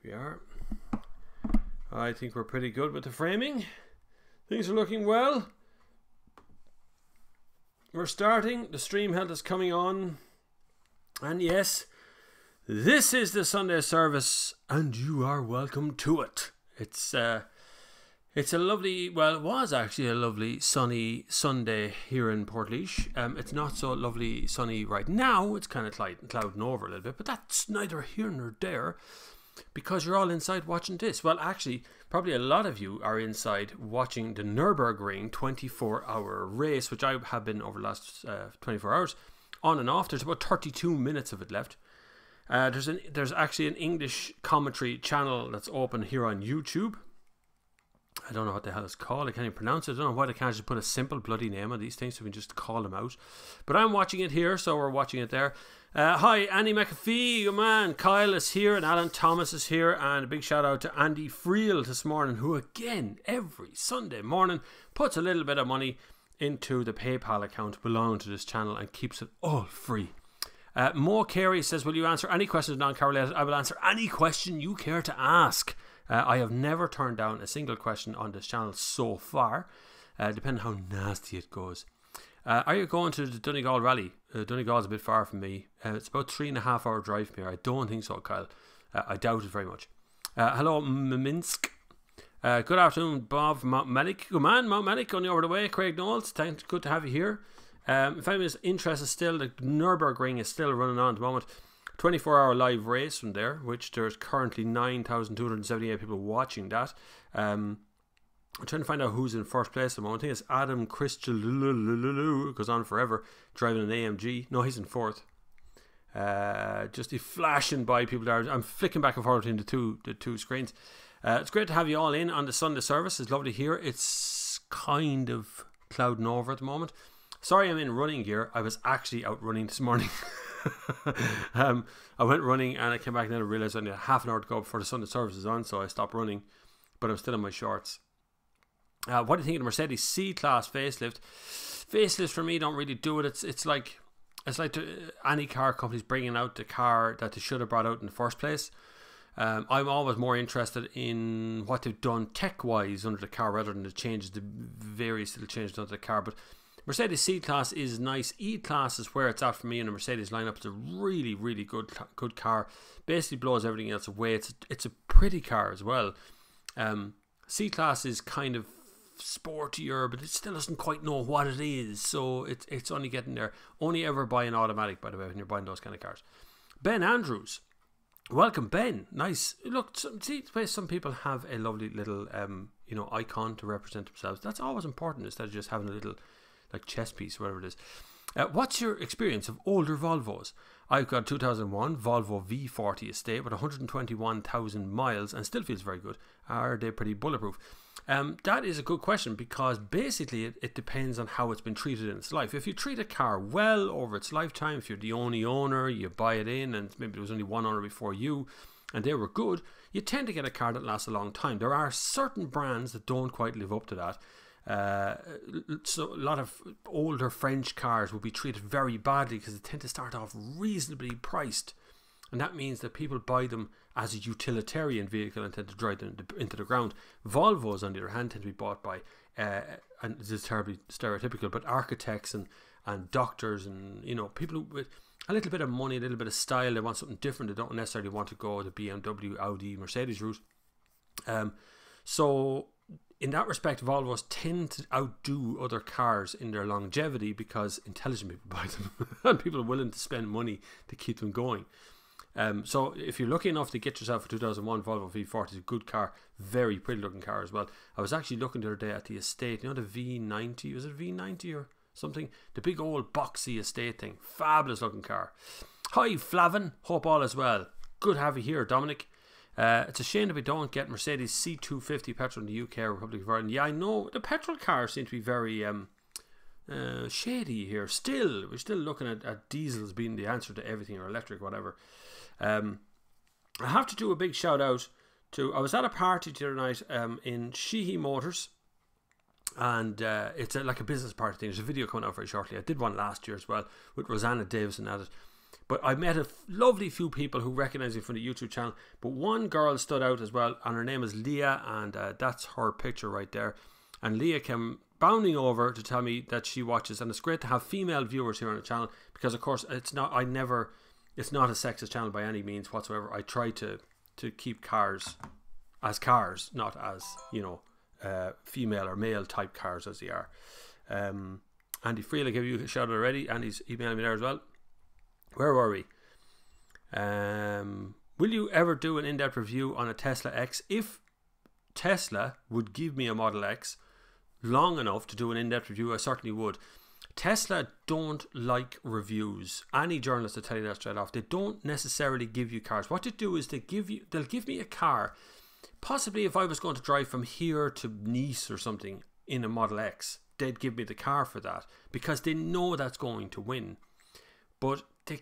we are. I think we're pretty good with the framing. Things are looking well. We're starting. The stream health is coming on. And yes, this is the Sunday service, and you are welcome to it. It's a lovely, well, it was actually a lovely sunny Sunday here in Portlaoise. It's not so lovely sunny right now. It's kind of clouding over a little bit, but that's neither here nor there because you're all inside watching this. Well, actually, probably a lot of you are inside watching the Nürburgring 24-hour race, which I have been over the last 24 hours on and off. There's about 32 minutes of it left. There's actually an English commentary channel that's open here on YouTube. I don't know what the hell it's called. I can't even pronounce it. I don't know why they can't just put a simple bloody name on these things so we can just call them out. But I'm watching it here, so we're watching it there. Hi, Annie McAfee, your man. Kyle is here and Alan Thomas is here. And a big shout out to Andy Friel this morning, who again, every Sunday morning, puts a little bit of money into the PayPal account belonging to this channel and keeps it all free. Mo Carey says, will you answer any questions non-car related? I will answer any question you care to ask. I have never turned down a single question on this channel so far, depending on how nasty it goes. Are you going to the Donegal rally? Donegal's a bit far from me. It's about 3.5 hour drive from here. I don't think so, Kyle. I doubt it very much. Hello, Minsk. Good afternoon, Bob Mount Melick. Good man, Mount Melick, only over the way. Craig Knowles, thanks, good to have you here. If anyone's interested still, the Nürburgring is still running on at the moment. 24-hour live race from there, which there's currently 9,278 people watching that. I'm trying to find out who's in first place at the moment. I think it's Adam Christian, goes on forever, driving an AMG. No, he's in fourth. Just flashing by people there. I'm flicking back and forth between the two screens. It's great to have you all in on the Sunday service. It's lovely here. It's kind of clouding over at the moment. Sorry I'm in running gear. I was actually out running this morning. I went running and I came back and then I realised I only had half an hour to go before the Sunday service is on, so I stopped running, but I'm still in my shorts. What do you think of the Mercedes C-Class facelift? Facelifts for me don't really do it. It's like any car companies bringing out the car that they should have brought out in the first place. I'm always more interested in what they've done tech-wise under the car rather than the various little changes under the car. But Mercedes C-Class is nice. E-Class is where it's at for me in the Mercedes lineup. It's a really, really good car. Basically blows everything else away. It's a pretty car as well. C-Class is kind of sportier, but it still doesn't quite know what it is. So it's only getting there. Only ever buy an automatic, by the way, when you're buying those kind of cars. Ben Andrews. Welcome, Ben. Nice. Look, see the way some people have a lovely little icon to represent themselves. That's always important instead of just having a little like chess piece, whatever it is. What's your experience of older Volvos? I've got 2001 Volvo V40 estate with 121,000 miles and still feels very good. Are they pretty bulletproof? That is a good question because basically it depends on how it's been treated in its life. If you treat a car well over its lifetime, if you're the only owner, you buy it in and maybe there was only one owner before you and they were good, you tend to get a car that lasts a long time. There are certain brands that don't quite live up to that. So a lot of older French cars will be treated very badly because they tend to start off reasonably priced, and that means that people buy them as a utilitarian vehicle and tend to drive them into the ground. Volvos, on the other hand, tend to be bought by and this is terribly stereotypical, but architects and doctors and people with a little bit of money, a little bit of style. They want something different. They don't necessarily want to go the BMW, Audi, Mercedes route. So in that respect, Volvos tend to outdo other cars in their longevity because intelligent people buy them and people are willing to spend money to keep them going. So if you're lucky enough to get yourself a 2001 Volvo V40, it's a good car, very pretty looking car as well. I was actually looking the other day at the estate, the V90, was it V90 or something? The big old boxy estate thing, fabulous looking car. Hi Flavin, hope all is well. Good to have you here, Dominic. It's a shame that we don't get Mercedes C250 petrol in the UK or Republic of Ireland. Yeah, I know the petrol cars seem to be very shady here. We're still looking at diesels being the answer to everything, or electric, whatever. I have to do a big shout out to, I was at a party the other night in Sheehy Motors, and it's like a business party thing. There's a video coming out very shortly. I did one last year as well with Rosanna Davison at it. But I met a lovely few people who recognize me from the YouTube channel. But one girl stood out as well, and her name is Leah, and that's her picture right there. And Leah came bounding over to tell me that she watches, and it's great to have female viewers here on the channel, because of course it's not a sexist channel by any means whatsoever. I try to keep cars as cars, not as, you know, female or male type cars as they are. Andy Freel, I gave you a shout out already. Andy's emailing me there as well. Where were we? Will you ever do an in-depth review on a Tesla X? If Tesla would give me a Model X long enough to do an in-depth review, I certainly would. Tesla don't like reviews. Any journalist will tell you that straight off. They don't necessarily give you cars. What they do is they'll give me a car. Possibly if I was going to drive from here to Nice or something in a Model X, they'd give me the car for that, because they know that's going to win. But they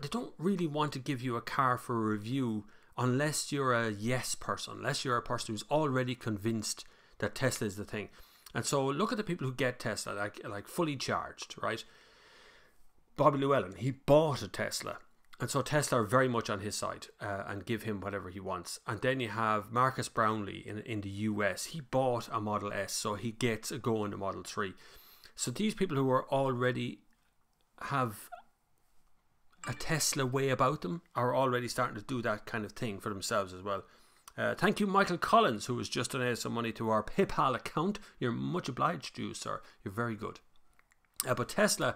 don't really want to give you a car for a review unless you're a yes person, unless you're a person who's already convinced that Tesla is the thing. And so look at the people who get Tesla, like fully charged, right? Bobby Llewellyn, he bought a Tesla. And so Tesla are very much on his side and give him whatever he wants. And then you have Marcus Brownlee in the US. He bought a Model S, so he gets a go in the Model 3. So these people who are already have a Tesla way about them are already starting to do that kind of thing for themselves as well. Thank you, Michael Collins, who has just donated some money to our PayPal account. You're much obliged to you, sir. You're very good. But Tesla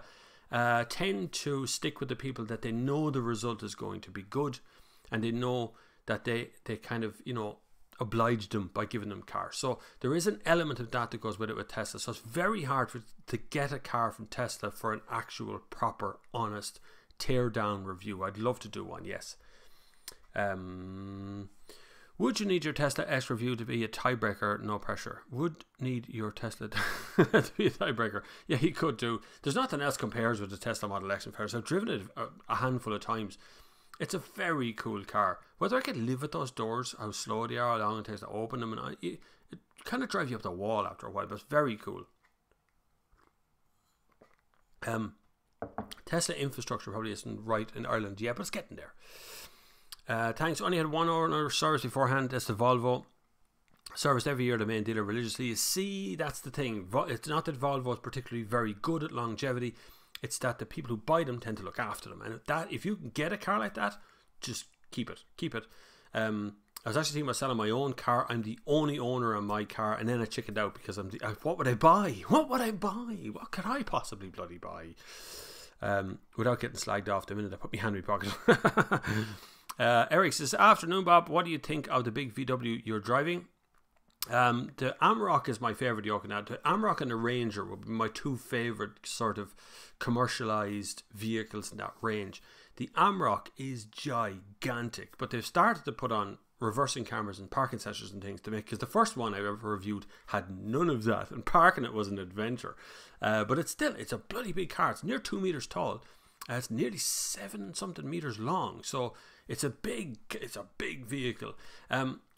tend to stick with the people that they know the result is going to be good, and they know that they kind of, you know, oblige them by giving them cars. So there is an element of that goes with it with Tesla. So it's very hard to get a car from Tesla for an actual, proper, honest tear down review. I'd love to do one, yes. Would you need your Tesla X review to be a tiebreaker? No pressure. Would need your Tesla to be a tiebreaker? Yeah, he could do. There's nothing else compares with the Tesla Model X in fairness. I've driven it a handful of times. It's a very cool car. Whether I could live with those doors, how slow they are, how long it takes to open them, and it kind of drives you up the wall after a while, but it's very cool. Tesla infrastructure probably isn't right in Ireland yet, but it's getting there. Thanks. Only had one owner service beforehand. That's the Volvo. Serviced every year, the main dealer religiously. You see, that's the thing. It's not that Volvo is particularly very good at longevity. It's that the people who buy them tend to look after them. And that, if you can get a car like that, just keep it. Keep it. I was actually thinking about selling my own car. I'm the only owner of my car, and then I chickened out because what would I buy? What would I buy? What could I possibly bloody buy? Without getting slagged off the minute I put my hand in my pocket. Eric says, afternoon Bob, what do you think of the big VW you're driving? The Amarok is my favourite Yokohama. The Amarok and the Ranger would be my two favourite sort of commercialised vehicles in that range. The Amarok is gigantic, but they've started to put on reversing cameras and parking sensors and things to make, because the first one I ever reviewed had none of that, and parking it was an adventure. But it's a bloody big car. It's near 2 meters tall. It's nearly 7 something meters long. So it's a big vehicle.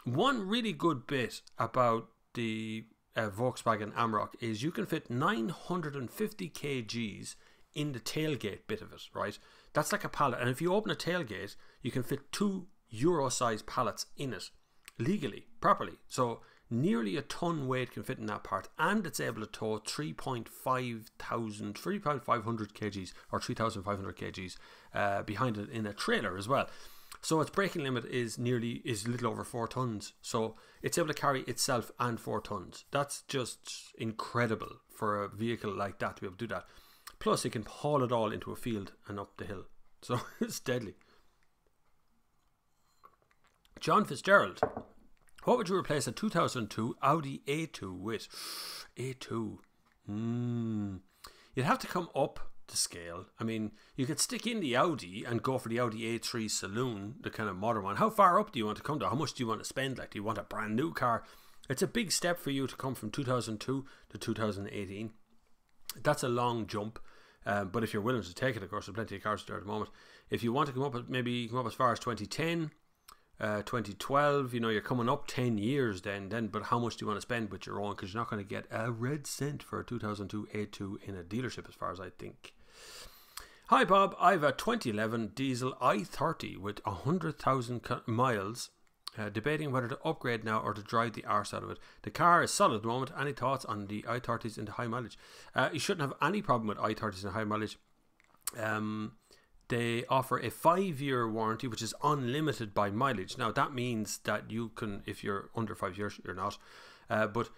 One really good bit about the Volkswagen Amarok is you can fit 950 kgs in the tailgate bit of it, right? That's like a pallet. And if you open a tailgate, you can fit 2 Euro-sized pallets in it legally, properly. So nearly a ton weight can fit in that part, and it's able to tow 3,500 kgs or 3,500 kgs behind it in a trailer as well. So its braking limit is a little over 4 tons. So it's able to carry itself and 4 tons. That's just incredible for a vehicle like that to be able to do that. Plus, it can haul it all into a field and up the hill. So it's deadly. John Fitzgerald, what would you replace a 2002 Audi A2 with? A2. You'd have to come up the scale. I mean, you could stick in the Audi and go for the Audi A3 Saloon, the kind of modern one. How far up do you want to come to? How much do you want to spend? Like, do you want a brand new car? It's a big step for you to come from 2002 to 2018. That's a long jump. But if you're willing to take it, of course, there's plenty of cars there at the moment. If you want to come up, maybe come up as far as 2010, 2012, you're coming up 10 years then, but how much do you want to spend with your own? Because you're not going to get a red cent for a 2002 A2 in a dealership, as far as I think. Hi Bob, I have a 2011 diesel i30 with 100,000 miles. Debating whether to upgrade now or to drive the arse out of it. The car is solid at the moment. Any thoughts on the i30s into high mileage? You shouldn't have any problem with i30s in high mileage. They offer a 5-year warranty, which is unlimited by mileage. Now that means that you can, if you're under 5 years, you're not, but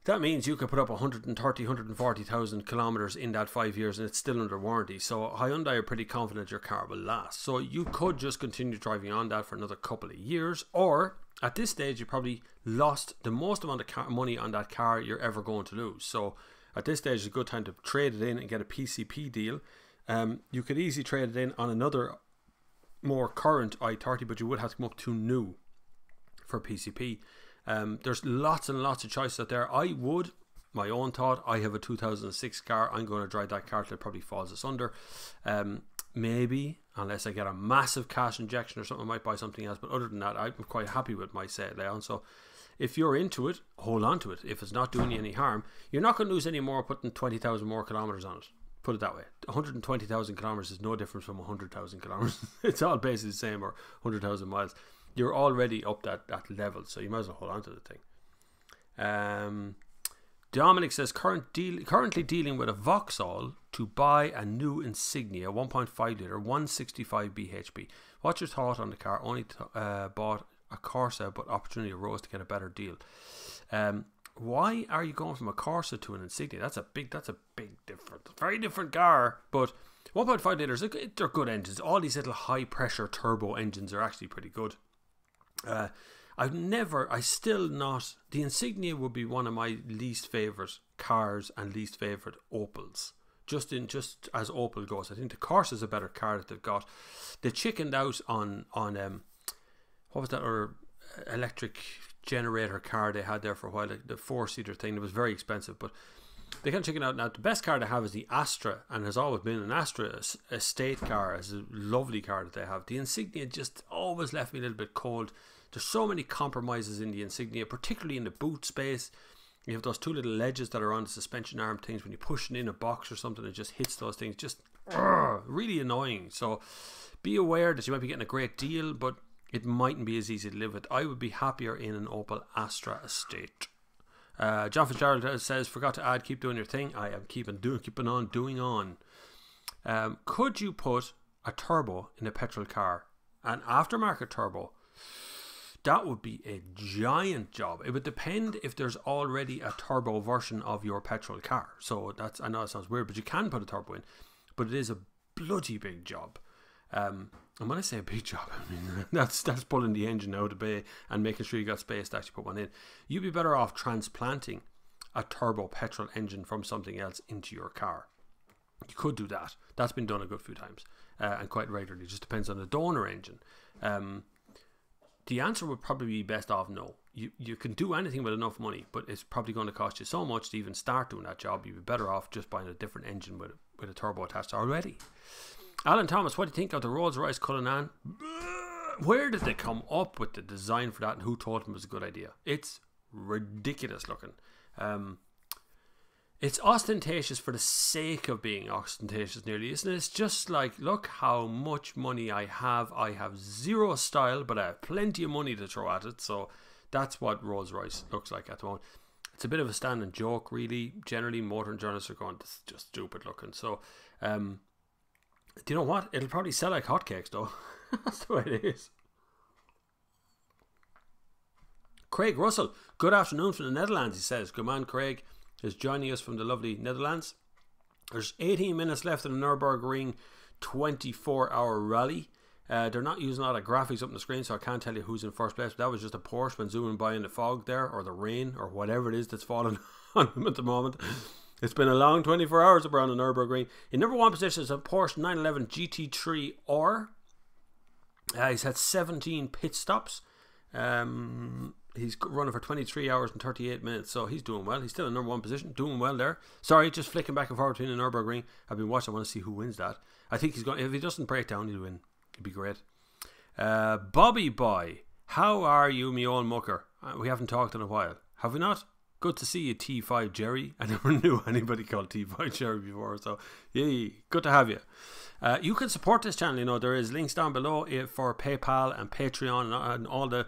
that means you could put up 130, 140,000 kilometers in that 5 years and it's still under warranty. So Hyundai are pretty confident your car will last. So you could just continue driving on that for another couple of years, or at this stage you probably lost the most amount of money on that car you're ever going to lose. So at this stage it's a good time to trade it in and get a PCP deal. You could easily trade it in on another more current i30, but you would have to come up to new for PCP. There's lots and lots of choices out there. I would, my own thought, I have a 2006 car. I'm going to drive that car till it probably falls asunder. Maybe, unless I get a massive cash injection or something, I might buy something else. But other than that, I'm quite happy with my set, Leon. So if you're into it, hold on to it. If it's not doing you any harm, you're not going to lose any more putting 20,000 more kilometers on it. Put it that way. 120,000 kilometers is no different from 100,000 kilometers. It's all basically the same, or 100,000 miles. You're already up that level, so you might as well hold on to the thing. Dominic says, currently dealing with a Vauxhall to buy a new Insignia 1.5 litre 165 bhp. What's your thought on the car? Only bought a Corsa, but opportunity arose to get a better deal. Why are you going from a Corsa to an Insignia? That's a big difference. Very different car, but 1.5 litres, they're good engines. All these little high pressure turbo engines are actually pretty good. The Insignia would be one of my least favourite cars and least favourite Opels. Just as Opel goes, I think the Corsa is a better car that they've got. They chickened out on what was that other electric generator car they had there for a while, the 4-seater thing. It was very expensive, but they can chicken out now. The best car to have is the Astra, and has always been an Astra estate car. It's a lovely car that they have. The Insignia just always left me a little bit cold. There's so many compromises in the Insignia, particularly in the boot space. You have those two little ledges that are on the suspension arm things. When you're pushing in a box or something, it just hits those things. Just really annoying. So be aware that you might be getting a great deal, but it mightn't be as easy to live with. I would be happier in an Opel Astra estate. John Fitzgerald says, forgot to add, keep doing your thing. I am keeping on doing on. Could you put a turbo in a petrol car? An aftermarket turbo? That would be a giant job. It would depend if there's already a turbo version of your petrol car. So I know it sounds weird, but you can put a turbo in. But it is a bloody big job. And when I say a big job, I mean that's pulling the engine out of the bay and making sure you got space to actually put one in. You'd be better off transplanting a turbo petrol engine from something else into your car. You could do that. That's been done a good few times and quite regularly. It just depends on the donor engine. The answer would probably be best off no. You can do anything with enough money, but it's probably going to cost you so much to even start doing that job. You'd be better off just buying a different engine with a turbo attached already. Alan Thomas, what do you think of the Rolls-Royce Cullinan? Where did they come up with the design for that, and who told them it was a good idea? It's ridiculous looking. It's ostentatious for the sake of being ostentatious nearly, isn't it? It's just like, look how much money I have. I have zero style, but I have plenty of money to throw at it. So that's what Rolls-Royce looks like at the moment. It's a bit of a standing joke, really. Generally, motor journalists are going, this is just stupid looking. So, do you know what? It'll probably sell like hotcakes, though. That's the way it is. Craig Russell, good afternoon from the Netherlands, he says. Good man, Craig is joining us from the lovely Netherlands. There's 18 minutes left in the Nürburgring 24-hour rally. They're not using a lot of graphics up on the screen, so I can't tell you who's in first place. But that was just a Porsche when zooming by in the fog there, or the rain, or whatever it is that's falling on them at the moment. It's been a long 24 hours around the Nürburgring. In number one position is a Porsche 911 GT3 R. He's had 17 pit stops. He's running for 23 hours and 38 minutes, so he's doing well. He's still in number one position, doing well there. Sorry, just flicking back and forward between the Nürburgring. I've been watching. I want to see who wins that. I think he's going. If he doesn't break down, he'll win. It'd be great. Bobby Boy, how are you, me old mucker? We haven't talked in a while, have we not? Good to see you, T5 Jerry. I never knew anybody called T5 Jerry before, so yay, good to have you. You can support this channel. You know, there is links down below for PayPal and Patreon and all the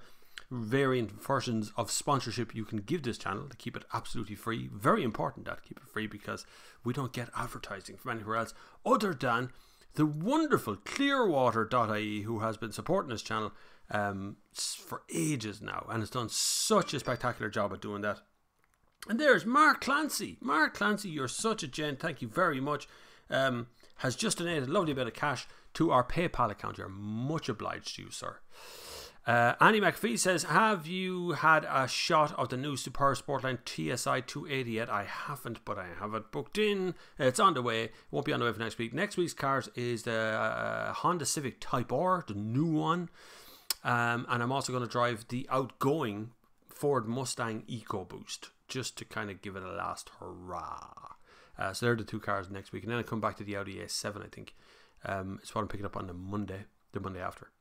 variant versions of sponsorship you can give this channel to keep it absolutely free. Very important that keep it free, because we don't get advertising from anywhere else other than the wonderful Clearwater.ie, who has been supporting this channel for ages now and has done such a spectacular job at doing that. And there's Mark Clancy. Mark Clancy, you're such a gent. Thank you very much. Has just donated a lovely bit of cash to our PayPal account. You're much obliged to you, sir. Annie McPhee says, have you had a shot of the new Super Sportline TSI 280 yet? I haven't, but I have it booked in. It's on the way. It won't be on the way for next week. Next week's cars is the Honda Civic Type R, the new one. And I'm also going to drive the outgoing Ford Mustang EcoBoost, just to kind of give it a last hurrah. So they're the two cars next week. And then I come back to the Audi A7, I think. It's what I'm picking up on the Monday after.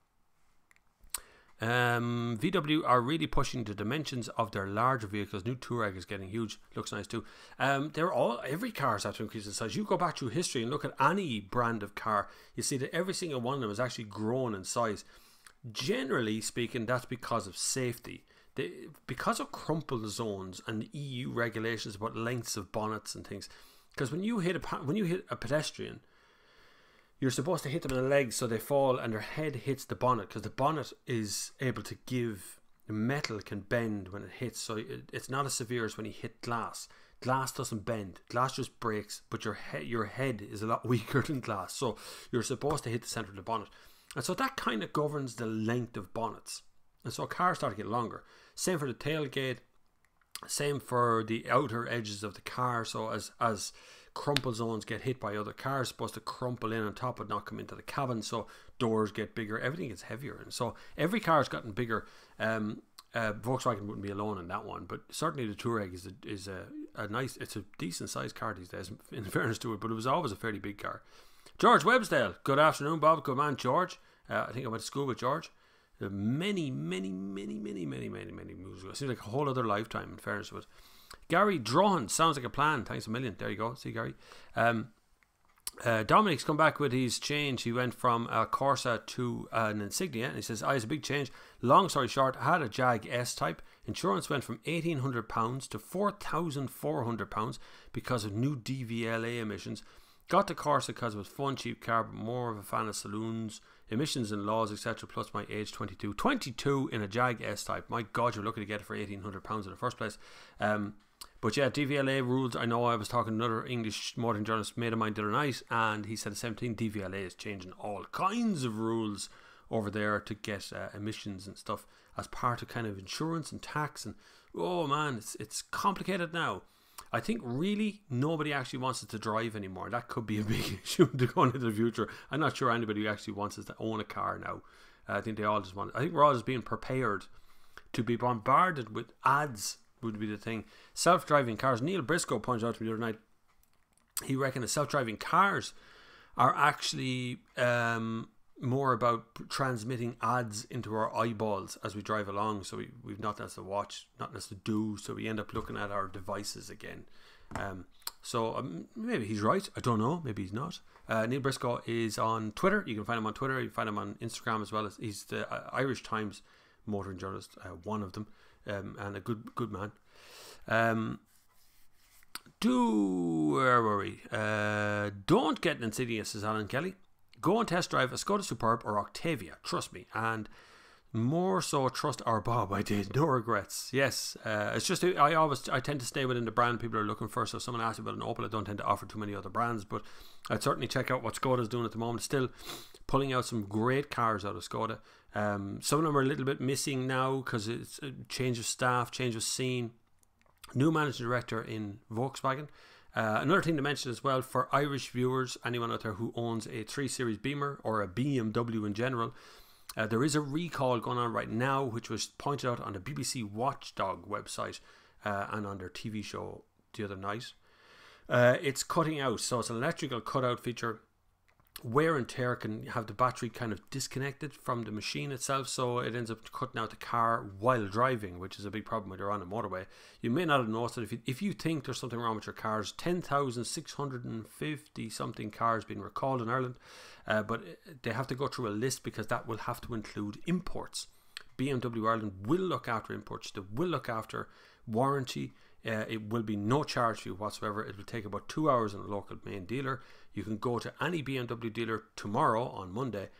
VW are really pushing the dimensions of their larger vehicles. New Touareg is getting huge. Looks nice too. Every car has to increase in size. You go back through history and look at any brand of car, you see that every single one of them has actually grown in size. Generally speaking, that's because of safety. Because of crumple zones and EU regulations about lengths of bonnets and things. Because when you hit a pedestrian, you're supposed to hit them in the legs so they fall and their head hits the bonnet, because the bonnet is able to give, the metal can bend when it hits, so it's not as severe as when you hit glass. Glass doesn't bend, glass just breaks, but your head is a lot weaker than glass, so you're supposed to hit the center of the bonnet. And so that kind of governs the length of bonnets. And so cars start to get longer. Same for the tailgate, same for the outer edges of the car, so as crumple zones get hit by other cars, supposed to crumple in on top but not come into the cabin, so doors get bigger, everything gets heavier, and so every car's gotten bigger. Volkswagen wouldn't be alone in that one, but certainly the Touareg is a nice, it's a decent sized car these days, in fairness to it, but it was always a fairly big car. George Websdale, good afternoon, Bob. Good man, George. I think I went to school with George many moves ago. It seems like a whole other lifetime, in fairness to it. Gary Drawn, sounds like a plan. Thanks a million. There you go. See, Gary. Dominic's come back with his change. He went from a Corsa to an Insignia, and he says, it's a big change. Long story short, I had a Jag S-Type. Insurance went from £1,800 to £4,400 because of new DVLA emissions. Got the Corsa because it was fun, cheap car, but more of a fan of saloons, emissions and laws, etc. Plus my age, 22. 22 in a Jag S-Type. My God, you're lucky to get it for £1,800 in the first place. But yeah, DVLA rules. I know I was talking to another English motoring journalist mate of mine the other night, and he said the same thing. DVLA is changing all kinds of rules over there to get emissions and stuff as part of kind of insurance and tax. And oh man, it's complicated now. I think really nobody actually wants us to drive anymore. That could be a big issue to go into the future. I'm not sure anybody actually wants us to own a car now. I think they all just want. I think we're all just being prepared to be bombarded with ads. Would be the thing. Self-driving cars. Neil Briscoe pointed out to me the other night, he reckoned that self-driving cars are actually more about transmitting ads into our eyeballs as we drive along, so we've nothing else to watch, nothing else to do, so we end up looking at our devices again. Maybe he's right, I don't know, maybe he's not. Neil Briscoe is on Twitter. You can find him on Twitter, you can find him on Instagram as well. He's the Irish Times motoring journalist, one of them. And a good man. Where were we? Don't get an Insignia, says Alan Kelly. Go and test drive a Skoda Superb or Octavia. Trust me, and more so trust our Bob. I did, no regrets. Yes, it's just I tend to stay within the brand people are looking for. So if someone asks me about an Opel, I don't tend to offer too many other brands, but I'd certainly check out what Skoda's doing at the moment. Still pulling out some great cars out of Skoda. Some of them are a little bit missing now because it's a change of staff, change of scene, new managing director in Volkswagen. Another thing to mention as well for Irish viewers, anyone out there who owns a 3 Series Beamer or a BMW in general, there is a recall going on right now, which was pointed out on the BBC Watchdog website and on their TV show the other night. It's cutting out, so it's an electrical cutout feature. wear and tear can have the battery kind of disconnected from the machine itself, so it ends up cutting out the car while driving, which is a big problem when you're on a motorway. You may not have noticed it. If you think there's something wrong with your cars, 10,650 something cars being recalled in Ireland, but they have to go through a list because that will have to include imports. BMW Ireland will look after imports. They will look after warranty. It will be no charge for you whatsoever. It will take about 2 hours in a local main dealer. You can go to any BMW dealer tomorrow on Monday,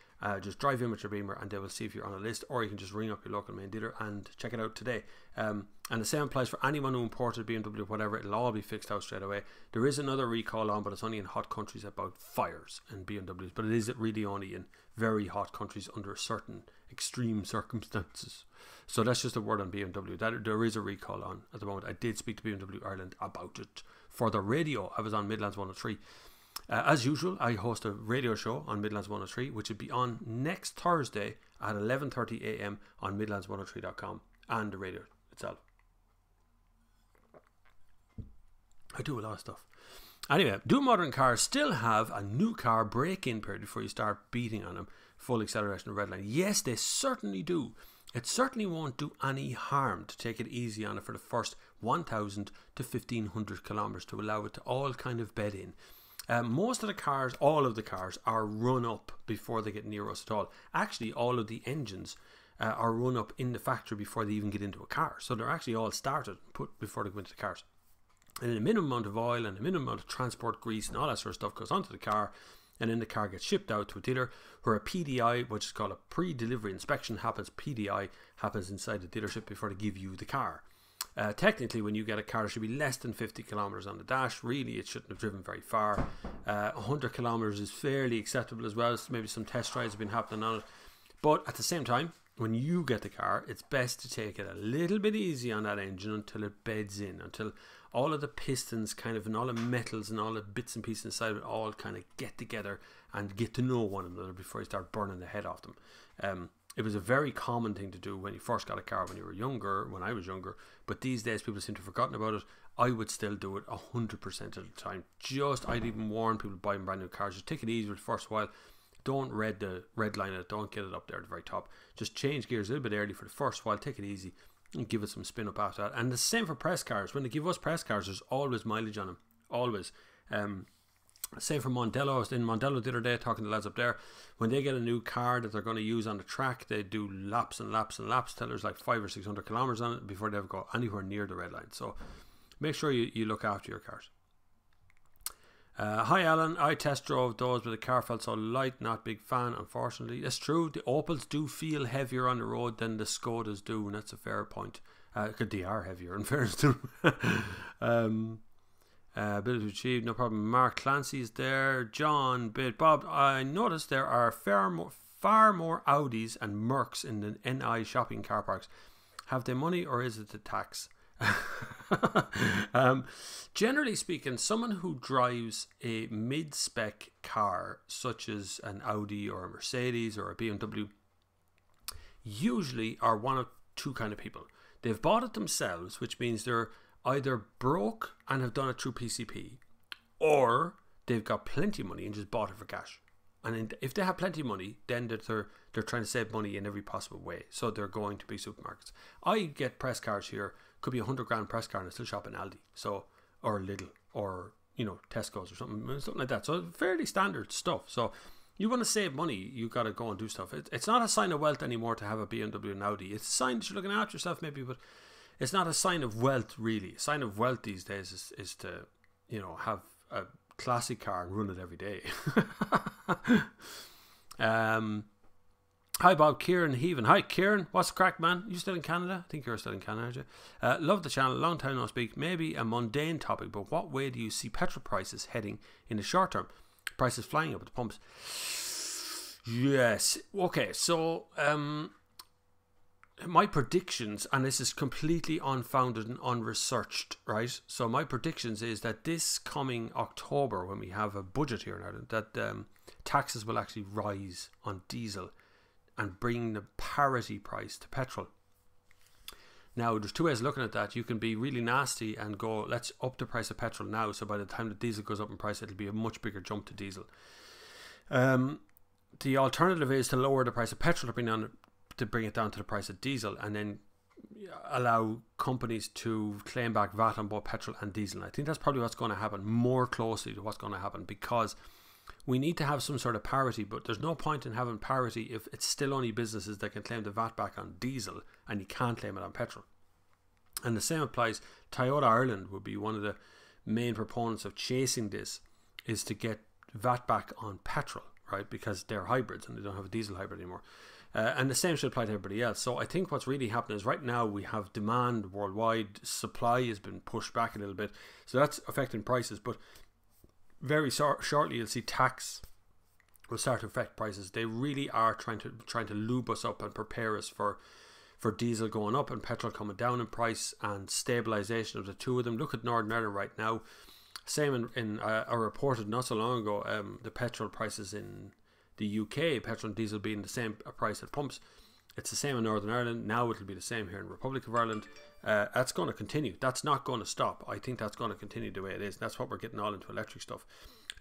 just drive in with your Beamer and they will see if you're on a list, or you can just ring up your local main dealer and check it out today. And the same applies for anyone who imported BMW, whatever. It'll all be fixed out straight away. There is another recall on, but it's only in hot countries about fires and BMWs, but it is really only in very hot countries under certain extreme circumstances. So that's just a word on BMW. That there is a recall on at the moment. I did speak to BMW Ireland about it for the radio. I was on Midlands 103. As usual, I host a radio show on Midlands 103, which will be on next Thursday at 11:30 a.m. on midlands103.com and the radio itself. I do a lot of stuff. Anyway, do modern cars still have a new car break-in period before you start beating on them? Full acceleration of red line. Yes, they certainly do. It certainly won't do any harm to take it easy on it for the first 1,000 to 1,500 kilometers to allow it to all kind of bed in. Most of the cars, all of the cars, are run up before they get near us at all. Actually, all of the engines are run up in the factory before they even get into a car. So they're actually all started and put before they go into the cars. And a minimum amount of oil and a minimum amount of transport grease and all that sort of stuff goes onto the car. And then the car gets shipped out to a dealer where a PDI, which is called a pre-delivery inspection, happens. PDI happens inside the dealership before they give you the car. Technically, when you get a car, it should be less than 50 kilometers on the dash. Really, it shouldn't have driven very far. 100 kilometers is fairly acceptable as well. So maybe some test drives have been happening on it. But at the same time, when you get the car, it's best to take it a little bit easy on that engine until it beds in, until all of the pistons kind of, and all the metals and all the bits and pieces inside of it all kind of get together and get to know one another before you start burning the head off them. It was a very common thing to do when you first got a car when you were younger, when I was younger, but these days people seem to have forgotten about it. I would still do it 100% of the time. I'd even warn people buying brand new cars, just take it easy for the first while. Don't red line it, don't get it up there at the very top. Just change gears a little bit early for the first while, take it easy and give it some spin up after that. And the same for press cars. When they give us press cars, there's always mileage on them, always. Same for Mondello. I was in Mondello the other day talking to the lads up there. When they get a new car that they're going to use on the track, they do laps and laps and laps till there's like 500 or 600 kilometers on it before they ever go anywhere near the red line. So make sure you look after your cars. Hi Alan, I test drove those, but the car felt so light. Not big fan, unfortunately. That's true. The Opels do feel heavier on the road than the Skodas do, and that's a fair point. Because they are heavier, in fairness to them. Ability to achieve, no problem. Mark Clancy's there. John Bid. Bob, I noticed there are far more Audis and Mercs in the NI shopping car parks. Have they money or is it the tax? Generally speaking, someone who drives a mid-spec car such as an Audi or a Mercedes or a BMW usually are one of two kind of people. They've bought it themselves, which means they're either broke and have done it through PCP, or they've got plenty of money and just bought it for cash. And if they have plenty of money, then they're trying to save money in every possible way. So they're going to big supermarkets. I get press cars here. Could be $100 grand press car and I still shop in Aldi, so, or Lidl, or Tesco's or something like that. So fairly standard stuff. So you want to save money, you got to go and do stuff. It's not a sign of wealth anymore to have a BMW and Audi. It's a sign that you're looking after yourself maybe, but it's not a sign of wealth really. A sign of wealth these days is to have a classic car and run it every day. Hi Bob, Kieran Heaven. Hi Kieran, what's the crack, man? You still in Canada? I think you're still in Canada, aren't you? Love the channel, long time no speak. Maybe a mundane topic, but what way do you see petrol prices heading in the short term? Prices flying up at the pumps. Yes. Okay, so my predictions, and this is completely unfounded and unresearched, right? So my predictions is that this coming October, when we have a budget here in Ireland, that taxes will actually rise on diesel and bring the parity price to petrol. Now, there's two ways of looking at that. You can be really nasty and go, let's up the price of petrol now, so by the time the diesel goes up in price, it'll be a much bigger jump to diesel. The alternative is to lower the price of petrol to bring it down to the price of diesel, and then allow companies to claim back VAT on both petrol and diesel. And I think that's probably what's going to happen, more closely to what's going to happen, because we need to have some sort of parity, but there's no point in having parity if it's still only businesses that can claim the VAT back on diesel and you can't claim it on petrol. And the same applies. Toyota Ireland would be one of the main proponents of chasing this, is to get VAT back on petrol, right? Because they're hybrids and they don't have a diesel hybrid anymore. And the same should apply to everybody else. So I think what's really happening is right now we have demand worldwide, supply has been pushed back a little bit, so that's affecting prices. But very shortly you'll see tax will start to affect prices. They really are trying to lube us up and prepare us for diesel going up and petrol coming down in price, and stabilisation of the two of them. Look at Northern Ireland right now. Same in I reported not so long ago, the petrol prices in the UK, petrol and diesel being the same price at pumps. It's the same in Northern Ireland. Now it'll be the same here in Republic of Ireland. That's going to continue. That's not going to stop. I think that's going to continue the way it is. That's what we're getting all into electric stuff.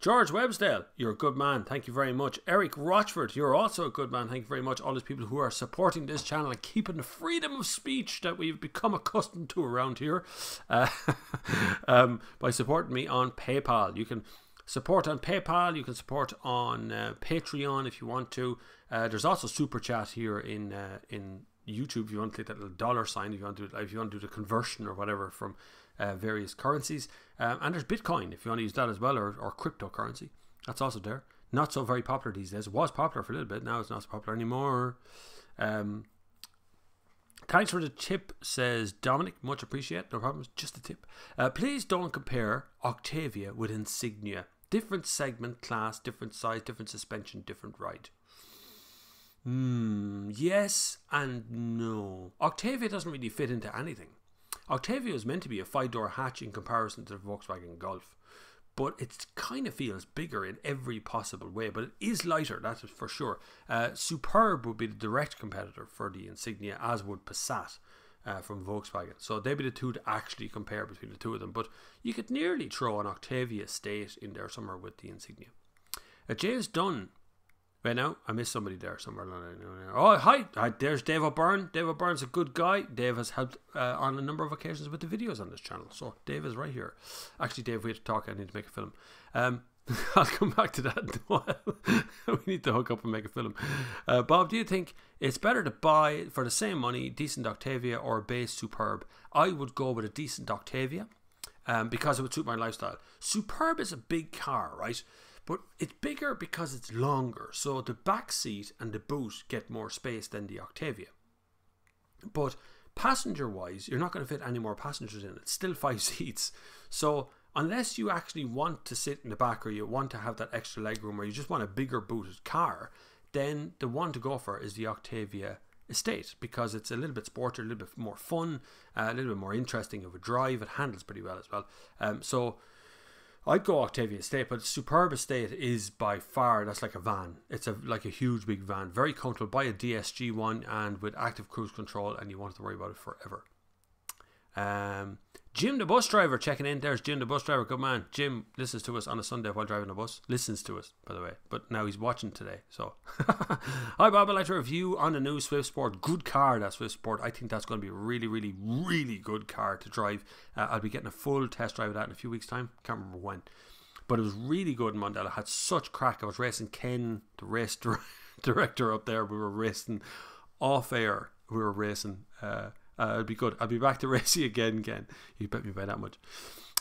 George Websdale, you're a good man. Thank you very much. Eric Rochford, you're also a good man. Thank you very much. All those people who are supporting this channel and keeping the freedom of speech that we've become accustomed to around here by supporting me on PayPal. You can support on PayPal. You can support on Patreon if you want to. There's also Super Chat here in YouTube if you want to click that little dollar sign, if you want to do the conversion or whatever from various currencies. And there's Bitcoin if you want to use that as well, or cryptocurrency. That's also there. Not so very popular these days. It was popular for a little bit. Now it's not so popular anymore. Thanks for the tip, says Dominic. Much appreciate. No problem. Just a tip. Please don't compare Octavia with Insignia. Different segment, class, different size, different suspension, different ride. Yes and no. Octavia doesn't really fit into anything. Octavia is meant to be a 5-door hatch in comparison to the Volkswagen Golf, but it kind of feels bigger in every possible way, but it is lighter, that is for sure. Superb would be the direct competitor for the Insignia, as would Passat from Volkswagen. So they'd be the two to actually compare between the two of them, but you could nearly throw an Octavia State in there somewhere with the Insignia. James Dunn. Right now, I missed somebody there somewhere. Oh, hi. There's Dave O'Byrne. Dave O'Byrne's a good guy. Dave has helped on a number of occasions with the videos on this channel. So Dave is right here. Actually, Dave, we have to talk. I need to make a film. I'll come back to that in a while. We need to hook up and make a film. Bob, do you think it's better to buy, for the same money, decent Octavia or a base Superb? I would go with a decent Octavia because it would suit my lifestyle. Superb is a big car, right? But it's bigger because it's longer, so the back seat and the boot get more space than the Octavia. But passenger-wise, you're not going to fit any more passengers in it. It's still 5 seats. So unless you actually want to sit in the back, or you want to have that extra legroom, or you just want a bigger booted car, then the one to go for is the Octavia Estate, because it's a little bit sportier, a little bit more fun, a little bit more interesting of a drive. It handles pretty well as well. So I'd go Octavia Estate, but Superb Estate is by far, that's like a van. It's like a huge big van, very comfortable. Buy a DSG one and with active cruise control, and you won't have to worry about it forever. Jim the bus driver checking in. There's Jim the bus driver, good man. Jim listens to us on a Sunday while driving the bus. Listens to us, by the way, but now he's watching today. So hi Bob, I'd like to review on the new Swift Sport. Good car, that Swift Sport. I think that's going to be a really, really, really good car to drive. I'll be getting a full test drive of that in a few weeks time. Can't remember when, but it was really good in Mondale. I had such crack. I was racing Ken, the race director up there. We were racing off air. We were racing it'll be good. I'll be back to racing again, Ken. You bet me by that much.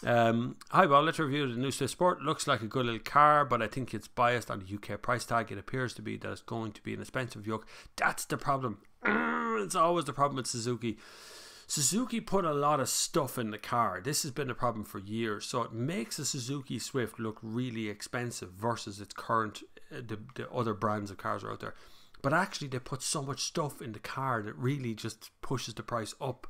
Hi Bob, let's review the new Swift Sport. Looks like a good little car, but I think it's biased on the UK price tag. It appears to be that it's going to be an expensive yoke. That's the problem. It's always the problem with Suzuki. Suzuki put a lot of stuff in the car. This has been a problem for years, so it makes a Suzuki Swift look really expensive versus its current the other brands of cars are out there. But actually they put so much stuff in the car that really just pushes the price up.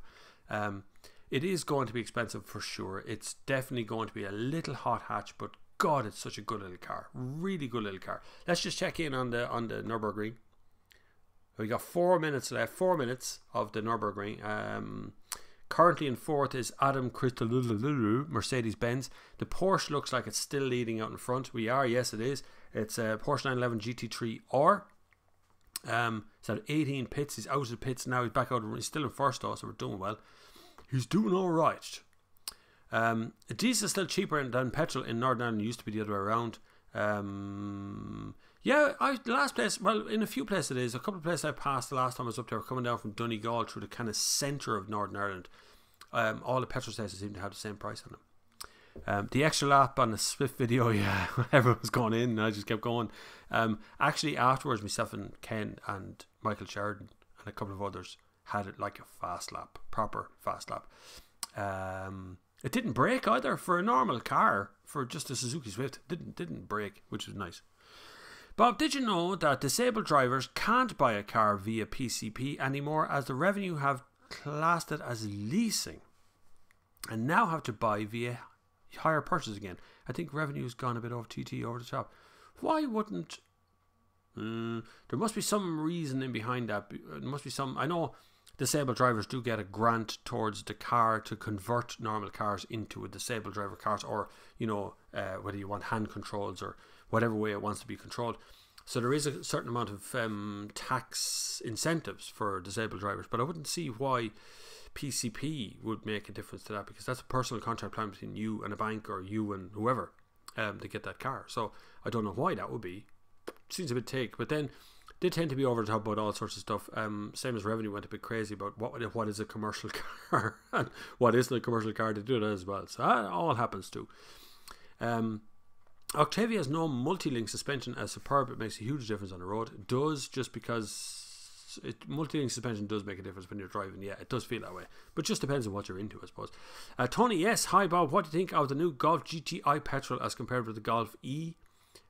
It is going to be expensive for sure. It's definitely going to be a little hot hatch, but God, it's such a good little car. Really good little car. Let's just check in on the Nürburgring. We got 4 minutes left. 4 minutes of the Nürburgring. Currently in fourth is Adam Crystal Mercedes-Benz. The Porsche looks like it's still leading out in front. We are, yes it is. It's a Porsche 911 GT3R. He's at 18 pits. He's out of the pits now. He's back out. He's still in first though, so we're doing well. He's doing all right. Diesel is still cheaper than petrol in Northern Ireland. It used to be the other way around. Yeah, the last place, well, in a few places it is. A couple of places I passed the last time I was up there, coming down from Donegal through the kind of centre of Northern Ireland. All the petrol stations seem to have the same price on them. The extra lap on the Swift video, yeah, everyone was going in and I just kept going. Actually, afterwards, myself and Ken and Michael Sheridan and a couple of others had it like a fast lap, proper fast lap. It didn't break either for a normal car, for just a Suzuki Swift. Didn't break, which was nice. Bob, did you know that disabled drivers can't buy a car via PCP anymore, as the revenue have classed it as leasing and now have to buy via hire purchase again? I think revenue has gone a bit over TT, over the top. Why wouldn't... there must be some reasoning behind that. There must be some... I know disabled drivers do get a grant towards the car to convert normal cars into a disabled driver cars, or, you know, whether you want hand controls or whatever way it wants to be controlled. So there is a certain amount of tax incentives for disabled drivers, but I wouldn't see why PCP would make a difference to that, because that's a personal contract plan between you and a bank, or you and whoever, to get that car. So I don't know why that would be. Seems a bit take, but then they tend to be over the top about all sorts of stuff. Same as revenue went a bit crazy about what is a commercial car and what isn't a commercial car. To do that as well. So that all happens too. Octavia has no multi-link suspension as Superb. It makes a huge difference on the road. It does, just because multi-link suspension does make a difference when you're driving. Yeah, it does feel that way, but just depends on what you're into, I suppose. Tony, yes, hi Bob. What do you think of the new Golf GTI petrol as compared with the Golf E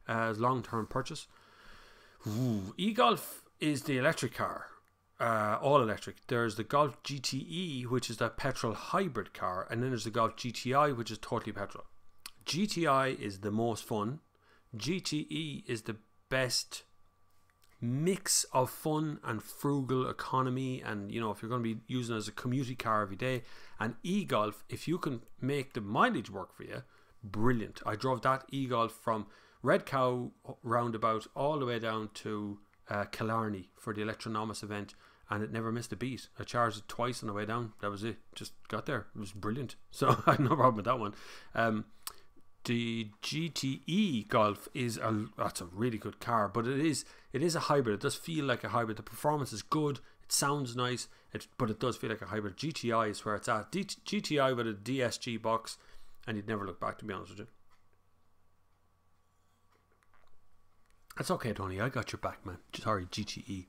as long-term purchase? E-Golf is the electric car, all electric. There's the Golf GTE, which is the petrol hybrid car, and then there's the Golf GTI, which is totally petrol. GTI is the most fun. GTE is the best mix of fun and frugal economy, and you know, if you're going to be using it as a commuting car every day. And E-Golf, if you can make the mileage work for you, brilliant. I drove that E-Golf from Red Cow roundabout all the way down to Killarney for the Electronomos event, and it never missed a beat. I charged it twice on the way down. That was it. Just got there. It was brilliant. So I had no problem with that one. The GTE Golf that's a really good car, but it is a hybrid. It does feel like a hybrid. The performance is good. It sounds nice, but it does feel like a hybrid. GTI is where it's at. GTI with a DSG box, and you'd never look back, to be honest with you. That's okay, Tony. I got your back, man. Sorry, GTE.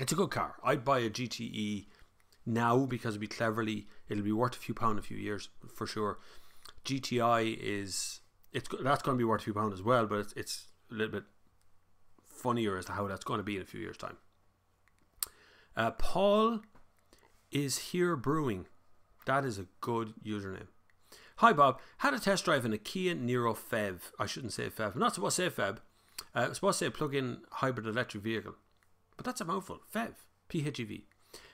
It's a good car. I'd buy a GTE now because it'll be worth a few pound a few years for sure. GTI that's going to be worth a few pound as well, but it's a little bit funnier as to how that's going to be in a few years' time. Paul is here brewing. That is a good username. Hi Bob, had a test drive in a Kia Niro FEV. I shouldn't say FEV. I'm not supposed to say FEV. I'm supposed to say plug-in hybrid electric vehicle, but that's a mouthful. FEV, PHEV.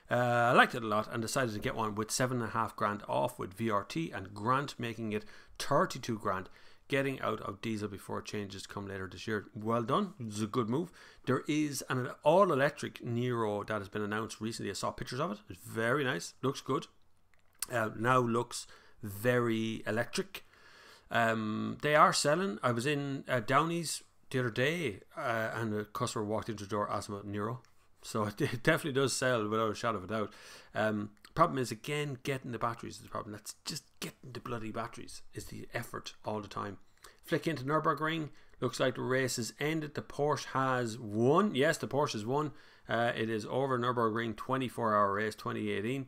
I liked it a lot and decided to get one with 7.5 grand off with VRT and grant, making it 32 grand, getting out of diesel before changes come later this year. Well done. It's a good move. There is an all-electric Niro that has been announced recently. I saw pictures of it. It's very nice. Looks good. Now looks very electric. They are selling. I was in Downey's the other day and a customer walked into the door, asked about Niro. So it definitely does sell without a shadow of a doubt. Problem is, again, getting the batteries is the problem. That's just getting the bloody batteries is the effort all the time. Flick into Nürburgring. Looks like the race has ended. The Porsche has won. Yes, the Porsche has won. It is over. Nürburgring 24-hour race 2018.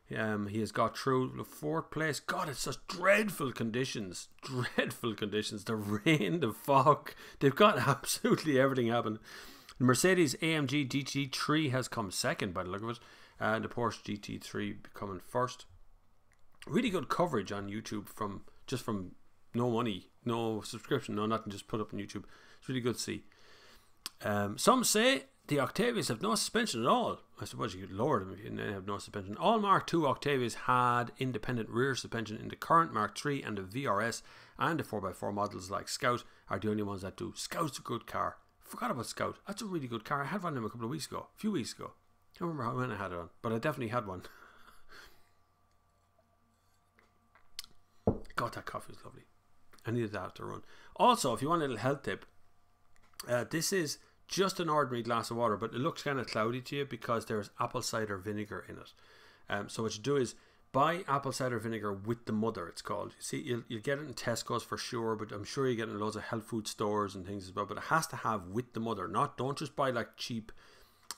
He has got through the 4th place. God, it's such dreadful conditions. Dreadful conditions. The rain, the fog. They've got absolutely everything happen. The Mercedes AMG GT3 has come second by the look of it. The Porsche GT3 coming first. Really good coverage on YouTube from no money, no subscription, no nothing, just put up on YouTube. It's really good to see. Some say the Octavias have no suspension at all. I suppose you could lower them if you didn't have no suspension. All Mark II Octavias had independent rear suspension in the current Mark III, and the VRS and the 4x4 models like Scout are the only ones that do. Scout's a good car. Forgot about Scout. That's a really good car. I had one of them a few weeks ago. I don't remember when I had it on, but I definitely had one. God, that coffee was lovely. I needed that after a run. Also, if you want a little health tip, this is just an ordinary glass of water, but it looks kind of cloudy to you because there's apple cider vinegar in it. So what you do is buy apple cider vinegar with the mother, it's called. You see, you'll get it in Tesco's for sure, but I'm sure you get it in loads of health food stores and things as well. But it has to have with the mother. Don't just buy like cheap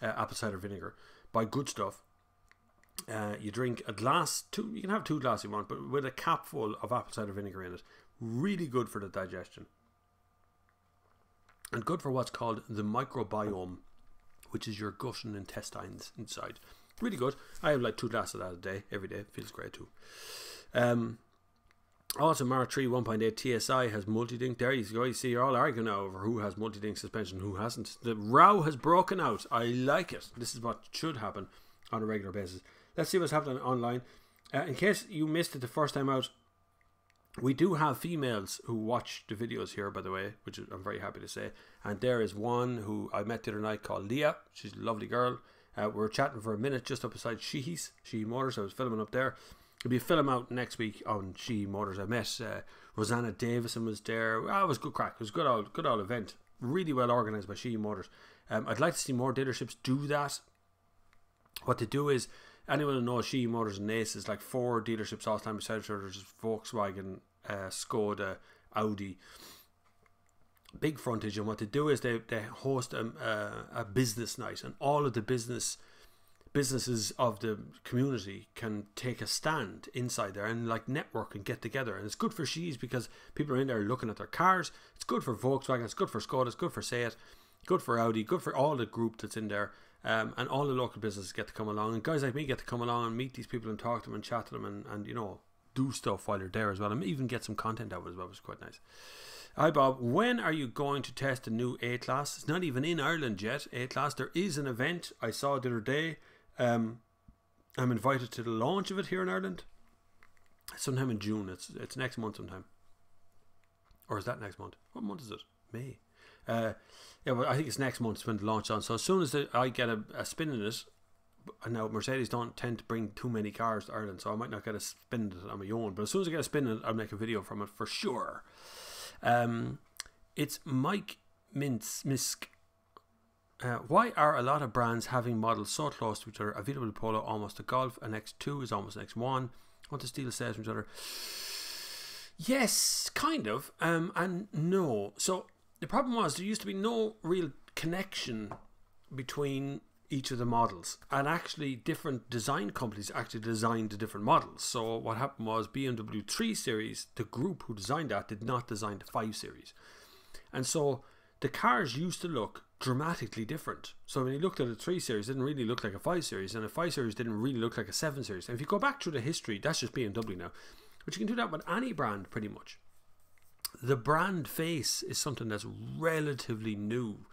apple cider vinegar. Buy good stuff. You drink a glass, you can have 2 glasses if you want, but with a cap full of apple cider vinegar in it. Really good for the digestion. And good for what's called the microbiome, which is your gut and intestines inside. Really good. I have like 2 glasses of that a day, every day. Feels great too. Also, Mark III 1.8 TSI has multi-dink. There you go. You see, you're all arguing now over who has multi-dink suspension, who hasn't. The row has broken out. I like it. This is what should happen on a regular basis. Let's see what's happening online. In case you missed it the first time out, we do have females who watch the videos here, by the way, which I'm very happy to say. And there is one who I met the other night called Leah. She's a lovely girl. We were chatting for a minute just up beside Sheehy Motors. I was filming up there. There'll be a film out next week on Sheehy Motors. I met Rosanna Davison was there. It was good crack. It was a good old event. Really well organised by Sheehy Motors. I'd like to see more dealerships do that. What they do is, anyone who knows Sheehy Motors and Ace is like 4 dealerships all the time beside each other. There's Volkswagen, Skoda, Audi, big frontage. And what they do is they host a business night, and all of the businesses of the community can take a stand inside there and like network and get together. And it's good for Sheehy's because people are in there looking at their cars. It's good for Volkswagen, it's good for Skoda, it's good for Seat, good for Audi, good for all the group that's in there. And all the local businesses get to come along, and guys like me get to come along and meet these people and talk to them and chat to them, and you know, do stuff while you're there as well, and even get some content out of it as well, which is quite nice. Hi Bob, when are you going to test a new A-Class? It's not even in Ireland yet, A-Class. There is an event I saw the other day. I'm invited to the launch of it here in Ireland sometime in June. It's next month sometime. Or is that next month? What month is it? May. Yeah, well, I think it's next month when the launch on. So as soon as I get a spin in it, and now Mercedes don't tend to bring too many cars to Ireland, so I might not get a spin in it on my own. But as soon as I get a spin in it, I'll make a video from it for sure. It's Mike Misk. Why are a lot of brands having models so close to each other? A VW Polo almost a Golf, an X2 is almost an X1. Want to steal sales from each other? Yes, kind of, and no. So the problem was there used to be no real connection between each of the models, and actually different design companies actually designed the different models. So what happened was BMW 3 Series, the group who designed that, did not design the 5 Series. And so the cars used to look dramatically different. So when you looked at a 3 Series, it didn't really look like a 5 Series, and a 5 Series didn't really look like a 7 Series. And if you go back through the history, that's just BMW now. But you can do that with any brand pretty much. The brand face is something that's relatively new,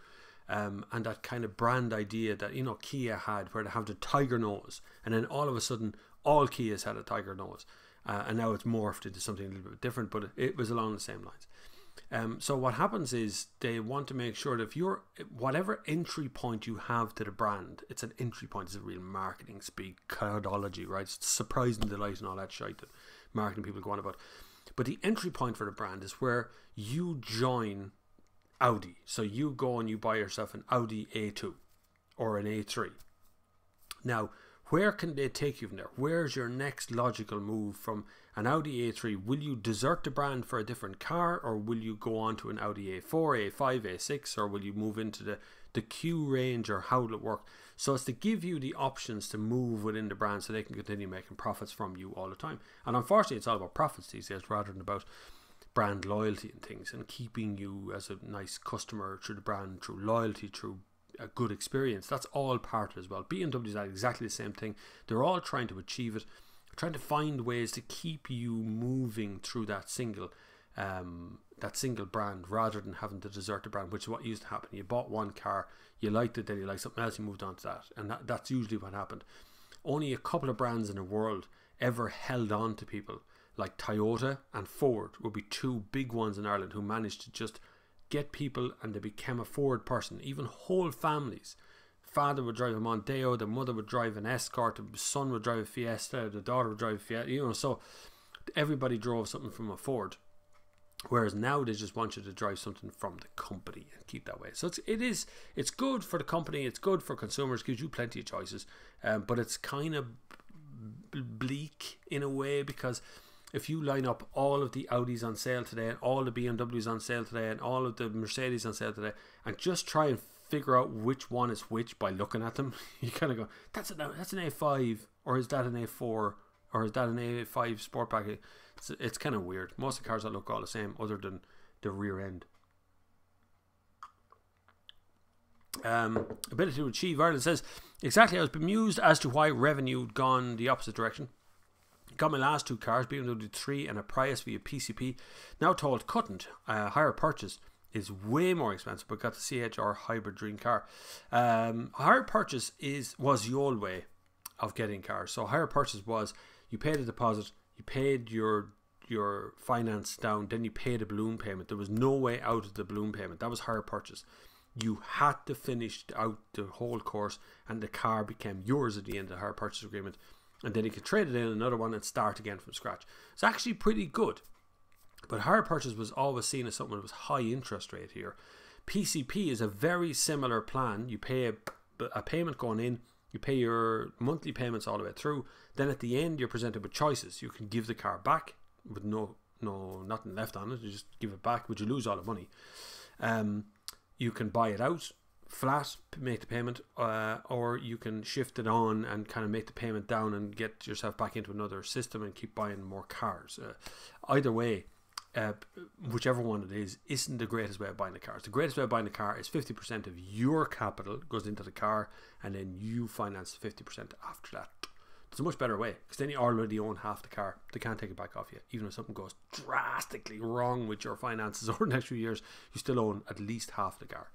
and that kind of brand idea that, you know, Kia had, where they have the tiger nose, and then all of a sudden all Kias had a tiger nose, and now it's morphed into something a little bit different, but it was along the same lines. So what happens is they want to make sure that if you're, whatever entry point you have to the brand, it's an entry point. It's a real marketing speak, codology, right? It's surprising delight and all that shite that marketing people go on about. But the entry point for the brand is where you join Audi. So you go and you buy yourself an Audi A2 or an A3. Now, where can they take you from there? Where's your next logical move from an Audi A3? Will you desert the brand for a different car, or will you go on to an Audi A4, A5, A6, or will you move into the Q range, or how will it work? So it's to give you the options to move within the brand so they can continue making profits from you all the time. And unfortunately, it's all about profits these days rather than about brand loyalty and things, and keeping you as a nice customer through the brand, through loyalty, through a good experience. That's all part of it as well. BMW is exactly the same thing. They're all trying to achieve it, trying to find ways to keep you moving through that single that single brand rather than having to desert the brand, which is what used to happen. You bought one car, you liked it, then you liked something else, you moved on to that, and that's usually what happened. Only a couple of brands in the world ever held on to people, like Toyota and Ford would be two big ones in Ireland who managed to just get people, and they became a Ford person. Even whole families. Father would drive a Mondeo, the mother would drive an Escort, the son would drive a Fiesta, the daughter would drive a Fiesta, so everybody drove something from a Ford. Whereas now they just want you to drive something from the company and keep that way. So it's good for the company, it's good for consumers, gives you plenty of choices, but it's kind of bleak in a way, because if you line up all of the Audis on sale today and all the BMWs on sale today and all of the Mercedes on sale today, and just try and figure out which one is which by looking at them, you kind of go, that's an A5, or is that an A4, or is that an A5 Sportback? It's kind of weird. Most of the cars that look all the same, other than the rear end. Ability to achieve. Ireland says, exactly, I was bemused as to why revenue had gone the opposite direction. Got my last two cars, BMW 3 and a Prius via PCP. Now told couldn't. Hire purchase is way more expensive, but got the CHR hybrid dream car. Hire purchase was the old way of getting cars. So hire purchase was, you paid a deposit, you paid your finance down, then you paid a balloon payment. There was no way out of the balloon payment. That was hire purchase. You had to finish out the whole course, and the car became yours at the end of the hire purchase agreement, and then you could trade it in another one and start again from scratch. It's actually pretty good, but hire purchase was always seen as something that was high interest rate here. PCP is a very similar plan. You pay a payment going in, you pay your monthly payments all the way through. Then at the end, you're presented with choices. You can give the car back with nothing left on it. You just give it back, but you lose all the money. You can buy it out flat, make the payment, or you can shift it on and kind of make the payment down and get yourself back into another system and keep buying more cars. Either way, whichever one it is, isn't the greatest way of buying the cars. The greatest way of buying the car is 50% of your capital goes into the car, and then you finance 50% after that. It's a much better way, because then you already own half the car. They can't take it back off you. Even if something goes drastically wrong with your finances over the next few years, you still own at least half the car.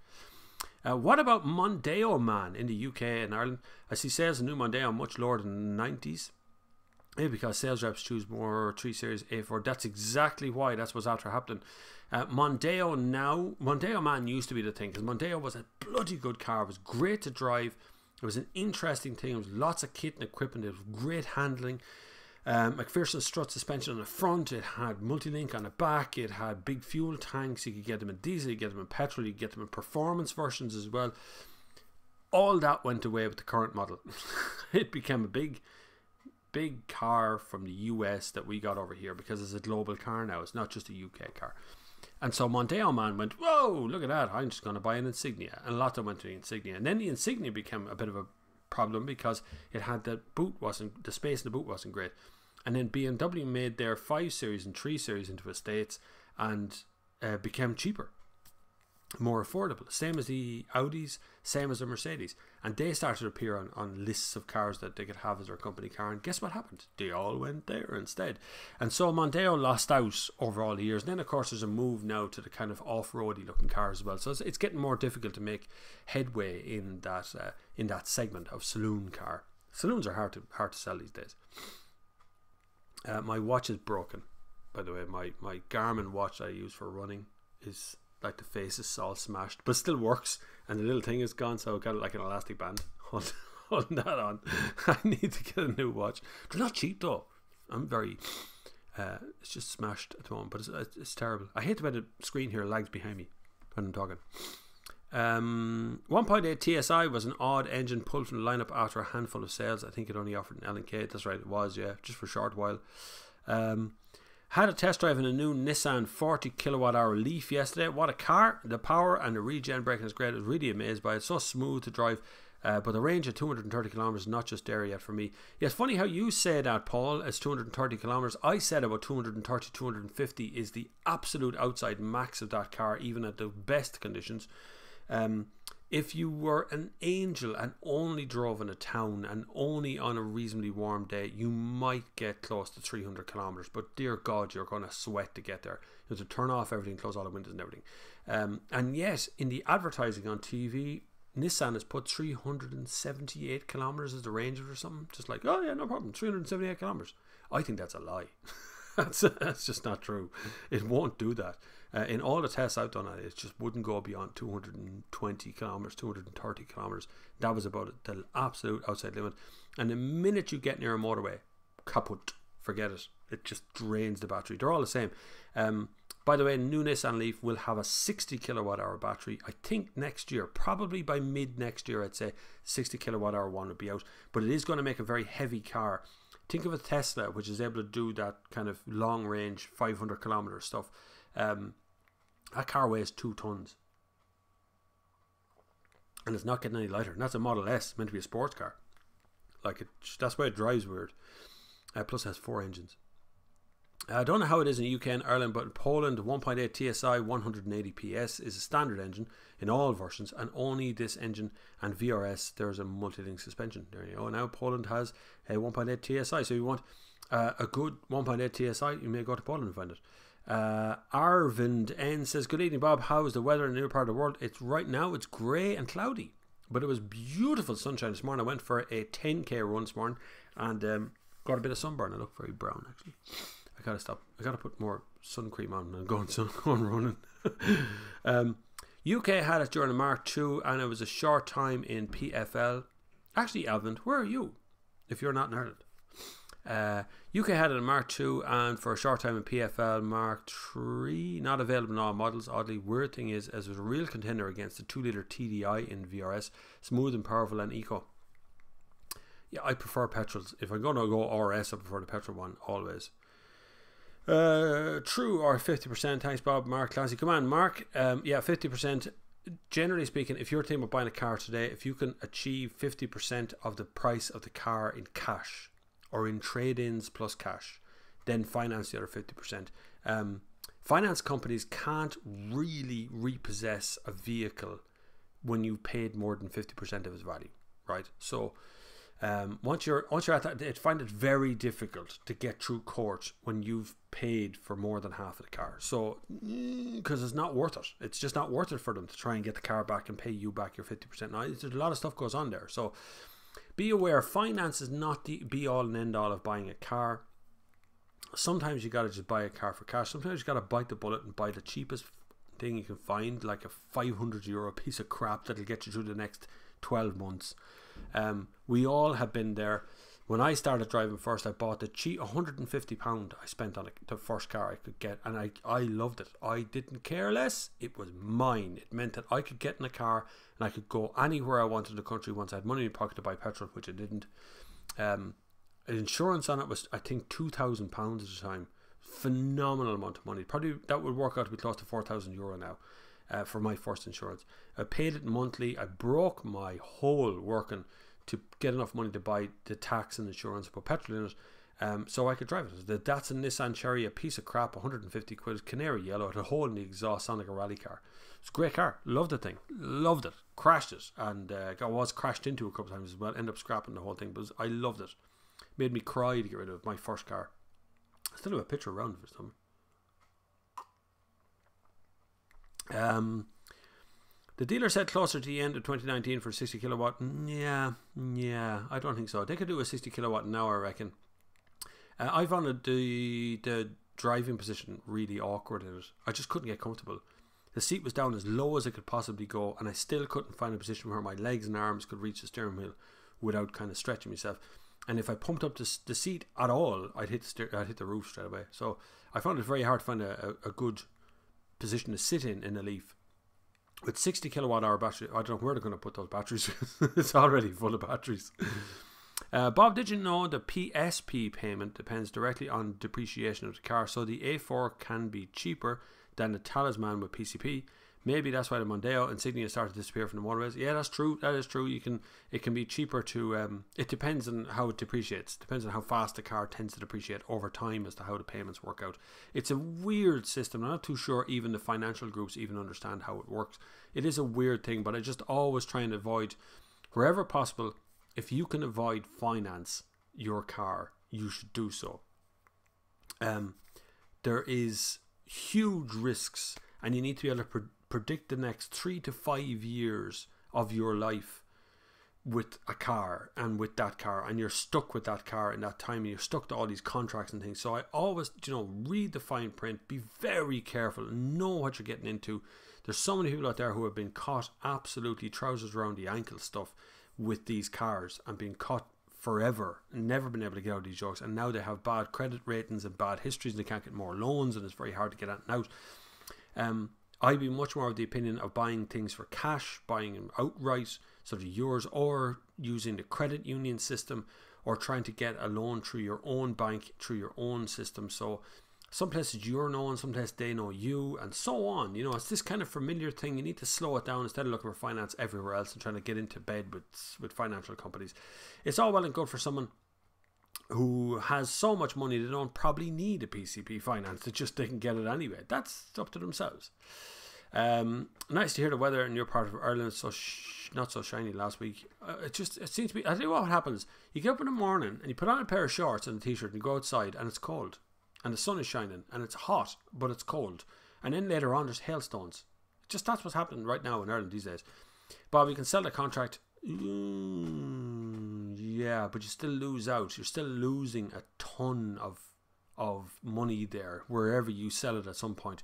What about Mondeo Man in the UK and Ireland? I see sales of new Mondeo much lower than the 90s. Maybe because sales reps choose more 3 Series A4. That's exactly why. That's what's after happening. Mondeo Man used to be the thing, because Mondeo was a bloody good car. It was great to drive. It was an interesting thing. There was lots of kit and equipment. It was great handling. McPherson strut suspension on the front. It had multi-link on the back. It had big fuel tanks. You could get them in diesel, you could get them in petrol, you could get them in performance versions as well. All that went away with the current model. It became a big car from the US that we got over here, because it's a global car now. It's not just a UK car. And so Mondeo Man went, whoa, look at that, I'm just going to buy an Insignia. And a lot of them went to the Insignia. And then the Insignia became a bit of a problem, because it had the space in the boot wasn't great. And then BMW made their 5 Series and 3 Series into estates, and became cheaper, more affordable, same as the Audis, same as the Mercedes, and they started to appear on lists of cars that they could have as their company car, and guess what happened? They all went there instead. And so Mondeo lost out over all the years. And then of course there's a move now to the kind of off-roady looking cars as well, so it's getting more difficult to make headway in that segment of saloon car. Saloons are hard to sell these days. My watch is broken, by the way. My Garmin watch I use for running is like, the face is all smashed, but still works, and the little thing is gone, so I've got it like an elastic band holding that on. I need to get a new watch. They're not cheap though. I'm very it's just smashed at the moment, but it's terrible. I hate the way the screen here lags behind me when I'm talking. 1.8 TSI was an odd engine pulled from the lineup after a handful of sales. I think it only offered an L&K. That's right, it was, yeah, just for a short while. Had a test drive in a new Nissan 40 kilowatt hour Leaf yesterday. What a car! The power and the regen braking is great. I was really amazed by it. It's so smooth to drive, but the range of 230 kilometers is not just there yet for me. Yeah, it's funny how you say that, Paul, as 230 kilometers. I said about 230, 250 is the absolute outside max of that car, even at the best conditions. If you were an angel and only drove in a town and only on a reasonably warm day, you might get close to 300 kilometers. But dear God, you're going to sweat to get there. You have to turn off everything, close all the windows and everything. And yet, in the advertising on TV, Nissan has put 378 kilometers as the range of it or something. Just like, oh yeah, no problem, 378 kilometers. I think that's a lie. That's just not true. It won't do that. In all the tests I've done on it just wouldn't go beyond 220 kilometers, 230 kilometers. That was about it, the absolute outside limit. And the minute you get near a motorway, kaput, forget it. It just drains the battery. They're all the same. By the way, new Nissan Leaf will have a 60 kilowatt hour battery. I think next year, probably by mid next year, I'd say 60 kilowatt hour one would be out. But it is going to make a very heavy car. Think of a Tesla, which is able to do that kind of long range, 500 kilometer stuff. That car weighs 2 tons. And it's not getting any lighter. And that's a Model S, meant to be a sports car. That's why it drives weird. Plus it has 4 engines. I don't know how it is in the UK and Ireland, but in Poland, 1.8 TSI 180 PS is a standard engine in all versions, and only this engine and VRS, there's a multi-link suspension. There you go. Now Poland has a 1.8 TSI, so you want a good 1.8 TSI, you may go to Poland and find it. Arvind N says, good evening Bob, how is the weather in the new part of the world? It's right now, it's grey and cloudy, but it was beautiful sunshine this morning. I went for a 10k run this morning and got a bit of sunburn. I look very brown actually. I gotta stop. I gotta put more sun cream on and go running. UK had it during the Mark II, and it was a short time in PFL. Actually, Alvin, where are you? If you're not in Ireland, UK had it in Mark II, and for a short time in PFL. Mark III not available in all models. Oddly, weird thing is, as it was a real contender against the 2-litre TDI in VRS, smooth and powerful and eco. Yeah, I prefer petrols. If I'm going to go RS, I prefer the petrol one always. True or 50%? Thanks, Bob. Mark Clancy. Come on, Mark. Yeah, 50%. Generally speaking, if you're thinking about buying a car today, if you can achieve 50% of the price of the car in cash or in trade-ins plus cash, then finance the other 50%. Finance companies can't really repossess a vehicle when you've paid more than 50% of its value, right? So once you're at that, I find it very difficult to get through court when you've paid for more than half of the car. So because it's not worth it. It's just not worth it for them to try and get the car back and pay you back your 50%. Now there's a lot of stuff goes on there. So be aware, finance is not the be all and end all of buying a car. Sometimes you gotta just buy a car for cash. Sometimes you gotta bite the bullet and buy the cheapest thing you can find, like a €500 piece of crap that'll get you through the next 12 months. We all have been there. When I started driving first, I bought the cheap £150 I spent on the first car I could get, and I loved it. I didn't care less. It was mine. It meant that I could get in a car and I could go anywhere I wanted in the country once I had money in my pocket to buy petrol, which I didn't. Insurance on it was, I think, £2,000 at the time. Phenomenal amount of money. Probably that would work out to be close to €4,000 now. For my first insurance, I paid it monthly. I broke my hole working to get enough money to buy the tax and insurance, put petrol in it, so I could drive it. That's a Nissan Cherry, a piece of crap, 150 quid, canary yellow, had a hole in the exhaust, sounded like a rally car. It's a great car, loved the thing, loved it, crashed it, and I was crashed into a couple of times as well, ended up scrapping the whole thing, but I loved it. Made me cry to get rid of my first car. I still have a picture around of it somewhere. The dealer said closer to the end of 2019 for 60 kilowatt. Yeah, I don't think so. They could do a 60 kilowatt now, I reckon. I found the driving position really awkward in it. I just couldn't get comfortable. The seat was down as low as it could possibly go, and I still couldn't find a position where my legs and arms could reach the steering wheel without kind of stretching myself. And if I pumped up the seat at all, I'd hit the roof straight away. So I found it very hard to find a good position to sit in a Leaf. With 60 kilowatt hour battery, I don't know where they're going to put those batteries. It's already full of batteries. Bob, did you know the PSP payment depends directly on depreciation of the car? So the A4 can be cheaper than the Talisman with PCP. Maybe that's why the Mondeo Insignia started to disappear from the motorways. Yeah, that's true. That is true. It can be cheaper to. It depends on how it depreciates. It depends on how fast the car tends to depreciate over time as to how the payments work out. It's a weird system. I'm not too sure even the financial groups even understand how it works. It is a weird thing, but I just always try and avoid, wherever possible, if you can avoid finance your car, you should do so. There is huge risks, and you need to be able to predict the next 3 to 5 years of your life with a car and with that car, and you're stuck with that car in that time, and you're stuck to all these contracts and things. So I always, read the fine print, be very careful, and know what you're getting into. There's so many people out there who have been caught absolutely trousers around the ankle stuff with these cars and been caught forever, never been able to get out of these jokes, and now they have bad credit ratings and bad histories, and they can't get more loans, and it's very hard to get out and out. I'd be much more of the opinion of buying things for cash, buying them outright, sort of yours, or using the credit union system, or trying to get a loan through your own bank, through your own system. So some places you're known, some places they know you, and so on. It's this kind of familiar thing. You need to slow it down instead of looking for finance everywhere else and trying to get into bed with financial companies. It's all well and good for someone who has so much money they don't probably need a PCP finance. They can get it anyway. That's up to themselves. Nice to hear the weather in your part of Ireland is not so shiny last week. It seems to be. I tell you what happens. You get up in the morning and you put on a pair of shorts and a t-shirt and you go outside and it's cold. And the sun is shining, and it's hot, but it's cold. And then later on, there's hailstones. That's what's happening right now in Ireland these days. Bob, you can sell the contract. Yeah, but you still lose out. You're still losing a ton of money there, wherever you sell it at some point.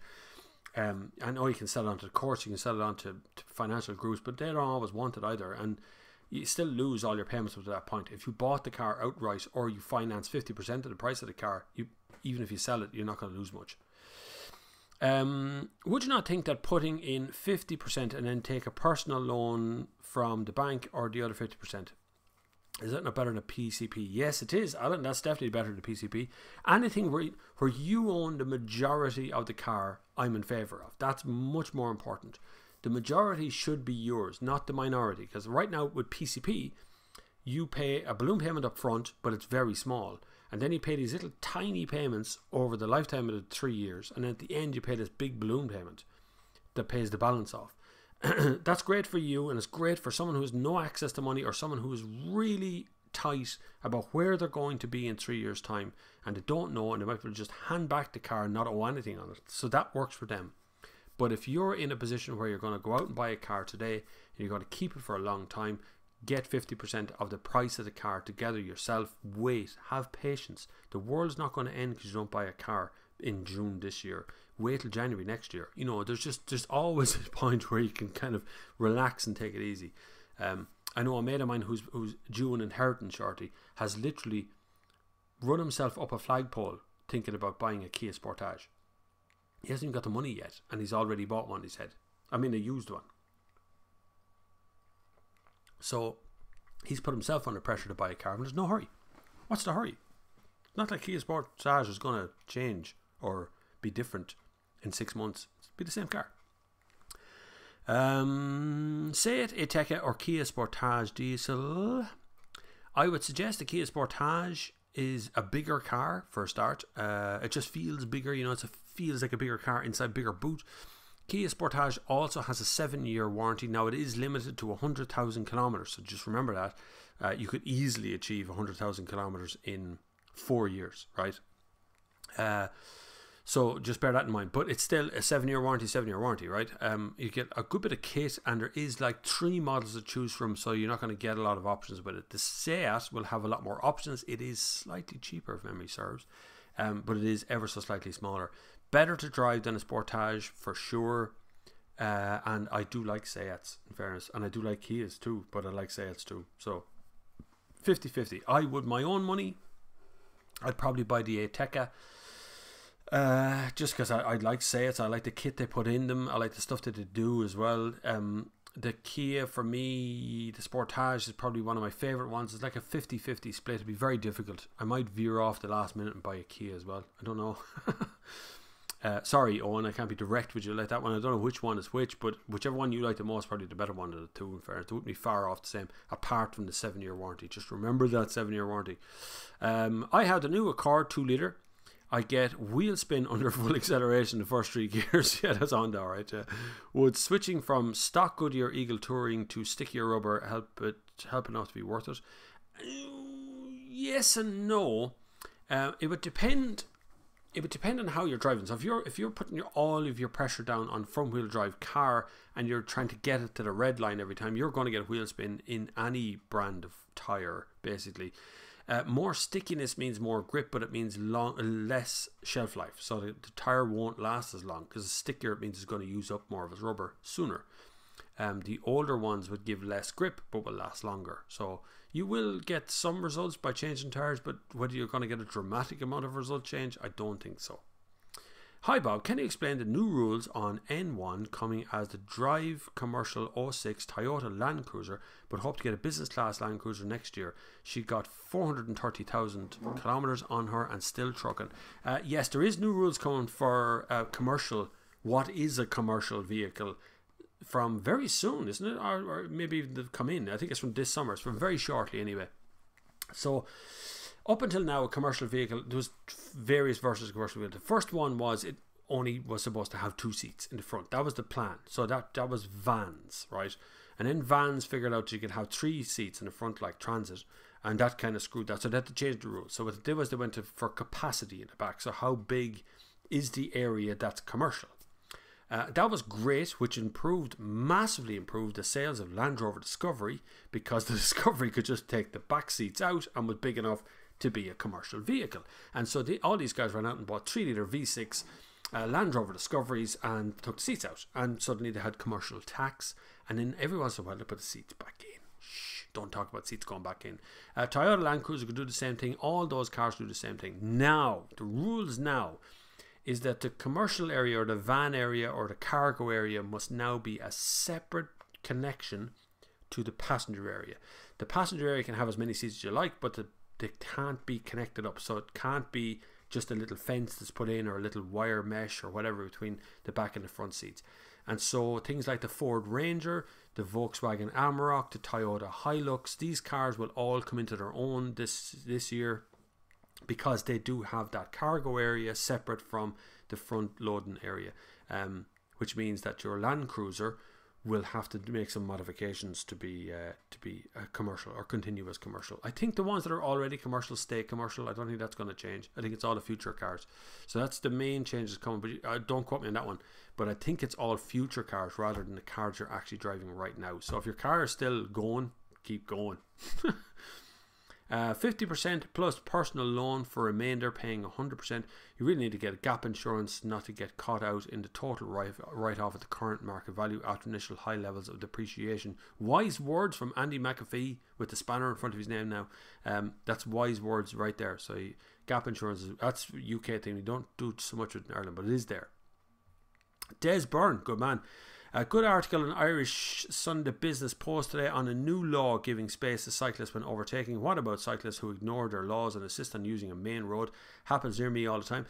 I know you can sell it onto the courts, you can sell it onto financial groups, but they don't always want it either. And you still lose all your payments up to that point. If you bought the car outright, or you finance 50% of the price of the car, even if you sell it, you're not going to lose much. Would you not think that putting in 50% and then take a personal loan from the bank, or the other 50%, is that not better than a PCP? Yes, it is, Alan. That's definitely better than a PCP. Anything where you own the majority of the car, I'm in favour of. That's much more important. The majority should be yours, not the minority. Because right now with PCP, you pay a balloon payment up front, but it's very small. And then you pay these little tiny payments over the lifetime of the 3 years. And then at the end, you pay this big balloon payment that pays the balance off. That's great for you, and it's great for someone who has no access to money, or someone who is really tight about where they're going to be in 3 years' time, and they don't know, and they might be able to just hand back the car and not owe anything on it. So that works for them. But if you're in a position where you're going to go out and buy a car today, and you're going to keep it for a long time, get 50% of the price of the car together yourself. Wait, have patience. The world's not going to end because you don't buy a car in June this year. Wait till January next year. There's always a point where you can kind of relax and take it easy. I know a mate of mine who's due an inheritance shortly has literally run himself up a flagpole thinking about buying a Kia Sportage. He hasn't even got the money yet, and he's already bought one, he said. I mean, a used one. So he's put himself under pressure to buy a car, and there's no hurry. What's the hurry? Not like Kia Sportage is going to change or be different in 6 months. It'll be the same car. Seat, Ateca or Kia Sportage diesel. I would suggest the Kia Sportage is a bigger car for a start. It just feels bigger, it feels like a bigger car inside, bigger boot. Kia Sportage also has a 7-year warranty. Now it is limited to 100,000 kilometers, so just remember that. You could easily achieve 100,000 kilometers in 4 years, right? So just bear that in mind. But it's still a 7-year warranty, right? You get a good bit of kit, and there is like 3 models to choose from, so you're not going to get a lot of options with it. The Seat will have a lot more options. It is slightly cheaper, if memory serves, but it is ever so slightly smaller. Better to drive than a Sportage for sure. And I do like Seats, in fairness, and I do like Kias too, but I like Seats too. So 50-50. I would, my own money, I'd probably buy the Ateca. Just because I like Seats, I like the kit they put in them, I like the stuff that they do as well. The Kia, for me, the Sportage is probably one of my favourite ones. It's like a 50-50 split. It'd be very difficult. I might veer off the last minute and buy a Kia as well. I don't know. Sorry, Owen, I can't be direct with you like that one. I don't know which one is which, but whichever one you like the most, probably the better one of the two. In fairness, it wouldn't be far off the same, apart from the 7-year warranty. Just remember that 7-year warranty. I had the new Accord 2-litre. I get wheel spin under full acceleration the first 3 gears. Yeah, that's on there, right? Would switching from stock Goodyear Eagle Touring to stickier rubber help enough to be worth it? Yes and no. It would depend. It would depend on how you're driving. So if you're putting all of your pressure down on front wheel drive car and you're trying to get it to the red line every time, you're going to get wheel spin in any brand of tire, basically. More stickiness means more grip, but it means less shelf life. So the tire won't last as long, because stickier, it means it's going to use up more of its rubber sooner. The older ones would give less grip, but will last longer. So you will get some results by changing tires, but whether you're going to get a dramatic amount of result change, I don't think so. Hi Bob, can you explain the new rules on N1 coming as the Drive Commercial 06 Toyota Land Cruiser, but hope to get a business class Land Cruiser next year? She got 430,000 kilometers on her and still trucking. Yes, there is new rules coming for commercial. What is a commercial vehicle? From very soon, isn't it? Or maybe even they've come in. I think it's from this summer. It's from very shortly anyway. So up until now, a commercial vehicle, there was various versions of commercial vehicle. The first one was it only was supposed to have 2 seats in the front. That was the plan. So that was vans, right? And then vans figured out you could have 3 seats in the front like transit, and that kind of screwed that. So they had to change the rules. So what they did was they went for capacity in the back. So how big is the area that's commercial? That was great, which massively improved the sales of Land Rover Discovery, because the Discovery could just take the back seats out and was big enough to be a commercial vehicle. And so all these guys ran out and bought 3-litre V6 Land Rover Discoveries and took the seats out. And suddenly they had commercial tax. And then every once in a while they put the seats back in. Shh, don't talk about seats going back in. Toyota Land Cruiser could do the same thing. All those cars do the same thing. Now, the rules now is that the commercial area or the van area or the cargo area must now be a separate connection to the passenger area. The passenger area can have as many seats as you like, but they can't be connected up. So it can't be just a little fence that's put in or a little wire mesh or whatever between the back and the front seats. And so things like the Ford Ranger, the Volkswagen Amarok, the Toyota Hilux, these cars will all come into their own this year, because they do have that cargo area separate from the front loading area, which means that your Land Cruiser will have to make some modifications to be a commercial or continuous commercial. I think the ones that are already commercial stay commercial. I don't think that's going to change. I think it's all the future cars. So that's the main changes coming. But don't quote me on that one. But I think it's all future cars rather than the cars you're actually driving right now. So if your car is still going, keep going. 50% plus personal loan for remainder paying 100%. You really need to get gap insurance not to get caught out in the total write-off at the current market value after initial high levels of depreciation. Wise words from Andy McAfee with the spanner in front of his name now. That's wise words right there. So gap insurance, that's a UK thing. We don't do so much with it in Ireland, but it is there. Des Byrne, good man. A good article in Irish Sunday Business Post today on a new law giving space to cyclists when overtaking. What about cyclists who ignore their laws and insist on using a main road? Happens near me all the time.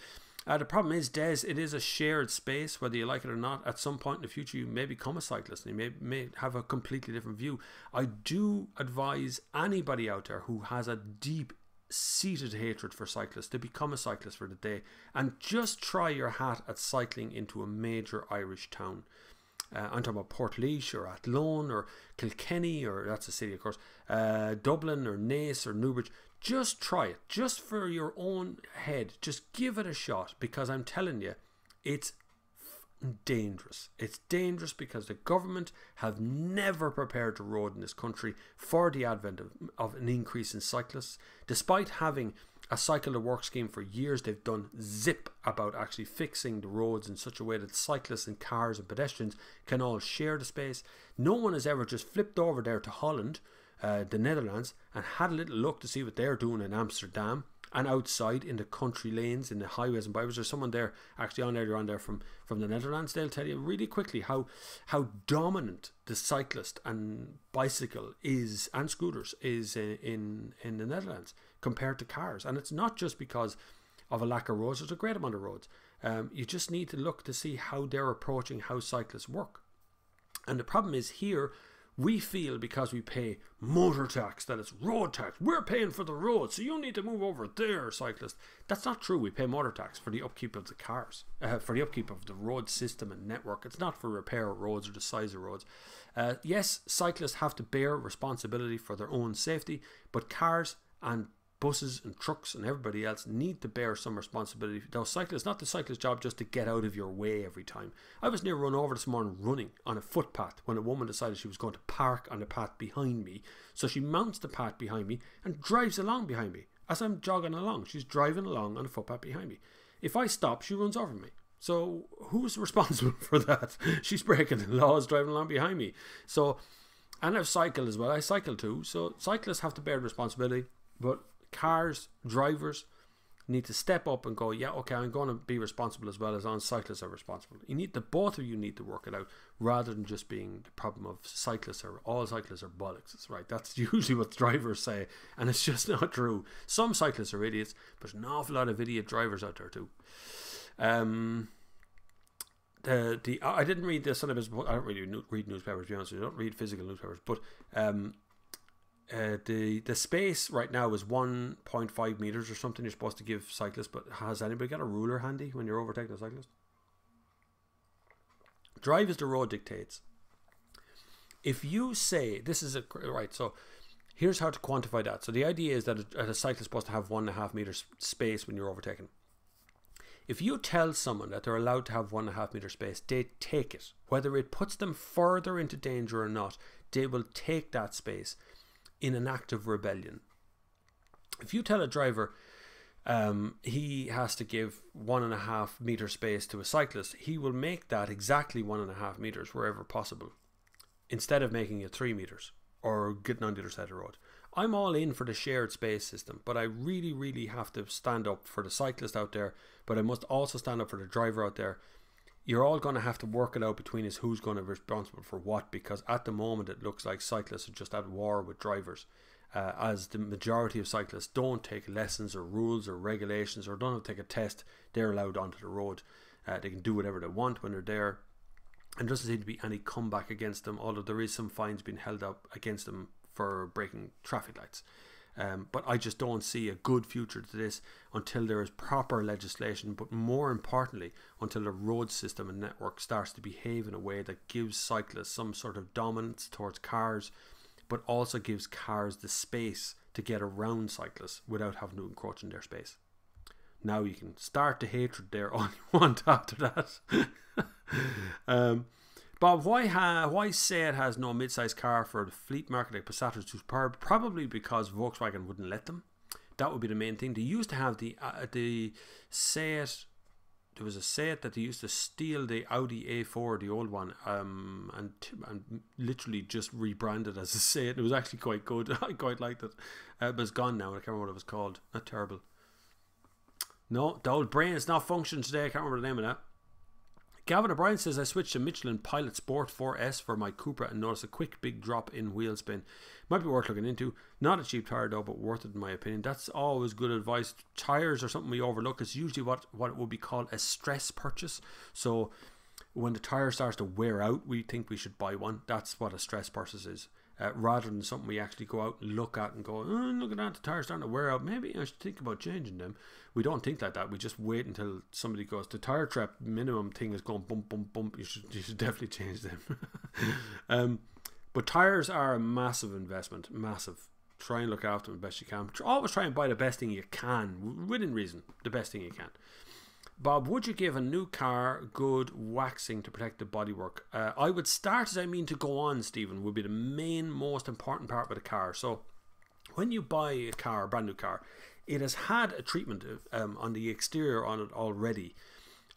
The problem is, Des, it is a shared space, whether you like it or not. At some point in the future, you may become a cyclist and you may have a completely different view. I do advise anybody out there who has a deep-seated hatred for cyclists to become a cyclist for the day and just try your hat at cycling into a major Irish town. I'm talking about Portlaoise or Athlone or Kilkenny, or that's a city of course, Dublin or Naas or Newbridge. Just try it, just for your own head. Just give it a shot, because I'm telling you, it's dangerous. It's dangerous because the government have never prepared the road in this country for the advent of an increase in cyclists. Despite having a cycle to work scheme for years, they've done zip about actually fixing the roads in such a way that cyclists and cars and pedestrians can all share the space. No one has ever just flipped over there to Holland, the Netherlands, and had a little look to see what they're doing in Amsterdam and outside in the country lanes, in the highways and byways. There's someone there actually on there from the Netherlands. They'll tell you really quickly how dominant the cyclist and bicycle is, and scooters is in the Netherlands compared to cars. And it's not just because of a lack of roads. There's a great amount of roads. You just need to look to see how they're approaching how cyclists work. And the problem is here, we feel because we pay motor tax that it's road tax. We're paying for the road, so you need to move over there, cyclist. That's not true. We pay motor tax for the upkeep of the cars, for the upkeep of the road system and network. It's not for repair of roads or the size of roads. Yes, cyclists have to bear responsibility for their own safety, but cars and buses and trucks and everybody else need to bear some responsibility. Now, cyclists, not the cyclist's job just to get out of your way every time. I was near run over this morning running on a footpath when a woman decided she was going to park on the path behind me. So she mounts the path behind me and drives along behind me as I'm jogging along. She's driving along on a footpath behind me. If I stop, she runs over me. So who's responsible for that? She's breaking the laws driving along behind me. So, and I've cycled as well. I cycle too. So cyclists have to bear responsibility, but cars, drivers need to step up and go, yeah, okay, I'm going to be responsible as well as on cyclists are responsible. Both of you need to work it out rather than just being the problem of cyclists or all cyclists are bollocks. That's right. That's usually what drivers say, and it's just not true. Some cyclists are idiots, but there's an awful lot of idiot drivers out there too. I didn't read this. I don't really read newspapers, to be honest with you. I don't read physical newspapers, but the space right now is 1.5 meters or something you're supposed to give cyclists, but has anybody got a ruler handy when you're overtaking a cyclist? Drive as the road dictates. If you say this is right, so here's how to quantify that. So the idea is that a cyclist is supposed to have 1.5 meters space when you're overtaking. If you tell someone that they're allowed to have 1.5 meter space, they take it. Whether it puts them further into danger or not, they will take that space in an act of rebellion. If you tell a driver he has to give 1.5 meter space to a cyclist, he will make that exactly 1.5 meters wherever possible, instead of making it 3 meters or getting on the other side of the road. I'm all in for the shared space system, but I really, really have to stand up for the cyclist out there, but I must also stand up for the driver out there. You're all going to have to work it out between us who's going to be responsible for what, because at the moment it looks like cyclists are just at war with drivers, as the majority of cyclists don't take lessons or rules or regulations or don't have to take a test. They're allowed onto the road. They can do whatever they want when they're there, and there doesn't seem to be any comeback against them, although there is some fines being held up against them for breaking traffic lights. But I just don't see a good future to this until there is proper legislation, but more importantly, until the road system and network starts to behave in a way that gives cyclists some sort of dominance towards cars, but also gives cars the space to get around cyclists without having to encroach in their space. Now you can start the hatred there all you want after that. Bob, why Seat has no mid-sized car for the fleet market like Passat or Superb? Probably because Volkswagen wouldn't let them. That would be the main thing. They used to have the Seat. There was a Seat that they used to steal the Audi A4, the old one, and literally just rebranded as a Seat. It was actually quite good. I quite liked it. But it's gone now. I can't remember what it was called. Not terrible. No, the old brain is not functioning today. I can't remember the name of that. Gavin O'Brien says, I switched to Michelin Pilot Sport 4S for my Cupra and noticed a quick big drop in wheel spin. Might be worth looking into. Not a cheap tyre though, but worth it in my opinion. That's always good advice. Tyres are something we overlook. It's usually what would be called a stress purchase. So when the tyre starts to wear out, we think we should buy one. That's what a stress purchase is. Rather than something we actually go out and look at and go, look at that, the tyre's starting to wear out, maybe I should think about changing them. We don't think like that. We just wait until somebody goes, the tyre trap minimum thing is going bump, bump, bump. You should definitely change them. But tyres are a massive investment, massive. Try and look after them the best you can. Always try and buy the best thing you can, within reason, the best thing you can. Bob, would you give a new car good waxing to protect the bodywork? I would start as I mean to go on, Stephen, would be the main, most important part with a car. So when you buy a car, a brand new car, it has had a treatment on the exterior on it already.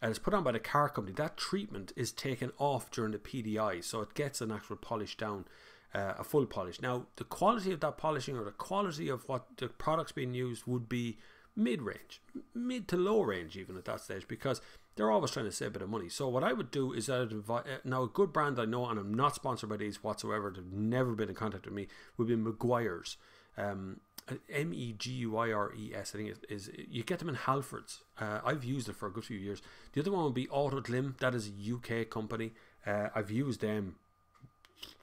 And it's put on by the car company. That treatment is taken off during the PDI, so it gets an actual polish down, a full polish. Now, the quality of that polishing or the quality of what the products being used would be mid-range, mid to low range even at that stage, because they're always trying to save a bit of money. So what I would do is now a good brand I know, and I'm not sponsored by these whatsoever, they've never been in contact with me, would be Maguire's. Meguires, I think it is. You get them in Halfords. I've used it for a good few years. The other one would be Autoglim. That is a UK company. I've used them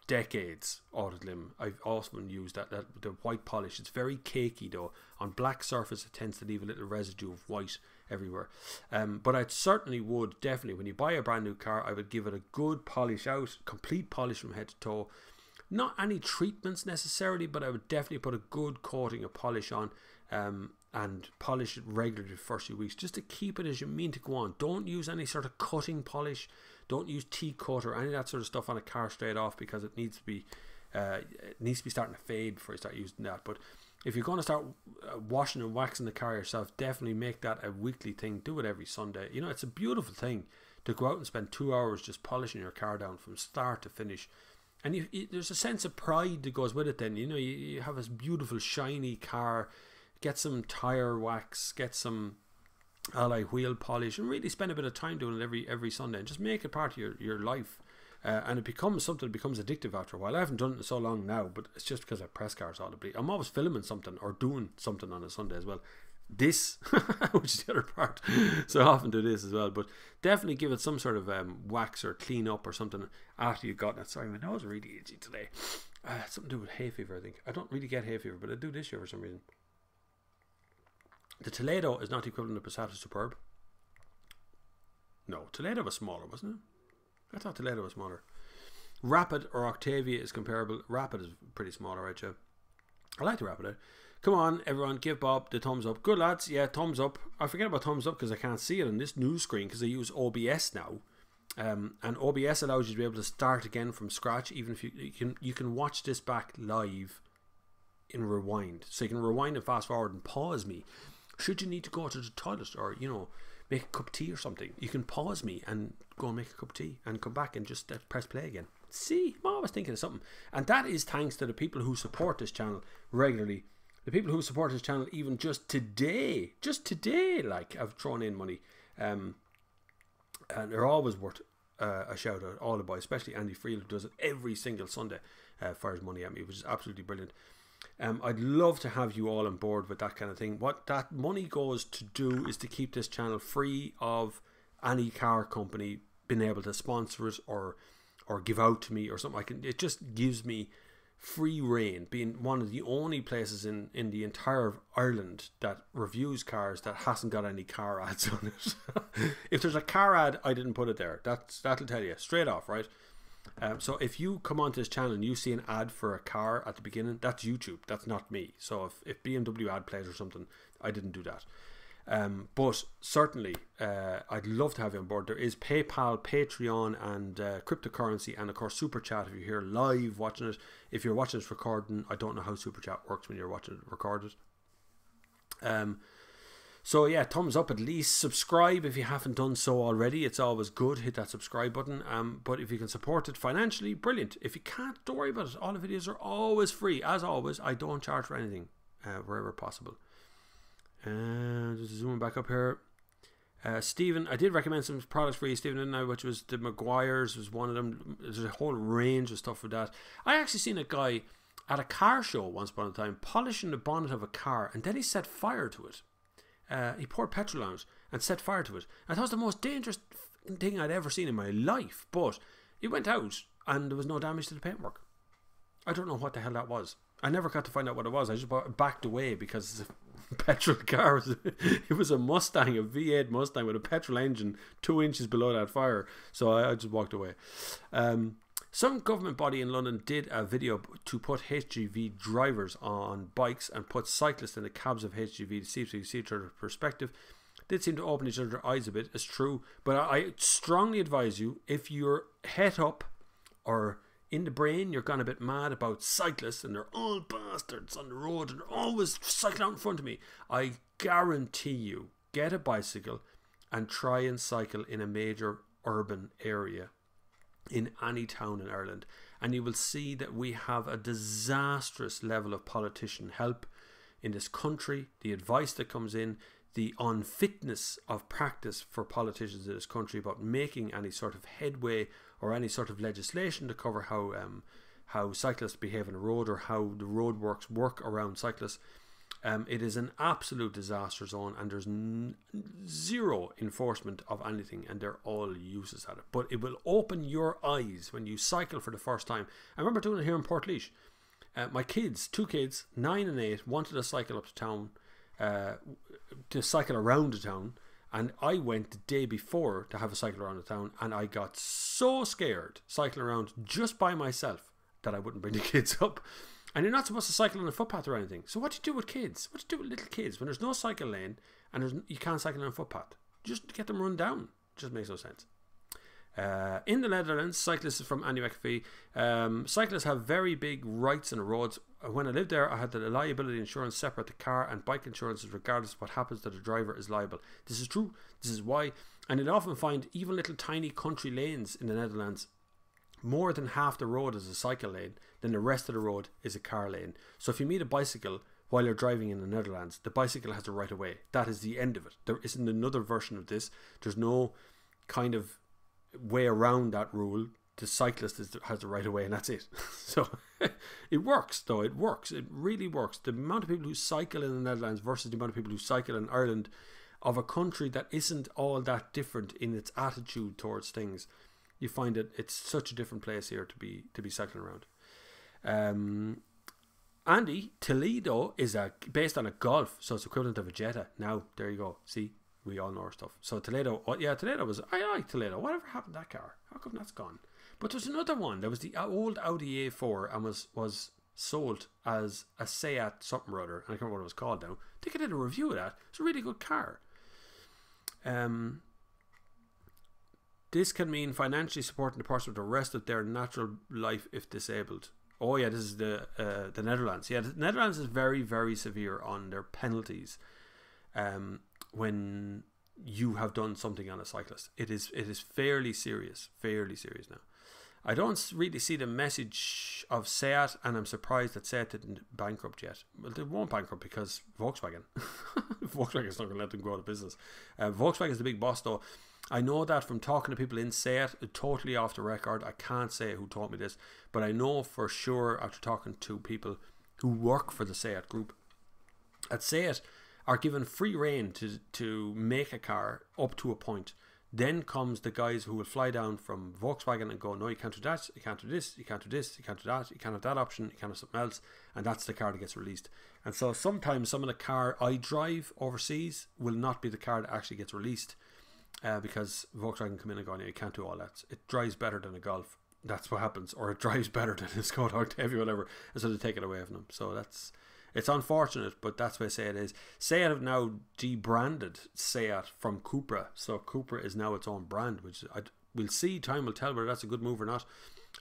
decades. Autoglim. I've often used that the white polish. It's very cakey though. On black surface, it tends to leave a little residue of white everywhere. But I certainly would, definitely, when you buy a brand new car, I would give it a good polish out, complete polish from head to toe. Not any treatments necessarily, but I would definitely put a good coating of polish on, and polish it regularly the first few weeks, just to keep it as you mean to go on. Don't use any sort of cutting polish. Don't use T-cut or any of that sort of stuff on a car straight off, because it needs to be starting to fade before you start using that. But if you're going to start washing and waxing the car yourself, definitely make that a weekly thing. Do it every Sunday. You know, it's a beautiful thing to go out and spend 2 hours just polishing your car down from start to finish. And there's a sense of pride that goes with it then. You know, you have this beautiful shiny car, get some tyre wax, get some alloy wheel polish, and really spend a bit of time doing it every Sunday, and just make it part of your life. And it becomes something that becomes addictive after a while. I haven't done it in so long now, but it's just because I press cars all the bleed. I'm always filming something or doing something on a Sunday as well. This, which is the other part, so I often do this as well. But definitely give it some sort of wax or clean up or something after you've gotten it. Sorry, my nose is really itchy today. Something to do with hay fever, I think. I don't really get hay fever, but I do this year for some reason. The Toledo is not the equivalent of Passat Superb. No, Toledo was smaller, wasn't it? I thought Toledo was smaller. Rapid or Octavia is comparable. Rapid is pretty small, right, yeah. I like the Rapid. Come on, everyone, give Bob the thumbs up. Good, lads. Yeah, thumbs up. I forget about thumbs up because I can't see it on this news screen because I use OBS now. And OBS allows you to be able to start again from scratch, even if you can watch this back live in rewind. So you can rewind and fast forward and pause me. Should you need to go to the toilet or, you know, make a cup of tea or something, you can pause me and go and make a cup of tea and come back and just press play again. See, I'm always thinking of something. And that is thanks to the people who support this channel regularly. The people who support this channel even just today, like, have thrown in money. And they're always worth a shout out, all the boys, especially Andy Friel, who does it every single Sunday, fires money at me, which is absolutely brilliant. I'd love to have you all on board with that kind of thing. What that money goes to do is to keep this channel free of any car company being able to sponsor it or give out to me or something. It just gives me free reign, being one of the only places in the entire of Ireland that reviews cars that hasn't got any car ads on it. If there's a car ad, I didn't put it there. That'll tell you straight off, right? So if you come onto this channel and you see an ad for a car at the beginning, that's YouTube, that's not me. So if BMW ad plays or something, I didn't do that. But certainly I'd love to have you on board. There is PayPal, Patreon, and cryptocurrency, and of course Super Chat if you're here live watching it. If you're watching this recording, I don't know how Super Chat works when you're watching it recorded. So yeah, thumbs up at least. Subscribe if you haven't done so already. It's always good. Hit that subscribe button. But if you can support it financially, brilliant. If you can't, don't worry about it. All the videos are always free. As always, I don't charge for anything wherever possible. Just zooming back up here. Stephen, I did recommend some products for you, Stephen, didn't I? Which was the Maguires was one of them. There's a whole range of stuff with that. I actually seen a guy at a car show once upon a time polishing the bonnet of a car, and then he set fire to it. He poured petrol on it and set fire to it. I thought it was the most dangerous thing I'd ever seen in my life. But it went out and there was no damage to the paintwork. I don't know what the hell that was. I never got to find out what it was. I just backed away because it's a petrol car. It was a Mustang, a V8 Mustang with a petrol engine 2 inches below that fire. So I just walked away. Some government body in London did a video to put HGV drivers on bikes and put cyclists in the cabs of HGV to see if you see each other's perspective. Did seem to open each other's eyes a bit, it's true. But I strongly advise you, if you're het up or in the brain you're gone a bit mad about cyclists and they're all bastards on the road and they're always cycling out in front of me, I guarantee you, get a bicycle and try and cycle in a major urban area in any town in Ireland, and you will see that we have a disastrous level of politician help in this country. The advice that comes in, the unfitness of practice for politicians in this country about making any sort of headway or any sort of legislation to cover how cyclists behave on the road or how the roadworks work around cyclists. It is an absolute disaster zone, and there's zero enforcement of anything, and they're all useless at it. But it will open your eyes when you cycle for the first time. I remember doing it here in Portlaoise. My kids, 2 kids, 9 and 8, wanted to cycle up to town, to cycle around the town, and I went the day before to have a cycle around the town, and I got so scared cycling around just by myself that I wouldn't bring the kids up. And you're not supposed to cycle on a footpath or anything. So what do you do with kids? What do you do with little kids when there's no cycle lane and you can't cycle on a footpath? Just get them run down. It just makes no sense. In the Netherlands, cyclists from Annie McAfee, cyclists have very big rights on the roads. When I lived there, I had the liability insurance separate the car and bike insurances regardless of what happens to the driver is liable. This is true. This is why. And you'll often find even little tiny country lanes in the Netherlands, more than half the road is a cycle lane, then the rest of the road is a car lane. So if you meet a bicycle while you're driving in the Netherlands, the bicycle has the right of way. That is the end of it. There isn't another version of this. There's no kind of way around that rule. The cyclist has the right of way, and that's it. So it works, though. It works. It really works. The amount of people who cycle in the Netherlands versus the amount of people who cycle in Ireland, of a country that isn't all that different in its attitude towards things, you find that it's such a different place here to be cycling around. Andy, Toledo is based on a Golf, so it's equivalent of a Jetta. Now, there you go. See, we all know our stuff. So Toledo, Toledo was, I like Toledo. Whatever happened to that car? How come that's gone? But there's another one. There was the old Audi A4 and was sold as a Seat something or other. And I can't remember what it was called now. I think I did a review of that. It's a really good car. This can mean financially supporting the person with the rest of their natural life if disabled. Oh yeah, this is the Netherlands. Yeah, the Netherlands is very, very severe on their penalties when you have done something on a cyclist. It is fairly serious now. I don't really see the message of Seat, and I'm surprised that Seat didn't bankrupt yet. Well, they won't bankrupt because Volkswagen. Volkswagen's not going to let them go out of business. Volkswagen is the big boss, though. I know that from talking to people in Seat, totally off the record. I can't say who taught me this, but I know for sure after talking to people who work for the Seat group, at Seat are given free rein to make a car up to a point. Then comes the guys who will fly down from Volkswagen and go, no, you can't do that, you can't do this, you can't do this, you can't do that, you can't have that option, you can't have something else, and that's the car that gets released. And so sometimes some of the car I drive overseas will not be the car that actually gets released, because Volkswagen come in and go, no, you can't do all that. It drives better than a Golf. That's what happens. Or it drives better than a Skoda Octavia, whatever. And so they take it away from them. So it's unfortunate, but that's why Seat is. Seat have now debranded Seat from Cupra. So Cupra is now its own brand, which we'll see. Time will tell whether that's a good move or not.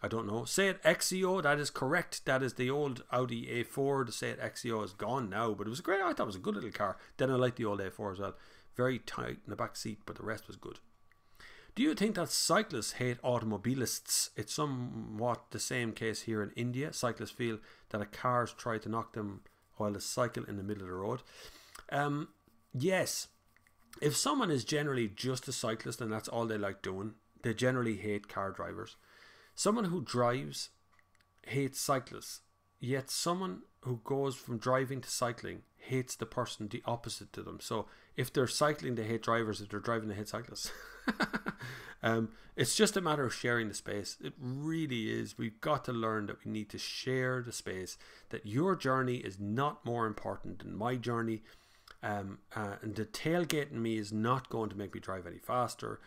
I don't know. Seat Exio, that is correct. That is the old Audi A4. The Seat Exio is gone now, but it was great. I thought it was a good little car. Then I liked the old A4 as well. Very tight in the back seat, but the rest was good. Do you think that cyclists hate automobilists? It's somewhat the same case here in India. Cyclists feel that a car's try to knock them while they cycle in the middle of the road. Yes. If someone is generally just a cyclist and that's all they like doing, they generally hate car drivers. Someone who drives hates cyclists. Yet someone who goes from driving to cycling hates the person the opposite to them. So if they're cycling, they hate drivers. If they're driving, they hate cyclists. It's just a matter of sharing the space. It really is. We've got to learn that we need to share the space, that your journey is not more important than my journey, and the tailgating me is not going to make me drive any faster.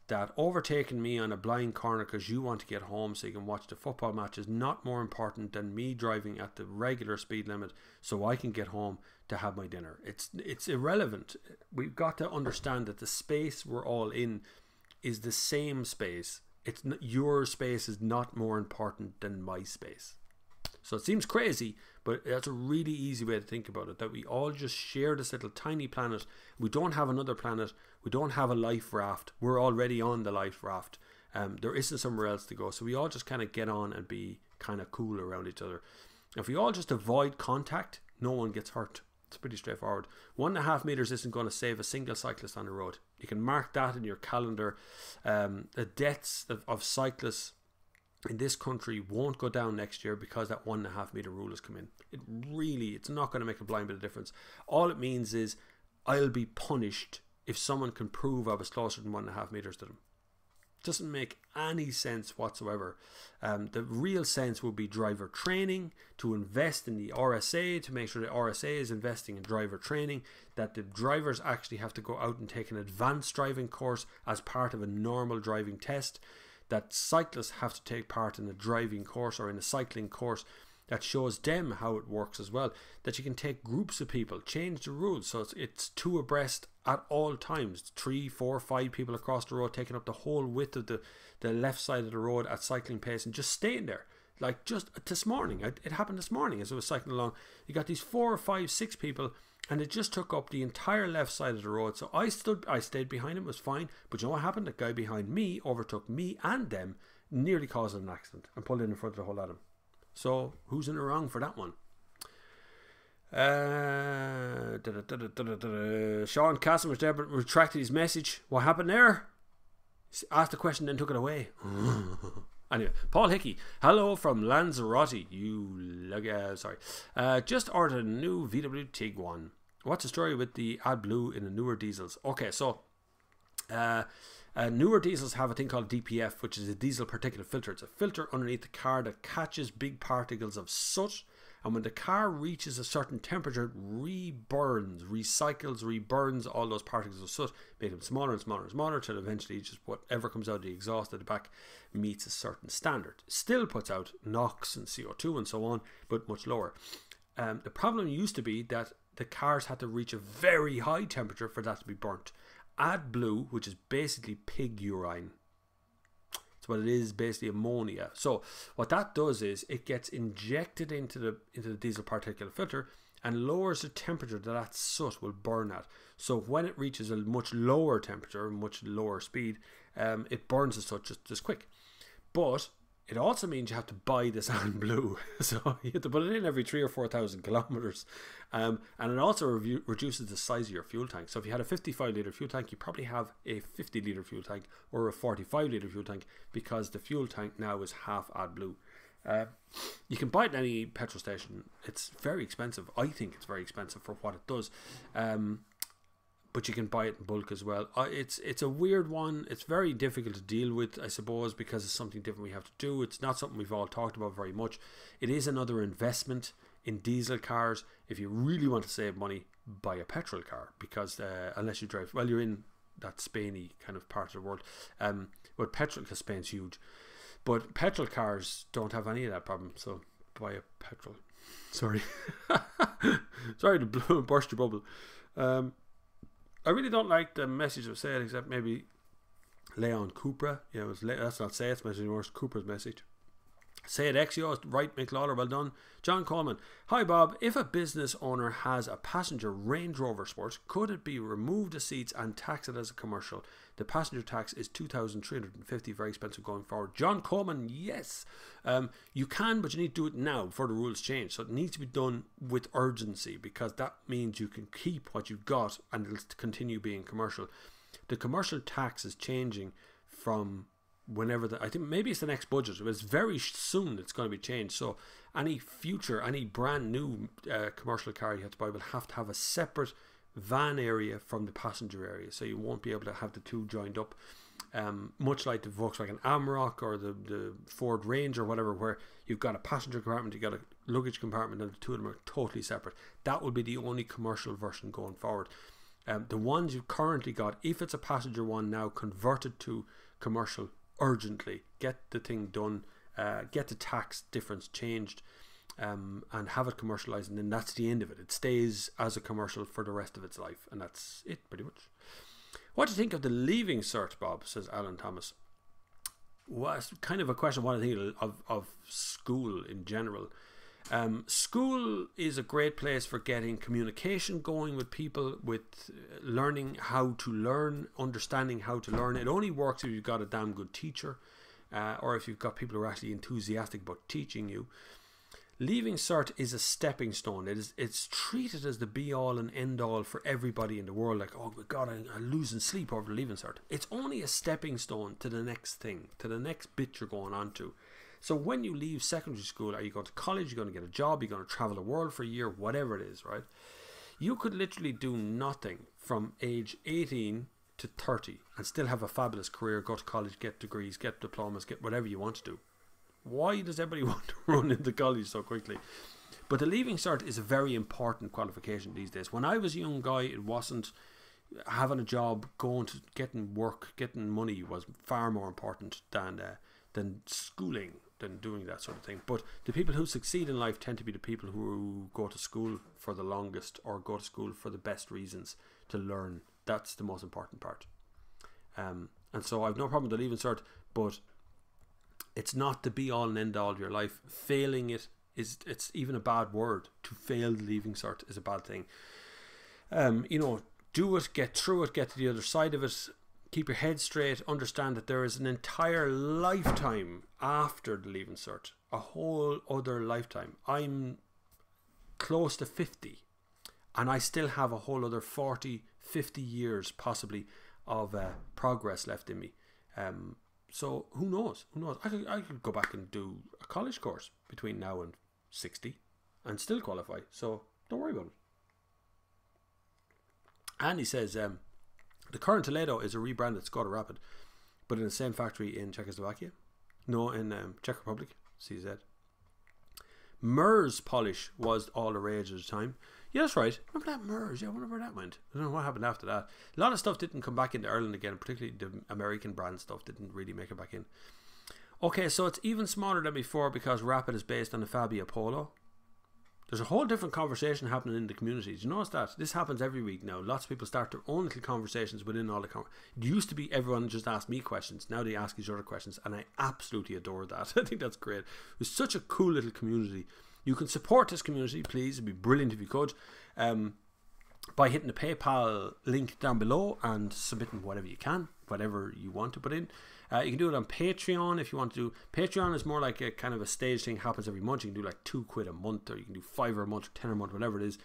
That overtaking me on a blind corner because you want to get home so you can watch the football match is not more important than me driving at the regular speed limit so I can get home to have my dinner. It's irrelevant. We've got to understand that the space we're all in is the same space. Your space is not more important than my space. So it seems crazy, but that's a really easy way to think about it, that we all just share this little tiny planet. We don't have another planet. We don't have a life raft. We're already on the life raft. There isn't somewhere else to go. So we all just kind of get on and be kind of cool around each other. If we all just avoid contact, no one gets hurt. It's pretty straightforward. 1.5 meters isn't going to save a single cyclist on the road. You can mark that in your calendar. The deaths of cyclists in this country won't go down next year because that 1.5 meter rule has come in. It's not going to make a blind bit of difference. All it means is I'll be punished if someone can prove I was closer than 1.5 meters to them. Doesn't make any sense whatsoever. The real sense would be driver training, to invest in the RSA, to make sure the RSA is investing in driver training, that the drivers actually have to go out and take an advanced driving course as part of a normal driving test, that cyclists have to take part in a driving course or in a cycling course that shows them how it works as well, that you can take groups of people, change the rules so it's 2 abreast at all times, 3, 4, 5 people across the road taking up the whole width of the left side of the road at cycling pace and just staying there. Like just this morning, it happened this morning as I was cycling along. You got these 4 or 5, 6 people, and it just took up the entire left side of the road. So I stayed behind him, it was fine. But you know what happened? The guy behind me overtook me and them, nearly caused an accident and pulled in front of the whole lot of them. So who's in the wrong for that one? Sean Cassim was there but retracted his message. What happened there? He asked the question then took it away. Anyway, Paul Hickey, hello from Lanzarote. Just ordered a new VW Tiguan. What's the story with the AdBlue in the newer diesels? Okay, so newer diesels have a thing called DPF, which is a diesel particulate filter. It's a filter underneath the car that catches big particles of soot, and when the car reaches a certain temperature, it reburns all those particles of soot, make them smaller and smaller and smaller, till eventually just whatever comes out of the exhaust at the back meets a certain standard. Still puts out NOx and CO2 and so on, but much lower. The problem used to be that the cars had to reach a very high temperature for that to be burnt. AdBlue, which is basically pig urine. It's what it is, basically ammonia. So what that does is it gets injected into the diesel particulate filter and lowers the temperature that soot will burn at. So when it reaches a much lower temperature, much lower speed, it burns the soot just as quick. But it also means you have to buy this AdBlue. So you have to put it in every 3,000 or 4,000 kilometers. And it also reduces the size of your fuel tank. So if you had a 55 litre fuel tank, you probably have a 50 litre fuel tank or a 45 litre fuel tank, because the fuel tank now is half AdBlue. You can buy it in any petrol station. It's very expensive. I think it's very expensive for what it does. But you can buy it in bulk as well. It's a weird one. It's very difficult to deal with, I suppose, because it's something different we have to do. It's not something we've all talked about very much. It is another investment in diesel cars. If you really want to save money, buy a petrol car, because unless you drive, well, you're in that Spainy kind of part of the world. But petrol, because Spain's huge. But petrol cars don't have any of that problem, so buy a petrol. Sorry. Sorry to burst your bubble. I really don't like the message of said, except maybe Leon Cooper. Yeah, that's not Sayed's message anymore, it's Cooper's message. Sayed Exio, right, Mick Lawler, well done. John Coleman, hi Bob, if a business owner has a passenger Range Rover Sport, could it be remove the seats and tax it as a commercial? The passenger tax is $2,350, very expensive going forward. John Coleman, yes. You can, but you need to do it now before the rules change. So it needs to be done with urgency, because that means you can keep what you've got and it'll continue being commercial. The commercial tax is changing from whenever I think maybe it's the next budget, but it's very soon it's going to be changed. So any brand new commercial car you have to buy will have to have a separate van area from the passenger area, so you won't be able to have the two joined up, much like the Volkswagen Amarok or the Ford Range or whatever, where you've got a passenger compartment, you've got a luggage compartment, and the two of them are totally separate. That will be the only commercial version going forward. The ones you've currently got, if it's a passenger one now, converted to commercial urgently. Get the thing done, get the tax difference changed, and have it commercialized, and then that's the end of it. It stays as a commercial for the rest of its life, and that's it pretty much. What do you think of the leaving cert, Bob? Says Alan Thomas. Well, it's kind of a question what I think of school in general. School is a great place for getting communication going with people, with learning how to learn, understanding how to learn. It only works if you've got a damn good teacher, or if you've got people who are actually enthusiastic about teaching you. Leaving cert is a stepping stone. It's treated as the be all and end all for everybody in the world. Like, oh my God, I'm losing sleep over leaving cert. It's only a stepping stone to the next thing, to the next bit you're going on to. So when you leave secondary school, are you going to college, you're going to get a job, you're going to travel the world for a year, whatever it is, right? You could literally do nothing from age 18 to 30 and still have a fabulous career, go to college, get degrees, get diplomas, get whatever you want to do. Why does everybody want to run into college so quickly? But the Leaving Cert is a very important qualification these days. When I was a young guy, it wasn't having a job, going to getting work, getting money was far more important than schooling, than doing that sort of thing. But the people who succeed in life tend to be the people who go to school for the longest or go to school for the best reasons to learn. That's the most important part. And so I've no problem with the Leaving Cert, but it's not the be all and end all of your life. Failing it it's even a bad word. To fail the Leaving Cert is a bad thing. Do it, get through it, get to the other side of it, keep your head straight, understand that there is an entire lifetime after the Leaving Cert, a whole other lifetime. I'm close to 50 and I still have a whole other 40, 50 years possibly of progress left in me. So who knows? I could go back and do a college course between now and 60 and still qualify. So don't worry about it. And he says, the current Toledo is a rebranded Skoda Rapid, but in the same factory in Czechoslovakia. No, in Czech Republic, CZ. MERS polish was all the rage at the time. Yeah, that's right. Remember that MERS? Yeah, I wonder where that went. I don't know what happened after that. A lot of stuff didn't come back into Ireland again, particularly the American brand stuff didn't really make it back in. Okay, so it's even smaller than before because Rapid is based on the Fabia Polo. There's a whole different conversation happening in the community. Do you notice that? This happens every week now. Lots of people start their own little conversations within all the It used to be everyone just asked me questions. Now they ask each other questions, and I absolutely adore that. I think that's great. It's such a cool little community. You can support this community, please. It'd be brilliant if you could. By hitting the PayPal link down below and submitting whatever you can, whatever you want to put in. You can do it on Patreon if you want to do. Patreon is more like a kind of a stage thing, happens every month. You can do like £2 a month, or you can do £5 a month, or £10 a month, whatever it is.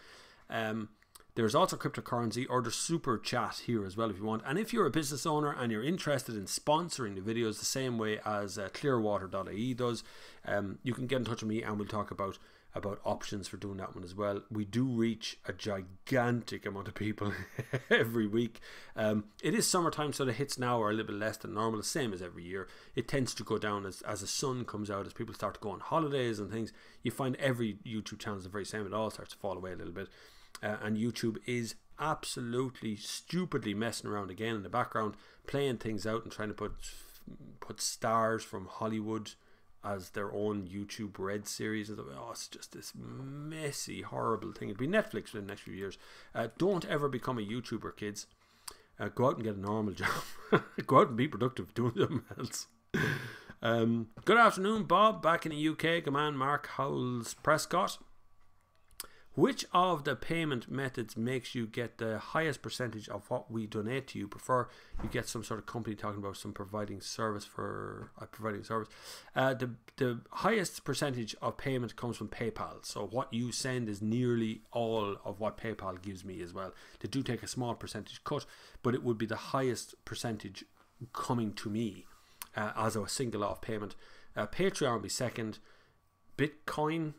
There's also cryptocurrency, or the super chat here as well if you want. And if you're a business owner and you're interested in sponsoring the videos the same way as clearwater.ie does, you can get in touch with me and we'll talk about options for doing that one as well. We do reach a gigantic amount of people every week. It is summertime, so the hits now are a little bit less than normal, the same as every year. It tends to go down as the sun comes out, as people start to go on holidays and things. You find every YouTube channel is the very same. It all starts to fall away a little bit. And YouTube is absolutely stupidly messing around again in the background, playing things out and trying to put stars from Hollywood as their own YouTube Red series. Oh, it's just this messy, horrible thing. It'll be Netflix for the next few years. Don't ever become a YouTuber, kids. Go out and get a normal job. Go out and be productive doing something else. Good afternoon, Bob, back in the UK. Good man, Mark Howells Prescott. Which of the payment methods makes you get the highest percentage of what we donate to you? Prefer you get some sort of company talking about some providing service for providing service. The highest percentage of payment comes from PayPal. So what you send is nearly all of what PayPal gives me as well. They do take a small percentage cut, but it would be the highest percentage coming to me as a single off payment. Patreon would be second. Bitcoin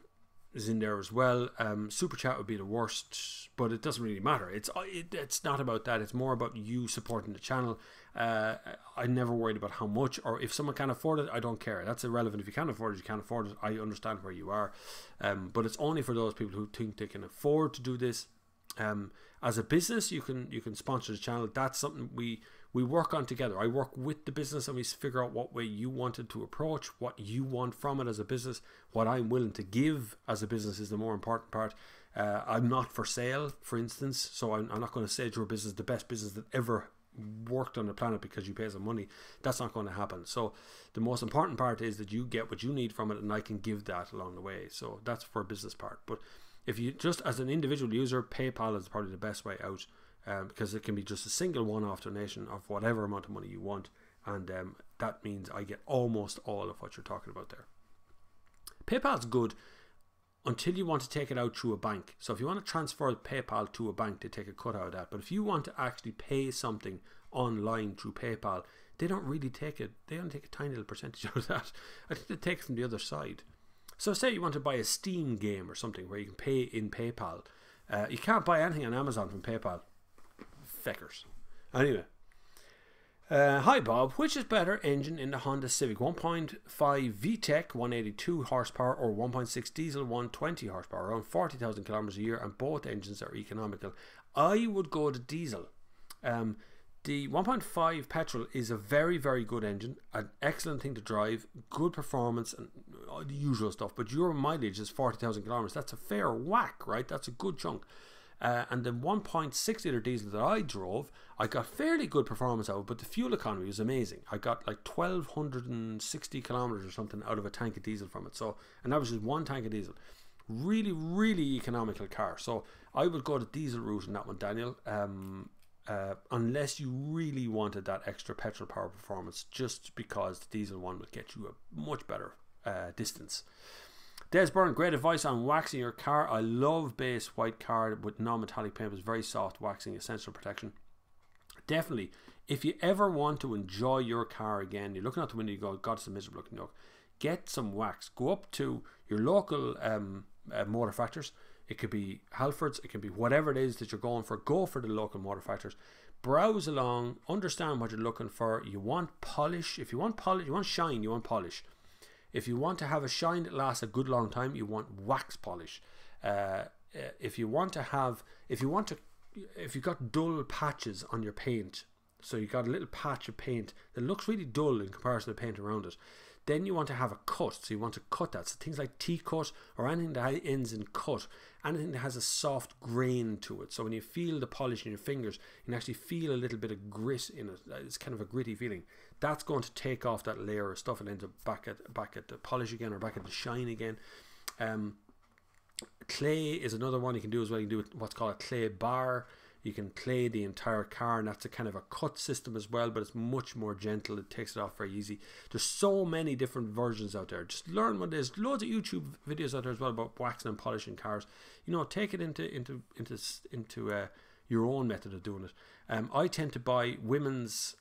is in there as well. Super chat would be the worst, but it doesn't really matter. It's not about that. It's more about you supporting the channel. I'm never worried about how much, or if someone can't afford it, I don't care. That's irrelevant. If you can't afford it, you can't afford it. I understand where you are, but it's only for those people who think they can afford to do this. As a business, you can sponsor the channel. That's something we work on together. I work with the business and we figure out what way you wanted to approach, what you want from it as a business. What I'm willing to give as a business is the more important part. I'm not for sale, for instance, so I'm not going to say to your business the best business that ever worked on the planet because you pay some money. That's not going to happen. So the most important part is that you get what you need from it, and I can give that along the way. So that's for a business part. But if you just as an individual user, PayPal is probably the best way out, because it can be just a single one-off donation of whatever amount of money you want, and that means I get almost all of what you're talking about there. PayPal's good until you want to take it out through a bank. So if you want to transfer PayPal to a bank, they take a cut out of that. But if you want to actually pay something online through PayPal, they don't really take it. They only take a tiny little percentage out of that. I think they take it from the other side. So say you want to buy a Steam game or something where you can pay in PayPal. You can't buy anything on Amazon from PayPal. Feckers. Anyway. Hi Bob, which is better engine in the Honda Civic? 1.5 VTEC 182 horsepower or 1.6 diesel 120 horsepower, around 40,000 kilometers a year, and both engines are economical. I would go to diesel. The 1.5 petrol is a very, very good engine, an excellent thing to drive, good performance and all the usual stuff, but your mileage is 40,000 kilometers. That's a fair whack, right? That's a good chunk. And the 1.6 litre diesel that I drove, I got fairly good performance out of it, but the fuel economy was amazing. I got like 1,260 kilometers or something out of a tank of diesel from it. So, and that was just one tank of diesel. Really, really economical car. So I would go the diesel route in that one, Daniel. Unless you really wanted that extra petrol power performance, just because the diesel one would get you a much better distance. Des Byrne, great advice on waxing your car. I love base white car with non-metallic paint. It's very soft waxing, essential protection. Definitely, if you ever want to enjoy your car again, you're looking out the window, you go, God, it's a miserable looking look. Get some wax. Go up to your local motor factors. It could be Halfords, it could be whatever it is that you're going for. Go for the local motor factors. Browse along, understand what you're looking for. You want polish. If you want polish, you want shine, you want polish. If you want to have a shine that lasts a good long time, you want wax polish. If you've got dull patches on your paint, so you've got a little patch of paint that looks really dull in comparison to the paint around it, then you want to have a cut, so you want to cut that. So things like T-cut or anything that ends in cut, anything that has a soft grain to it. So when you feel the polish in your fingers, you can actually feel a little bit of grit in it. It's kind of a gritty feeling. That's going to take off that layer of stuff and end up back at the polish again, or back at the shine again. Clay is another one you can do as well. You can do what's called a clay bar. You can clay the entire car, and that's a kind of a cut system as well, but it's much more gentle. It takes it off very easy. There's so many different versions out there. Just learn what it is. Loads of YouTube videos out there as well about waxing and polishing cars. You know, take it into your own method of doing it. I tend to buy women's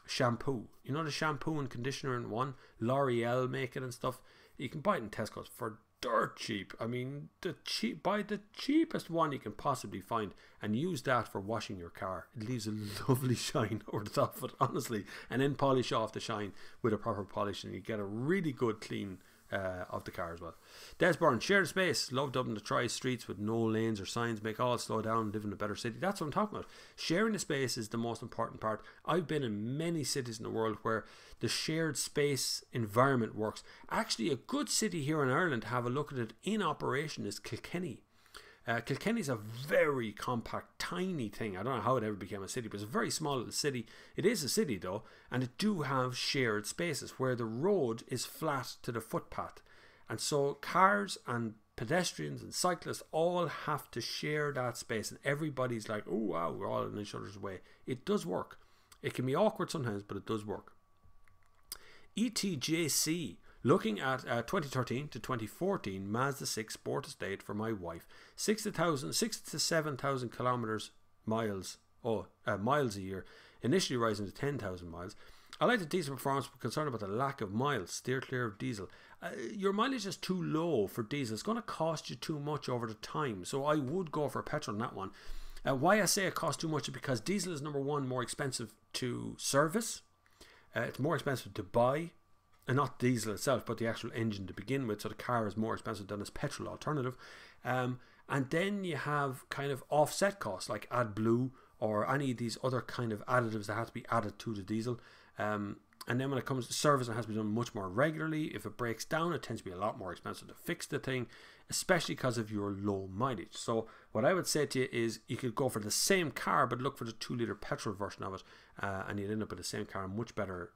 shampoo. You know, the shampoo and conditioner in one. L'Oreal make it and stuff. You can buy it in Tesco's for dirt cheap. I mean, buy the cheapest one you can possibly find and use that for washing your car. It leaves a lovely shine over the top of it, honestly, and then polish off the shine with a proper polish, and you get a really good clean of the car as well. Desborn, share the space. Love Dublin, the tri-streets with no lanes or signs, make all slow down, live in a better city. That's what I'm talking about. Sharing the space is the most important part. I've been in many cities in the world where the shared space environment works. Actually, a good city here in Ireland, to have a look at it in operation, is Kilkenny. Kilkenny's a very compact, tiny thing. I don't know how it ever became a city, but it's a very small little city. It is a city though, and it do have shared spaces where the road is flat to the footpath. And so cars and pedestrians and cyclists all have to share that space, and everybody's like, oh wow, we're all in each other's way. It does work. It can be awkward sometimes, but it does work. ETJC, looking at 2013 to 2014 Mazda 6 Sport Estate for my wife. 6,000 to 7,000 miles a year, initially rising to 10,000 miles. I like the diesel performance, but concerned about the lack of miles. Steer clear of diesel. Your mileage is too low for diesel. It's going to cost you too much over the time, so I would go for petrol on that one. Why I say it costs too much is because diesel is, number one, more expensive to service. It's more expensive to buy. And not diesel itself, but the actual engine to begin with. So the car is more expensive than its petrol alternative. And then you have kind of offset costs like AdBlue or any of these other kind of additives that have to be added to the diesel. And then when it comes to service, it has to be done much more regularly. If it breaks down, it tends to be a lot more expensive to fix the thing, especially because of your low mileage. So what I would say to you is you could go for the same car, but look for the 2-litre petrol version of it, and you'd end up with the same car and much better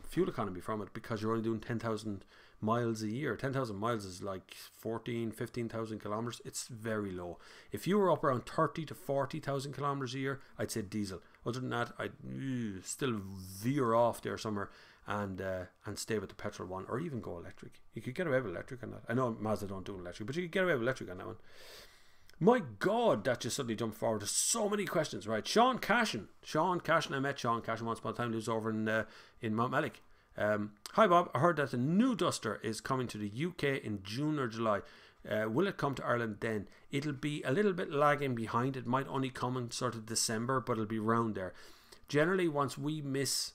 fuel economy from it, because you're only doing 10,000 miles a year. 10,000 miles is like 15,000 kilometers. It's very low. If you were up around 30 to 40,000 kilometers a year, I'd say diesel. Other than that, I'd still veer off there somewhere and stay with the petrol one, or even go electric. You could get away with electric on that. I know Mazda don't do electric, but you could get away with electric on that one. My God, that just suddenly jumped forward to so many questions. Right, Sean Cashin. I met Sean Cashin once upon a time. He lives over in Mount Melick. Hi Bob, I heard that the new Duster is coming to the UK in June or July. Will it come to Ireland then? It'll be a little bit lagging behind. It might only come in sort of December, but it'll be round there. Generally, once we miss,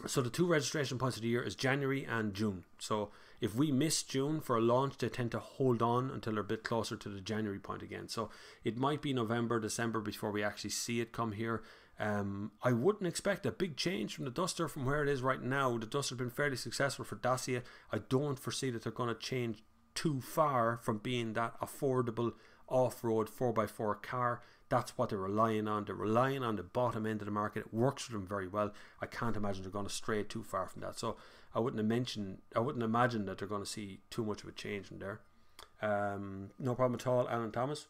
so the 2 registration points of the year is January and June. So if we miss June for a launch, they tend to hold on until they're a bit closer to the January point again. So it might be November, December before we actually see it come here. I wouldn't expect a big change from the Duster from where it is right now. The Duster's been fairly successful for Dacia. I don't foresee that they're going to change too far from being that affordable off-road 4x4 car. That's what they're relying on. They're relying on the bottom end of the market. It works for them very well. I can't imagine they're going to stray too far from that. So I wouldn't imagine that they're going to see too much of a change from there. No problem at all, Alan Thomas.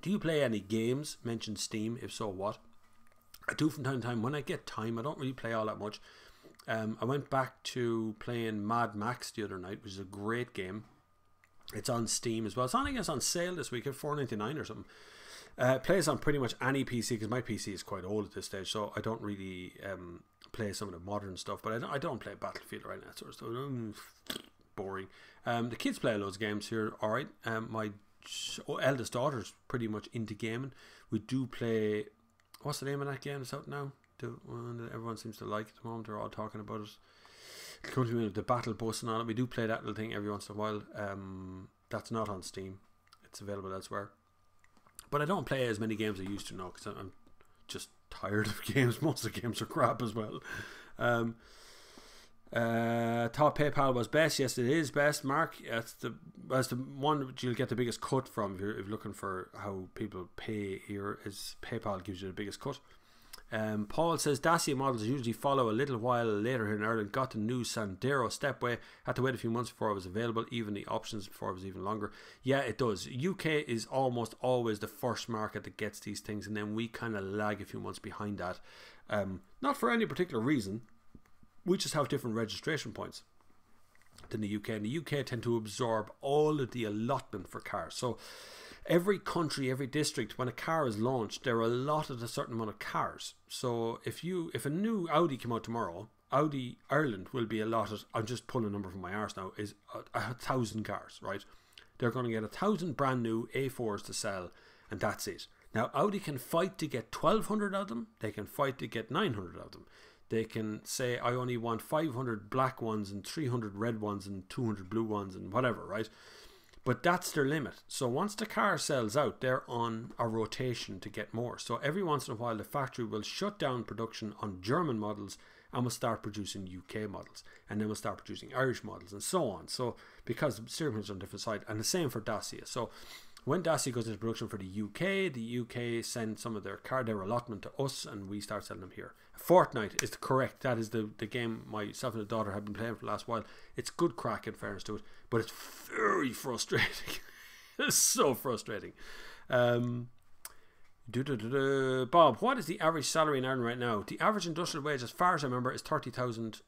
Do you play any games? Mention Steam. If so, what? I do from time to time. When I get time, I don't really play all that much. I went back to playing Mad Max the other night, which is a great game. It's on Steam as well. It's on, I guess, on sale this week at $4.99 or something. Plays on pretty much any PC, because my PC is quite old at this stage, so I don't really play some of the modern stuff. But I don't play Battlefield or any of that sort of stuff. Boring. The kids play loads of games here. All right. My eldest daughter's pretty much into gaming. We do play. What's the name of that game that's out now? The one that everyone seems to like at the moment. They're all talking about it. The Battle Bus and all that. We do play that little thing every once in a while. That's not on Steam. It's available elsewhere. But I don't play as many games as I used to now, because I'm just tired of games. Most of the games are crap as well. Thought PayPal was best. Yes, it is best, Mark. That's the one that you'll get the biggest cut from if you're looking for how people pay here. Is PayPal gives you the biggest cut. Paul says Dacia models usually follow a little while later here in Ireland. Got the new Sandero Stepway. Had to wait a few months before it was available. Even the options before it was even longer. Yeah, it does. UK is almost always the first market that gets these things, and then we kind of lag a few months behind that. Not for any particular reason. We just have different registration points than the UK. And the UK tend to absorb all of the allotment for cars. So every country, every district, when a car is launched, they're allotted a certain amount of cars. So if a new Audi came out tomorrow, Audi Ireland will be allotted, I'm just pulling a number from my arse now, is 1,000 cars, right? They're going to get 1,000 brand new A4s to sell, and that's it. Now Audi can fight to get 1,200 of them. They can fight to get 900 of them. They can say, I only want 500 black ones and 300 red ones and 200 blue ones and whatever, right? But that's their limit. So once the car sells out, they're on a rotation to get more. So every once in a while, the factory will shut down production on German models and will start producing UK models. And then we'll start producing Irish models and so on. So because the steering wheel's on a different side. And the same for Dacia. So when Dacia goes into production for the UK send some of their allotment to us, and we start selling them here. Fortnite is correct. That is the game myself and the daughter have been playing for the last while. It's good crack in fairness to it, but it's very frustrating. It's so frustrating. Bob, what is the average salary in Ireland right now? The average industrial wage, as far as I remember, is €30,000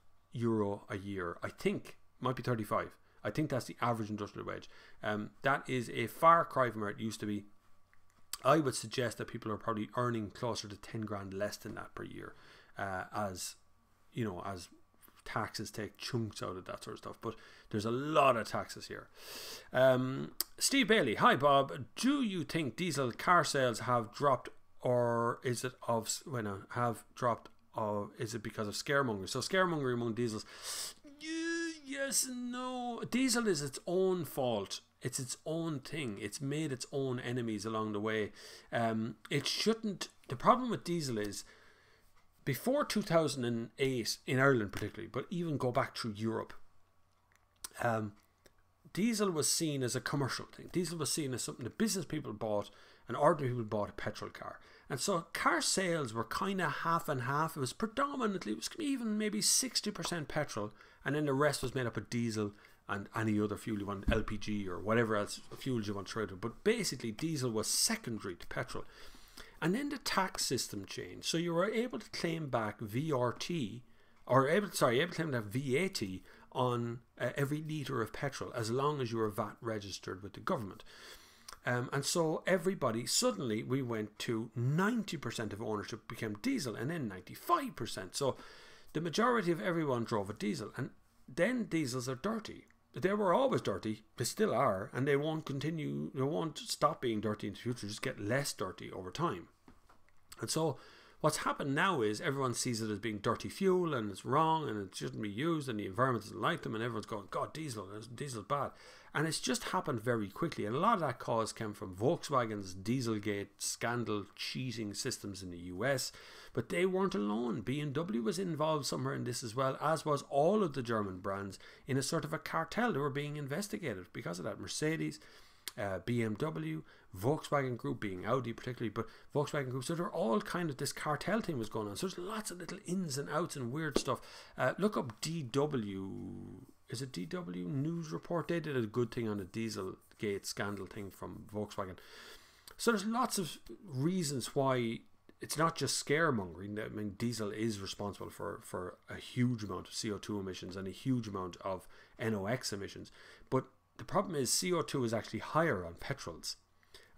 a year. I think might be 35. I think that's the average industrial wage. That is a far cry from where it used to be. I would suggest that people are probably earning closer to 10 grand less than that per year, as taxes take chunks out of that sort of stuff. But there's a lot of taxes here. Steve Bailey, hi Bob. Do you think diesel car sales have dropped, or is it because of scaremongering? So scaremongering among diesels. Yes and no. Diesel is its own fault. It's its own thing. It's made its own enemies along the way. It shouldn't. The problem with diesel is, before 2008, in Ireland particularly, but even go back through Europe, diesel was seen as a commercial thing. Diesel was seen as something that business people bought and ordinary people bought a petrol car. And so car sales were kind of half and half. It was even maybe 60% petrol, and then the rest was made up of diesel and any other fuel you want, LPG or whatever else fuels you want to trade with. But basically diesel was secondary to petrol. And then the tax system changed. So you were able to claim back VRT, or able to claim that VAT on every litre of petrol, as long as you were VAT registered with the government. And so everybody, suddenly we went to 90% of ownership became diesel, and then 95%. So the majority of everyone drove a diesel, and then diesels are dirty. They were always dirty, they still are, and they won't stop being dirty in the future, just get less dirty over time. And so what's happened now is everyone sees it as being dirty fuel, and it's wrong, and it shouldn't be used, and the environment doesn't like them, and everyone's going, God, diesel's bad. And it's just happened very quickly, and a lot of that cause came from Volkswagen's Dieselgate scandal cheating systems in the US, but they weren't alone. BMW was involved somewhere in this as well, as was all of the German brands, in a sort of a cartel. They were being investigated because of that. Mercedes, BMW, Volkswagen Group, being Audi particularly, but Volkswagen Group, so they're all kind of, this cartel thing was going on. So there's lots of little ins and outs and weird stuff. Look up DW, is it DW News Report? They did a good thing on the Dieselgate scandal thing from Volkswagen. So there's lots of reasons why it's not just scaremongering. I mean, diesel is responsible for a huge amount of CO2 emissions and a huge amount of NOx emissions, but the problem is CO2 is actually higher on petrols.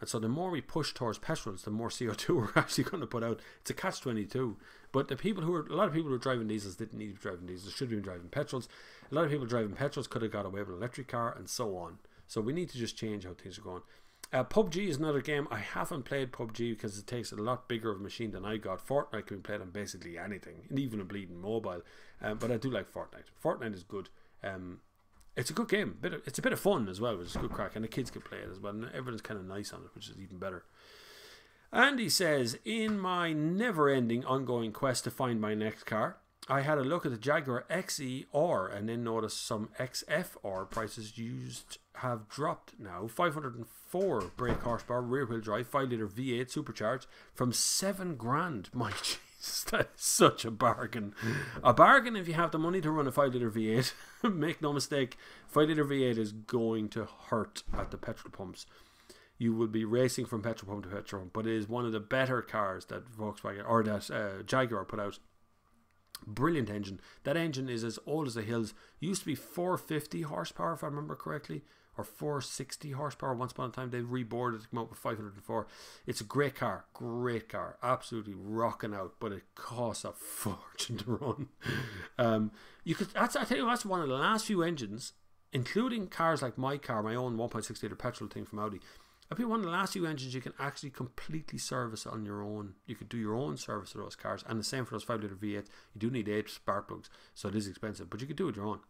And so the more we push towards petrols, the more CO2 we're actually going to put out. It's a catch-22. But a lot of people who are driving diesels didn't need to be driving diesels, should have been driving petrols. A lot of people driving petrols could have got away with an electric car, and so on. So we need to just change how things are going. PUBG is another game. I haven't played PUBG because it takes a lot bigger of a machine than I got. Fortnite can be played on basically anything, and even a bleeding mobile. But I do like Fortnite. Fortnite is good. It's a good game. It's a bit of fun as well, which is good crack, and the kids can play it as well, and everyone's kind of nice on it, which is even better. Andy says, in my never-ending ongoing quest to find my next car, I had a look at the Jaguar XE-R and then noticed some XF-R prices used have dropped now. 504 brake horsepower, rear-wheel drive, 5-litre V8 supercharged from $7,000. My Jesus, that is such a bargain. A bargain if you have the money to run a 5-litre V8. Make no mistake, 5-litre V8 is going to hurt at the petrol pumps. You will be racing from petrol pump to petrol pump, but it is one of the better cars that Volkswagen or that Jaguar put out. Brilliant engine. That engine is as old as the hills. Used to be 450 horsepower, if I remember correctly, or 460 horsepower once upon a time. They've reboarded it to come out with 504. It's a great car, absolutely rocking out, but it costs a fortune to run. I tell you, that's one of the last few engines, including cars like my car, my own 1.6 litre petrol thing from Audi. It'll be one of the last few engines you can actually completely service on your own. You could do your own service of those cars, and the same for those 5-litre V8. You do need 8 spark plugs, so it is expensive, but you could do it your own.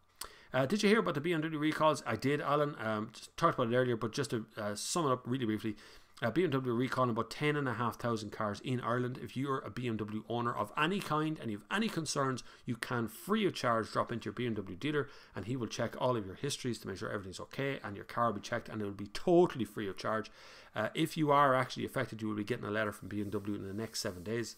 Did you hear about the BMW recalls? I did, Alan. Just talked about it earlier, but just to sum it up really briefly, BMW recalling about 10,500 cars in Ireland. If you're a BMW owner of any kind and you have any concerns, you can free of charge drop into your BMW dealer, and he will check all of your histories to make sure everything's okay, and your car will be checked, and it will be totally free of charge. If you are actually affected, you will be getting a letter from BMW in the next 7 days.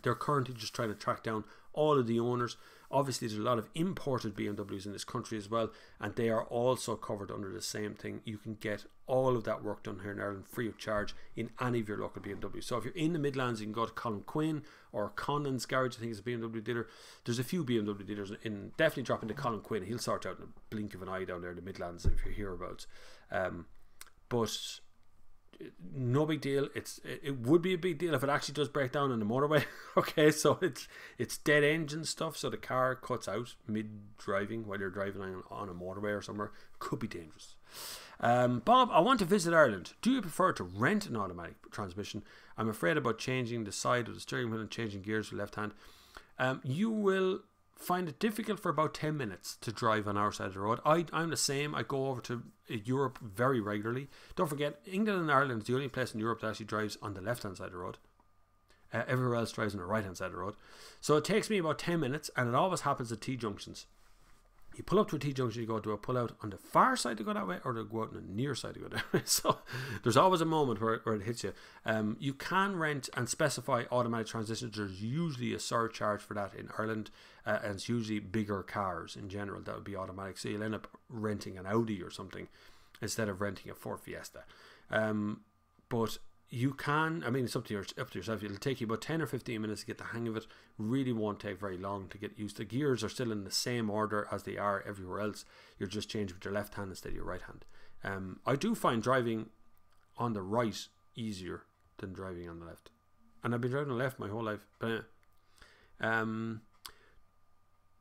They're currently just trying to track down all of the owners. Obviously, there's a lot of imported BMWs in this country as well, and they are also covered under the same thing. You can get all of that work done here in Ireland free of charge in any of your local BMWs. So if you're in the Midlands, you can go to Colin Quinn or Conan's Garage, I think is a BMW dealer. There's a few BMW dealers, definitely drop into Colin Quinn. He'll sort out in a blink of an eye down there in the Midlands if you're hereabouts. But no big deal. It would be a big deal if it actually does break down on the motorway. Okay, so it's dead engine stuff, so the car cuts out mid driving while you're driving on a motorway or somewhere. Could be dangerous. Bob, I want to visit Ireland. Do you prefer to rent an automatic transmission? I'm afraid about changing the side of the steering wheel and changing gears to left hand. You will find it difficult for about 10 minutes to drive on our side of the road. I'm the same. I go over to Europe very regularly. Don't forget, England and Ireland is the only place in Europe that actually drives on the left hand side of the road. Everywhere else drives on the right hand side of the road. So it takes me about 10 minutes, and it always happens at T-junctions. You pull up to a T-junction, you go, do I pull out on the far side to go that way, or do I go out on the near side to go that way? So there's always a moment where it hits you. You can rent and specify automatic transitions. There's usually a surcharge for that in Ireland, and it's usually bigger cars in general that would be automatic. So you'll end up renting an Audi or something instead of renting a Ford Fiesta. But you can, I mean, it's up to yourself. It'll take you about 10 or 15 minutes to get the hang of it. Really won't take very long to get used to. Gears are still in the same order as they are everywhere else. You're just changing with your left hand instead of your right hand. I do find driving on the right easier than driving on the left. And I've been driving on the left my whole life. But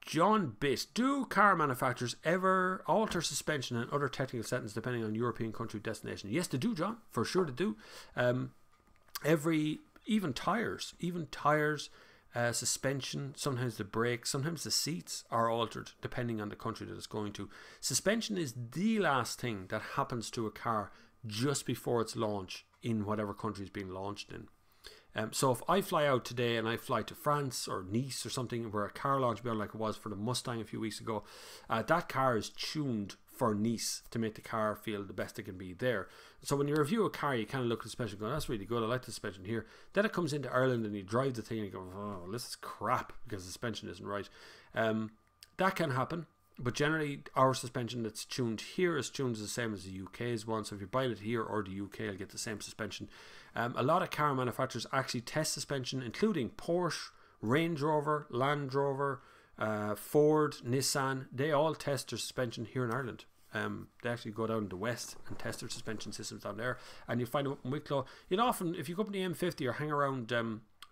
John Bitt, do car manufacturers ever alter suspension and other technical settings depending on European country destination? Yes, they do, John. For sure they do. Even tires, suspension, sometimes the brakes, sometimes the seats are altered depending on the country that it's going to. Suspension is the last thing that happens to a car just before its launch in whatever country it's being launched in. So if I fly out today and I fly to France or Nice or something where a car launch will be on, like it was for the Mustang a few weeks ago, that car is tuned for Nice to make the car feel the best it can be there. So when you review a car, you kind of look at the suspension and go, that's really good, I like the suspension here. Then it comes into Ireland and you drive the thing and you go, oh, this is crap because the suspension isn't right. That can happen, but generally our suspension that's tuned here is tuned the same as the UK's one. So if you're buying it here or the UK, you'll get the same suspension. A lot of car manufacturers actually test suspension, including Porsche, Range Rover, Land Rover, Ford, Nissan. They all test their suspension here in Ireland. They actually go down to the west and test their suspension systems down there, and you find them up in Wicklow. You'd often, if you go up in the M50 or hang around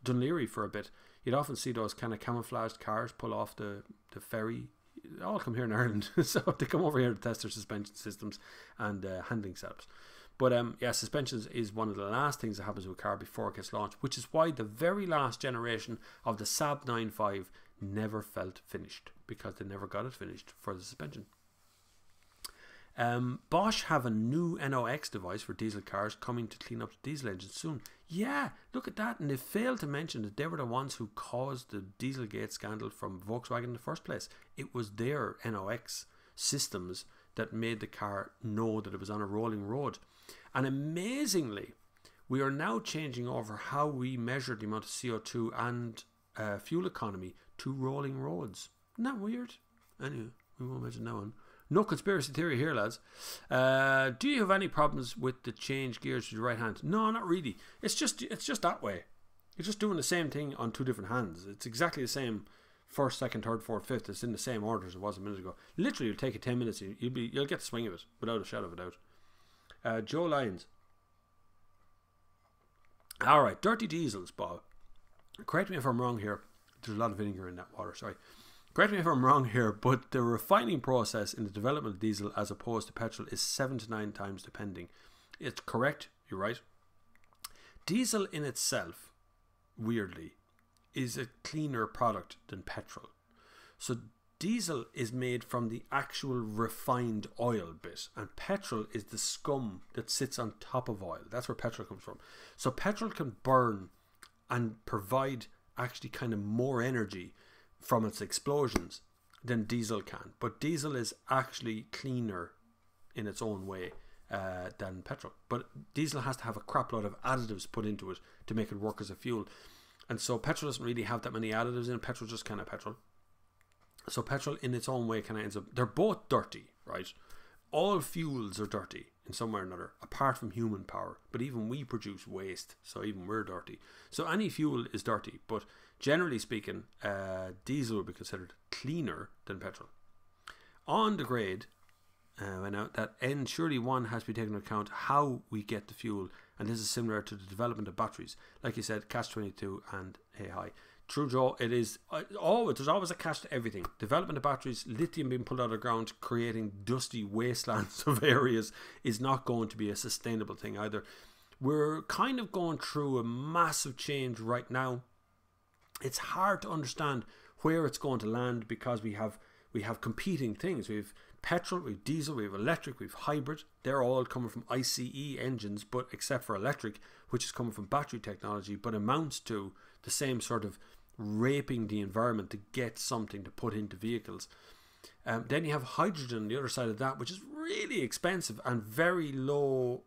Dunleary for a bit, you'd often see those kind of camouflaged cars pull off the ferry. They all come here in Ireland, so they come over here to test their suspension systems and handling setups. But yeah, suspension is one of the last things that happens with a car before it gets launched, which is why the very last generation of the Saab 9.5 never felt finished, because they never got it finished for the suspension. Bosch have a new NOx device for diesel cars coming to clean up the diesel engines soon. Yeah, look at that. And they failed to mention that they were the ones who caused the Dieselgate scandal from Volkswagen in the first place. It was their NOx systems that made the car know that it was on a rolling road. And amazingly, we are now changing over how we measure the amount of CO2 and fuel economy to rolling roads. Isn't that weird? Anyway, we won't mention that one. No conspiracy theory here, lads. Do you have any problems with the change gears to the right hand? No, not really. It's just that way. You're just doing the same thing on two different hands. It's exactly the same first, second, third, fourth, fifth. It's in the same order as it was a minute ago. Literally, it'll take you 10 minutes. You'll get the swing of it without a shadow of a doubt. Joe Lyons. All right, dirty diesels, Bob. Correct me if I'm wrong here. There's a lot of vinegar in that water. Sorry. Correct me if I'm wrong here, but the refining process in the development of diesel as opposed to petrol is 7 to 9 times depending. It's correct, you're right. Diesel in itself, weirdly, is a cleaner product than petrol. So diesel is made from the actual refined oil bit, and petrol is the scum that sits on top of oil. That's where petrol comes from. So petrol can burn and provide actually kind of more energy from its explosions than diesel can, but diesel is actually cleaner in its own way than petrol. But diesel has to have a crap load of additives put into it to make it work as a fuel, and so petrol doesn't really have that many additives in it. Petrol just kind of petrol. So petrol in its own way kind of ends up, they're both dirty, right? All fuels are dirty in some way or another, apart from human power, but even we produce waste, so even we're dirty. So any fuel is dirty, but generally speaking, diesel would be considered cleaner than petrol. On the grade, that end, surely one has to be taken into account how we get the fuel, and this is similar to the development of batteries. Like you said, catch-22 and hey hi. True, Joe, it is always, there's always a catch to everything. Development of batteries, lithium being pulled out of the ground, creating dusty wastelands of areas is not going to be a sustainable thing either. We're kind of going through a massive change right now. It's hard to understand where it's going to land because we have competing things. We have petrol, we have diesel, we have electric, we have hybrid. They're all coming from ICE engines, but except for electric, which is coming from battery technology, but amounts to the same sort of raping the environment to get something to put into vehicles. Then you have hydrogen on the other side of that, which is really expensive and very low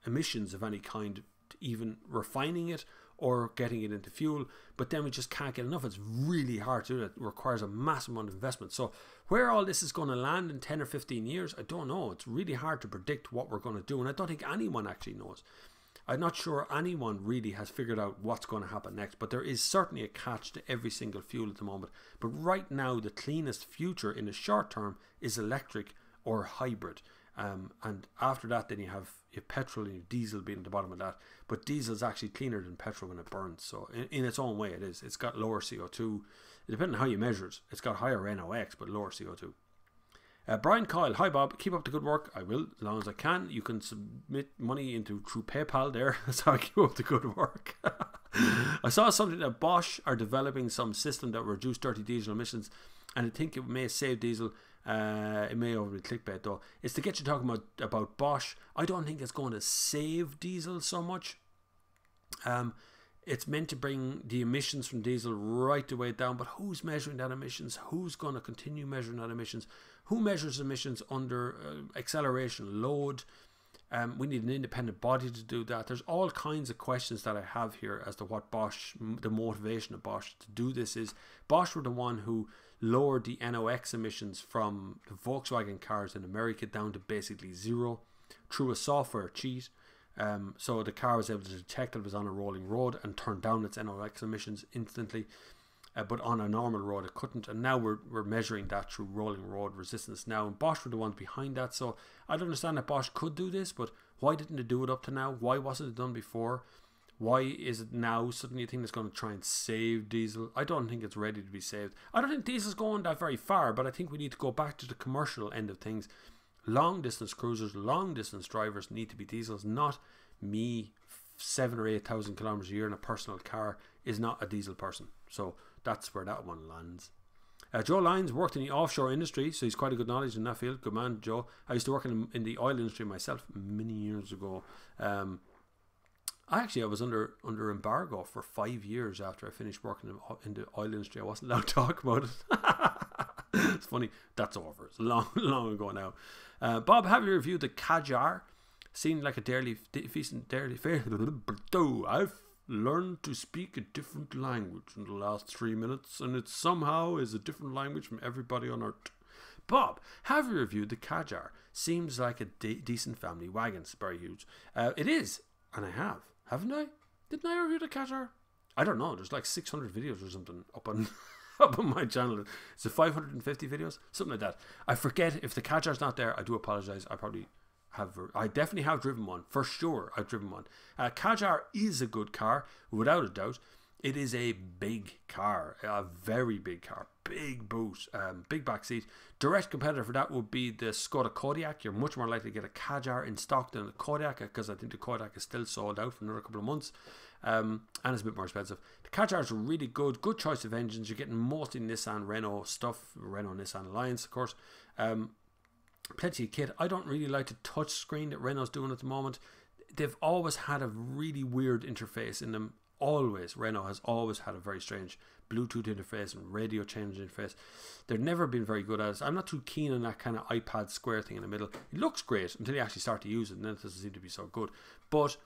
emissions of any kind, even refining it or getting it into fuel. But then we just can't get enough. It's really hard to do that. It requires a massive amount of investment. So where all this is going to land in 10 or 15 years, I don't know. It's really hard to predict what we're going to do, and I don't think anyone actually knows. I'm not sure anyone really has figured out what's going to happen next, but there is certainly a catch to every single fuel at the moment. But right now, the cleanest future in the short term is electric or hybrid. And after that, then you have petrol and diesel being at the bottom of that. But diesel is actually cleaner than petrol when it burns. So in its own way, it is. It's got lower CO2. Depending on how you measure it, it's got higher NOx, but lower CO2. Brian Coyle, hi Bob, keep up the good work. I will, as long as I can. You can submit money through PayPal there. That's how I keep up the good work. I saw something that Bosch are developing some system that will reduce dirty diesel emissions, and I think it may save diesel. It may over the clickbait though. It's to get you talking about Bosch. I don't think it's going to save diesel so much. It's meant to bring the emissions from diesel right the way down, but who's measuring that emissions? Who's going to continue measuring that emissions? Who measures emissions under acceleration, load? We need an independent body to do that. There's all kinds of questions that I have here as to what Bosch, the motivation of Bosch to do this is. Bosch were the one who lowered the NOx emissions from the Volkswagen cars in America down to basically zero through a software cheat. So the car was able to detect that it was on a rolling road and turn down its NOx emissions instantly. But on a normal road it couldn't, and now we're measuring that through rolling road resistance now, and Bosch were the ones behind that. So I don't understand that Bosch could do this, but why didn't they do it up to now? Why wasn't it done before? Why is it now suddenly a thing that's going to try and save diesel? I don't think it's ready to be saved. I don't think diesel's going that very far, but I think we need to go back to the commercial end of things. Long distance cruisers, long distance drivers need to be diesels, not me. 7,000 or 8,000 kilometers a year in a personal car is not a diesel person. So that's where that one lands. Joe Lyons worked in the offshore industry, so he's quite a good knowledge in that field. Good man, Joe. I used to work in the oil industry myself many years ago. I was under embargo for 5 years after I finished working in the oil industry. I wasn't allowed to talk about it. It's funny. That's over. It's long ago now. Bob, have you reviewed the Kadjar? Seemed like a decent dairy fair. I've learned to speak a different language in the last 3 minutes, and it somehow is a different language from everybody on earth. Bob, have you reviewed the Kadjar? Seems like a decent family wagon. It's very huge. It is, and I have. Haven't I? Didn't I review the Kadjar? I don't know. There's like 600 videos or something up on my channel. Is it 550 videos? Something like that. I forget. If the Kadjar's not there, I do apologize. I definitely have driven one. For sure, I've driven one. Kadjar is a good car, without a doubt. It is a big car, a very big car, big boot, big back seat. Direct competitor for that would be the Skoda Kodiaq. You're much more likely to get a Kadjar in stock than a Kodiaq, because I think the Kodiaq is still sold out for another couple of months, and it's a bit more expensive. The Kadjar is really good choice of engines. You're getting mostly Nissan, Renault stuff, Renault Nissan Alliance, of course. Plenty of kit. I don't really like the touch screen that Renault's doing at the moment. They've always had a really weird interface in them. Always. Renault has always had a very strange Bluetooth interface and radio change interface. They've never been very good at it. I'm not too keen on that kind of iPad square thing in the middle. It looks great until you actually start to use it, and then it doesn't seem to be so good. But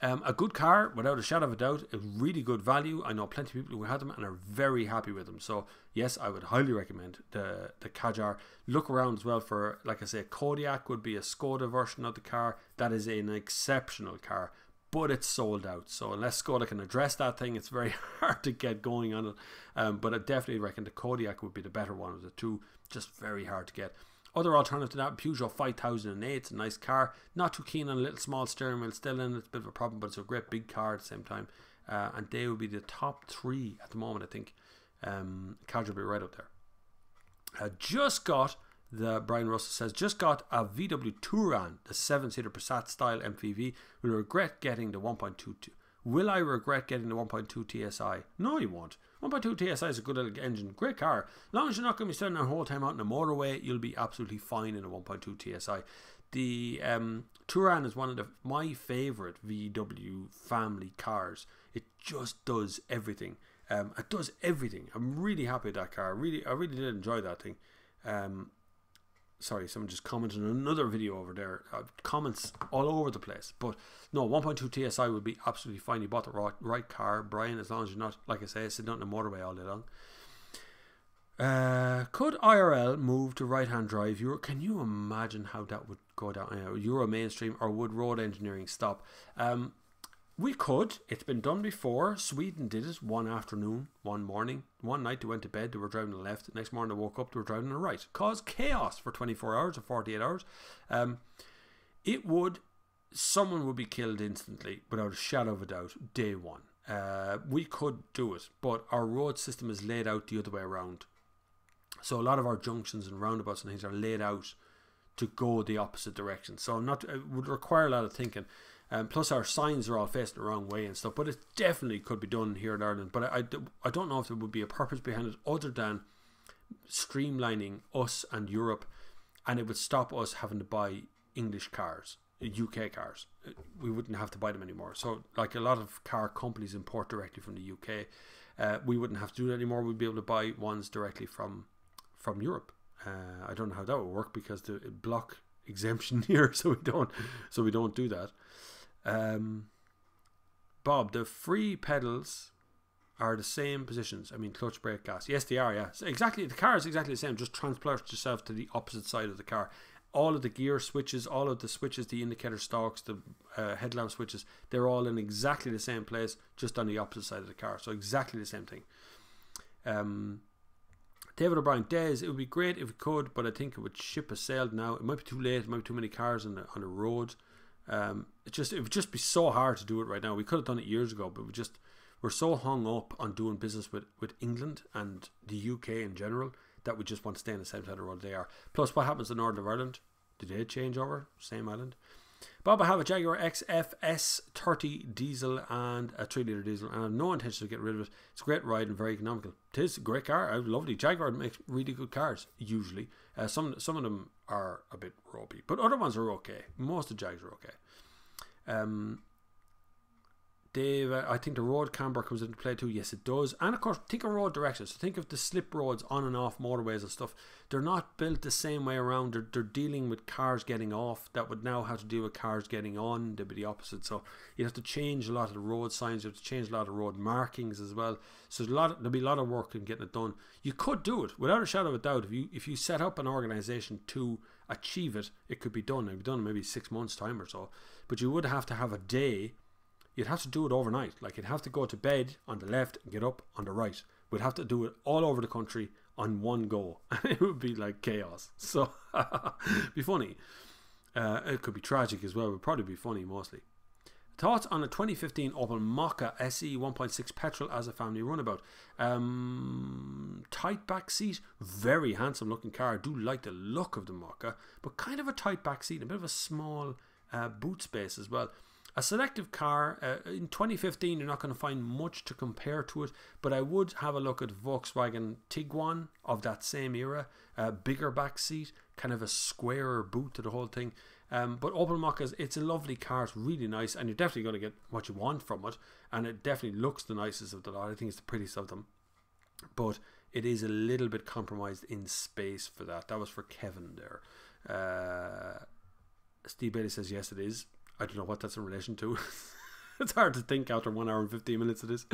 a good car, without a shadow of a doubt, a really good value. I know plenty of people who had them and are very happy with them. So yes, I would highly recommend the Kadjar. Look around as well for, like I say, Kodiaq would be a Skoda version of the car. That is an exceptional car, but it's sold out. So unless Skoda can address that thing, it's very hard to get going on it. But I definitely reckon the Kodiaq would be the better one of the two. Just very hard to get. Other alternative to that, Peugeot 5008, it's a nice car. Not too keen on a little small steering wheel still in, it's a bit of a problem, but it's a great big car at the same time. And they would be the top three at the moment, I think. Kadjar will be right up there. Brian Russell says, just got a VW Touran, the 7-seater Passat style MPV. Will regret getting the 1.2. Will I regret getting the 1.2 TSI? No, you won't. 1.2 TSI is a good little engine, great car. As long as you're not going to be spending the whole time out in the motorway, you'll be absolutely fine in a 1.2 TSI. The Touran is one of my favourite VW family cars. It just does everything. It does everything. I'm really happy with that car. I really did enjoy that thing. Sorry, someone just commented on another video over there. Comments all over the place. But no, 1.2 TSI would be absolutely fine. You bought the right car, Brian, as long as you're not, like I say, sitting out in the motorway all day long. Could IRL move to right-hand drive? Can you imagine how that would go down? Euro mainstream, or would road engineering stop? We could. It's been done before. Sweden did it one afternoon, one morning. One night they went to bed, they were driving to the left. The next morning they woke up, they were driving to the right. Caused chaos for 24 hours or 48 hours. Someone would be killed instantly, without a shadow of a doubt, day one. We could do it, but our road system is laid out the other way around. So a lot of our junctions and roundabouts and things are laid out to go the opposite direction. So it would require a lot of thinking. Plus our signs are all facing the wrong way and stuff, but it definitely could be done here in Ireland. But I don't know if there would be a purpose behind it other than streamlining us and Europe, and it would stop us having to buy English cars, UK cars. We wouldn't have to buy them anymore. So like a lot of car companies import directly from the UK, we wouldn't have to do that anymore. We'd be able to buy ones directly from Europe. I don't know how that would work because the block exemption here, so we don't do that. Bob, the free pedals are the same positions. I mean, clutch, brake, gas. Yes, they are. Yeah, so exactly. The car is exactly the same. Just transport yourself to the opposite side of the car. All of the gear switches, all of the switches, the indicator stalks, the headlamp switches, they're all in exactly the same place, just on the opposite side of the car. So exactly the same thing. David O'Brien, Des, it would be great if we could, but I think it would ship a sail now. It might be too late. It might be too many cars on the road. It would just be so hard to do it right now. We could have done it years ago, but we're so hung up on doing business with England and the UK in general that we just want to stay on the same side of the road they are. Plus, what happens in Northern Ireland? Did they change over? Same island. Bob, I have a Jaguar XF 30 diesel and a 3-litre diesel, and I have no intention of getting rid of it. It's a great ride and very economical. It is a great car. I lovely. Jaguar makes really good cars usually. Some of them are a bit ropey, but other ones are okay. Most of the Jags are okay. Dave, I think the road camber comes into play too. Yes, it does. And of course, think of road directions. So think of the slip roads on and off motorways and stuff. They're not built the same way around. They're dealing with cars getting off that would now have to deal with cars getting on. They'd be the opposite. So you have to change a lot of the road signs. You have to change a lot of road markings as well. So there'll be a lot of work in getting it done. You could do it without a shadow of a doubt. If you set up an organisation to achieve it, it could be done. It'd be done in maybe 6 months' time or so. But you would have to have a day. You'd have to do it overnight. Like, you'd have to go to bed on the left and get up on the right. We'd have to do it all over the country on one go. And it would be like chaos. So, it'd be funny. It could be tragic as well. It would probably be funny mostly. Thoughts on a 2015 Opel Mokka SE 1.6 petrol as a family runabout? Tight back seat. Very handsome looking car. I do like the look of the Mokka. But kind of a tight back seat. A bit of a small boot space as well. A selective car, in 2015 you're not going to find much to compare to it, but I would have a look at Volkswagen Tiguan of that same era, bigger back seat, kind of a squarer boot to the whole thing. But Opel Mokka, it's a lovely car, it's really nice, and you're definitely going to get what you want from it, and it definitely looks the nicest of the lot. I think it's the prettiest of them, but it is a little bit compromised in space for that. That was for Kevin there. Steve Bailey says yes, it is. I don't know what that's in relation to. It's hard to think after 1 hour and 15 minutes of this.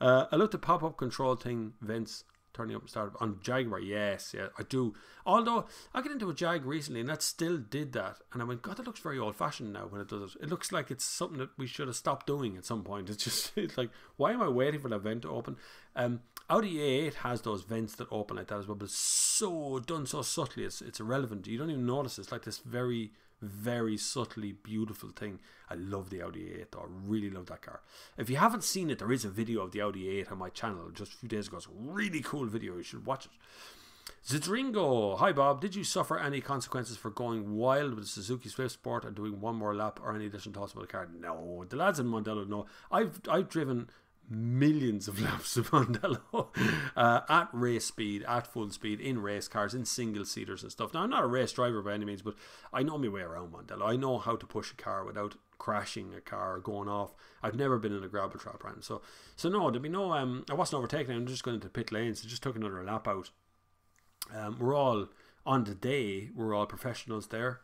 I love the pop-up control thing, vents turning up and start on Jaguar. Yes, yeah, I do. Although I got into a Jag recently and that still did that, and I went, God, that looks very old-fashioned now when it does it. It looks like it's something that we should have stopped doing at some point. It's like, why am I waiting for that vent to open? Audi A8 has those vents that open like that as well, but it's done so subtly. It's irrelevant. You don't even notice. It's like this very, very subtly beautiful thing. I love the Audi A8 though. I really love that car. If you haven't seen it, there is a video of the Audi A8 on my channel just a few days ago. It's a really cool video. You should watch it. Zidringo, hi Bob, did you suffer any consequences for going wild with the Suzuki Swift Sport and doing one more lap, or any additional thoughts about the car? No, the lads in Mondello know. I've driven millions of laps of Mondello at race speed, at full speed, in race cars, in single seaters and stuff. Now, I'm not a race driver by any means, but I know my way around Mondello. I know how to push a car without crashing a car or going off. I've never been in a grabber trap round, so no, there'd be no I wasn't overtaken. I'm just going into pit lane, so just took another lap out. We're all on the day, we're all professionals there.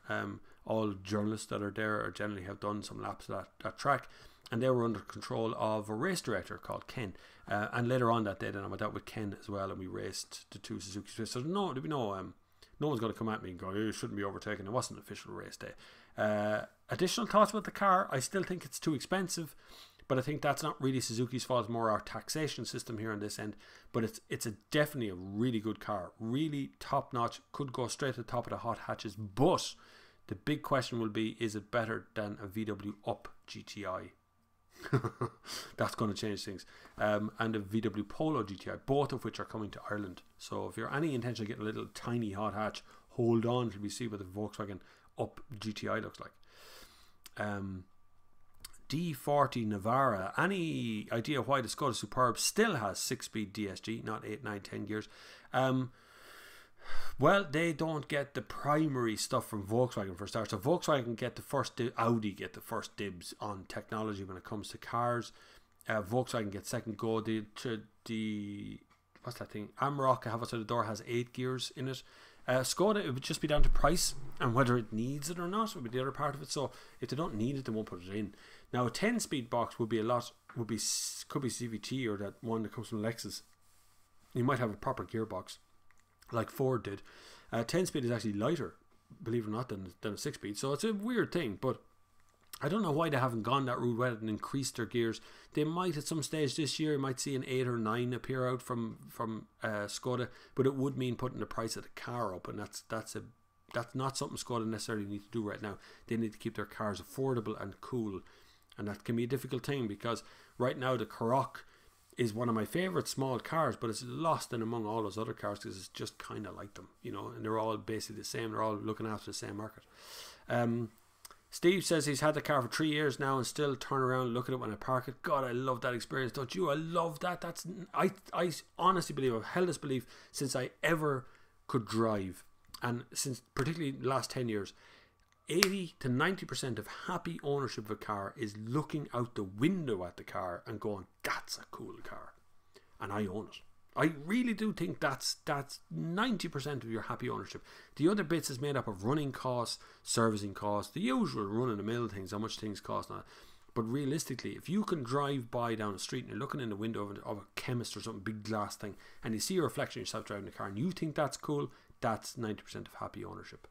All journalists that are there are generally have done some laps at that track, and they were under control of a race director called Ken. And later on that day, then I went out with Ken as well, and we raced the two Suzuki Swifts. So no, there'd be no one's going to come at me and go, you shouldn't be overtaken. It wasn't an official race day. Additional thoughts about the car? I still think it's too expensive, But I think that's not really Suzuki's fault. It's more our taxation system here on this end. But it's definitely a really good car. Really top notch. Could go straight to the top of the hot hatches. But the big question will be, is it better than a VW Up GTI? That's going to change things. And a VW Polo GTI, both of which are coming to Ireland. So if you're any intention of getting a little tiny hot hatch, hold on till we see what the Volkswagen Up GTI looks like. D40 Navara. Any idea why the Skoda Superb still has 6-speed DSG, not 8, 9, 10 gears? Well, they don't get the primary stuff from Volkswagen for start. So Volkswagen get the first, Audi get the first dibs on technology when it comes to cars. Volkswagen gets second go. The what's that thing? Amarok, I have outside the door, has 8 gears in it. Skoda, it would just be down to price and whether it needs it or not would be the other part of it. So if they don't need it, they won't put it in. Now a 10-speed box would be could be CVT or that one that comes from Lexus. You might have a proper gearbox like Ford did. 10-speed is actually lighter, believe it or not, than a 6-speed. So it's a weird thing, but I don't know why they haven't gone that route rather than increased their gears. They might at some stage this year. You might see an 8 or 9 appear out from Skoda, but it would mean putting the price of the car up, and that's not something Skoda necessarily need to do right now. They need to keep their cars affordable and cool, and that can be a difficult thing because right now the Karoq is one of my favourite small cars, but it's lost in among all those other cars because it's just kind of like them, you know, and they're all basically the same. They're all looking after the same market. Steve says he's had the car for 3 years now and still turn around and look at it when I park it. God, I love that experience, don't you? I love that. I honestly believe, I've held this belief since I ever could drive, and since particularly the last 10 years. 80 to 90% of happy ownership of a car is looking out the window at the car and going, that's a cool car, and I own it. I really do think that's 90% of your happy ownership. The other bits is made up of running costs, servicing costs, the usual run-of-the-mill things, how much things cost now. But realistically, if you can drive by down the street and you're looking in the window of a chemist or something, big glass thing, and you see a reflection of yourself driving the car and you think that's cool, that's 90% of happy ownership.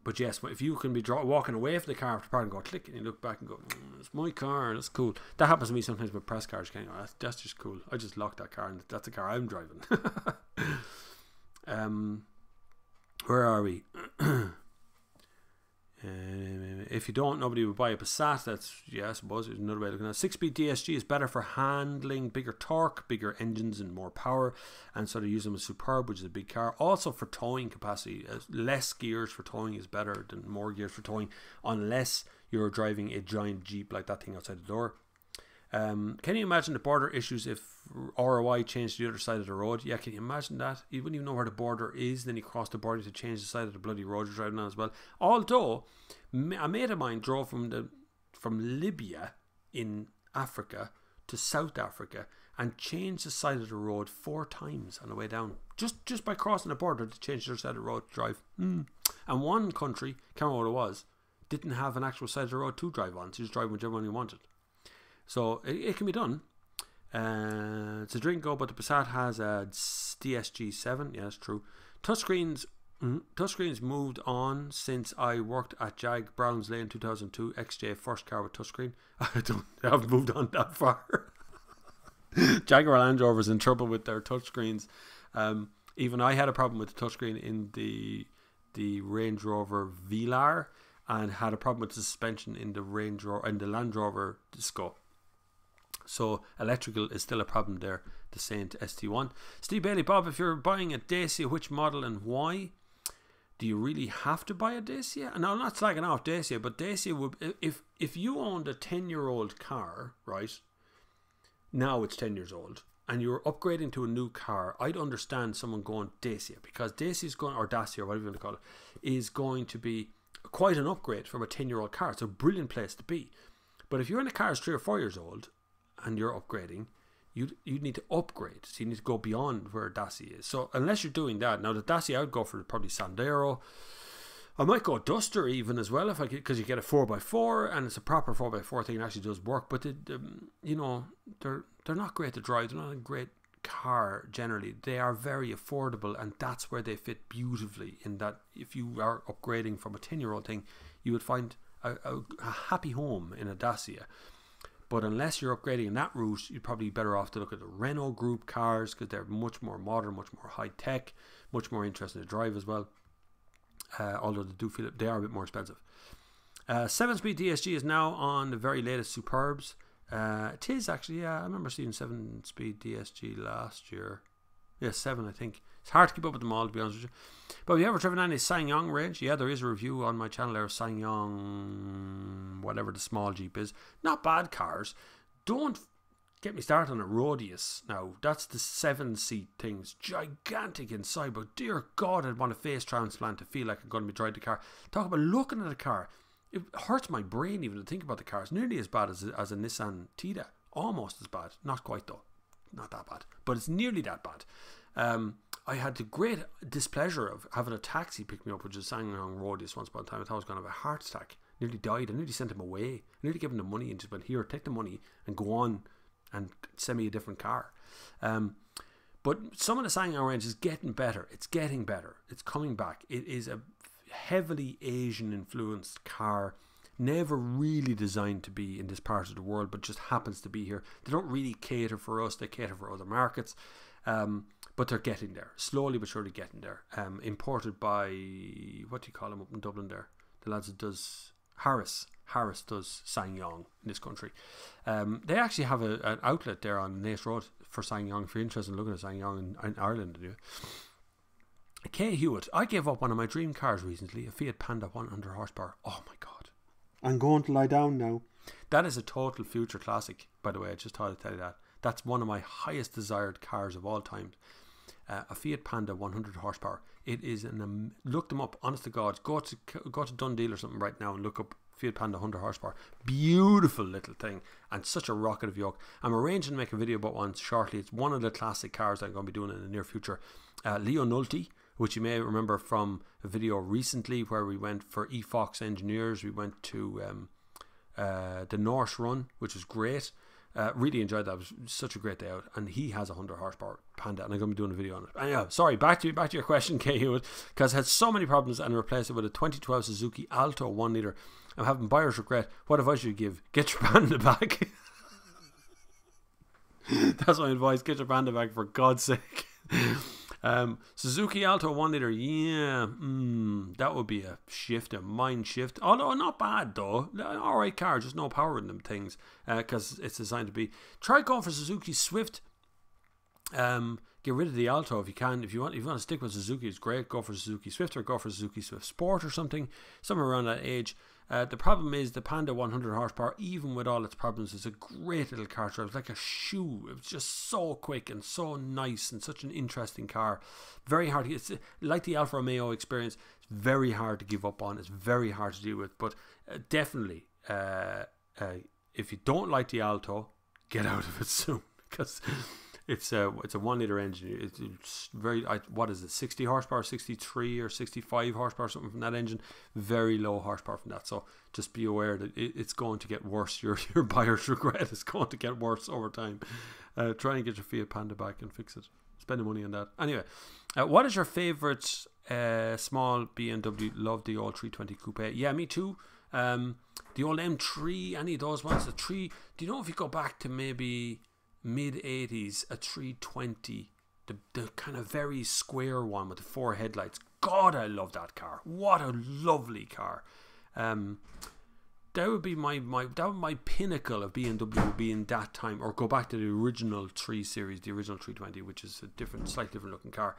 But yes, if you can be walking away from the car after parking and go click and you look back and go, it's my car, that's cool. That happens to me sometimes with press cars. You go, that's just cool. I just locked that car and that's the car I'm driving. Where are we? If you don't, nobody would buy a Passat. That's, yeah, I suppose there's another way of looking at it. 6-speed DSG is better for handling bigger torque, bigger engines and more power, and so they use them as Superb, which is a big car. Also for towing capacity, less gears for towing is better than more gears for towing, unless you're driving a giant Jeep like that thing outside the door. Can you imagine the border issues if ROI changed to the other side of the road? Yeah, can you imagine that? You wouldn't even know where the border is, then you cross the border to change the side of the bloody road you're driving on as well. Although a mate of mine drove from Libya in Africa to South Africa and changed the side of the road 4 times on the way down, just by crossing the border to change the other side of the road to drive. And one country, can't remember what it was, didn't have an actual side of the road to drive on, so you just drive whichever one you wanted. So it can be done. It's a drink go, but the Passat has a DSG 7. Yeah, that's true. Touchscreens moved on since I worked at Jag Browns Lane 2002. XJ first car with touchscreen. I haven't moved on that far. Jaguar Land Rover's in trouble with their touchscreens. Even I had a problem with the touchscreen in the Range Rover Velar, and had a problem with the suspension in the Land Rover Disco. So electrical is still a problem there, the Saint ST1. Steve Bailey, Bob, if you're buying a Dacia, which model and why? Do you really have to buy a Dacia? And I'm not slagging off Dacia, but Dacia would, if you owned a 10-year-old car, right? Now it's 10 years old, and you're upgrading to a new car, I'd understand someone going Dacia, because Dacia's going, or Dacia, or whatever you want to call it, is going to be quite an upgrade from a 10-year-old car. It's a brilliant place to be. But if you're in a car that's 3 or 4 years old and you're upgrading, you need to upgrade. So you need to go beyond where Dacia is. So unless you're doing that, now the Dacia I would go for probably Sandero. I might go Duster even as well, because you get a 4x4 and it's a proper 4x4 thing and actually does work. But you know, they're not great to drive. They're not a great car generally. They are very affordable, and that's where they fit beautifully. In that, if you are upgrading from a 10-year-old thing, you would find a happy home in a Dacia. But unless you're upgrading in that route, you're probably better off to look at the Renault Group cars, because they're much more modern, much more high tech, much more interesting to drive as well. Although they do feel they are a bit more expensive. 7-speed DSG is now on the very latest Superbs. It is actually, yeah, I remember seeing 7-speed DSG last year. Yeah, 7 I think. It's hard to keep up with them all, to be honest with you. But have you ever driven any SsangYong range? Yeah, there is a review on my channel there of SsangYong, whatever the small Jeep is. Not bad cars. Don't get me started on a Rodius now. That's the 7-seat thing. It's gigantic inside, but dear God, I'd want a face transplant to feel like I'm going to be driving the car. Talk about looking at a car. It hurts my brain even to think about the car. It's nearly as bad as a Nissan Tida. Almost as bad. Not quite though. Not that bad. But it's nearly that bad. I had the great displeasure of having a taxi pick me up, which is SsangYong Rodius once upon a time. I thought I was going to have a heart attack. Nearly died. I nearly sent him away. I nearly gave him the money and just went, here, take the money and go on and send me a different car. But some of the SsangYong range is getting better. It's getting better. It's coming back. It is a heavily Asian influenced car, never really designed to be in this part of the world, but just happens to be here. They don't really cater for us. They cater for other markets. But they're getting there, slowly but surely getting there. Imported by, what do you call them up in Dublin there? The lads that does Harris does SsangYong in this country. They actually have an outlet there on Naas Road for SsangYong, if you're interested in looking at SsangYong in Ireland. Kay Hewitt, I gave up one of my dream cars recently, a Fiat Panda 100 horsepower. Oh my God. I'm going to lie down now. That is a total future classic, by the way. I just thought I'd tell you that. That's one of my highest desired cars of all time. A Fiat Panda 100 horsepower. It is look them up, honest to God. Go to Dundee or something right now and look up Fiat Panda 100 horsepower. Beautiful little thing and such a rocket of yoke. I'm arranging to make a video about one shortly. It's one of the classic cars that I'm going to be doing in the near future. Leo Nolte, which you may remember from a video recently where we went for eFox engineers. We went to the Norse Run, which was great. Really enjoyed that. It was such a great day out, and he has a 100 horsepower Panda, and I'm going to be doing a video on it. Anyhow, sorry, back to your question, Kay Hewitt, because I had so many problems and replaced it with a 2012 Suzuki Alto 1 litre. I'm having buyer's regret. What advice should you give? Get your Panda back. That's my advice. Get your Panda back, for God's sake. Suzuki Alto 1 litre, yeah, that would be a shift, a mind shift. Although not bad though, alright car, just no power in them things, because it's designed to be. Try going for Suzuki Swift. Get rid of the Alto if you can. If you want to stick with Suzuki, it's great. Go for Suzuki Swift or go for Suzuki Swift Sport or something, somewhere around that age. The problem is the Panda 100 horsepower, even with all its problems, is a great little car. It was like a shoe. It was just so quick and so nice and such an interesting car. Very hard to, it's like the Alfa Romeo experience. It's very hard to give up on. It's very hard to deal with. But definitely, if you don't like the Alto, get out of it soon, because it's a 1 litre engine. It's very, what is it, 60 horsepower, 63 or 65 horsepower, something from that engine. Very low horsepower from that. So just be aware that it's going to get worse. Your buyer's regret is going to get worse over time. Try and get your Fiat Panda back and fix it. Spend the money on that. Anyway, what is your favourite small BMW? Love the old 320 Coupe. Yeah, me too. The old M3, any of those ones. The 3, do you know if you go back to maybe mid 80s, a 320, the kind of very square one with the 4 headlights. God, I love that car. What a lovely car. That would be my pinnacle of BMW, would be in that time, or go back to the original 3 Series, the original 320, which is a slightly different looking car.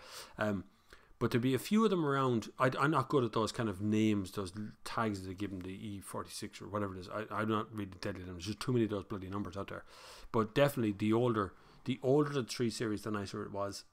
But there'd be a few of them around. I'm not good at those kind of names, those tags that they give them, the E46 or whatever it is. I'm not really deadly them. There's just too many of those bloody numbers out there. But definitely the older the 3 Series, the nicer it was.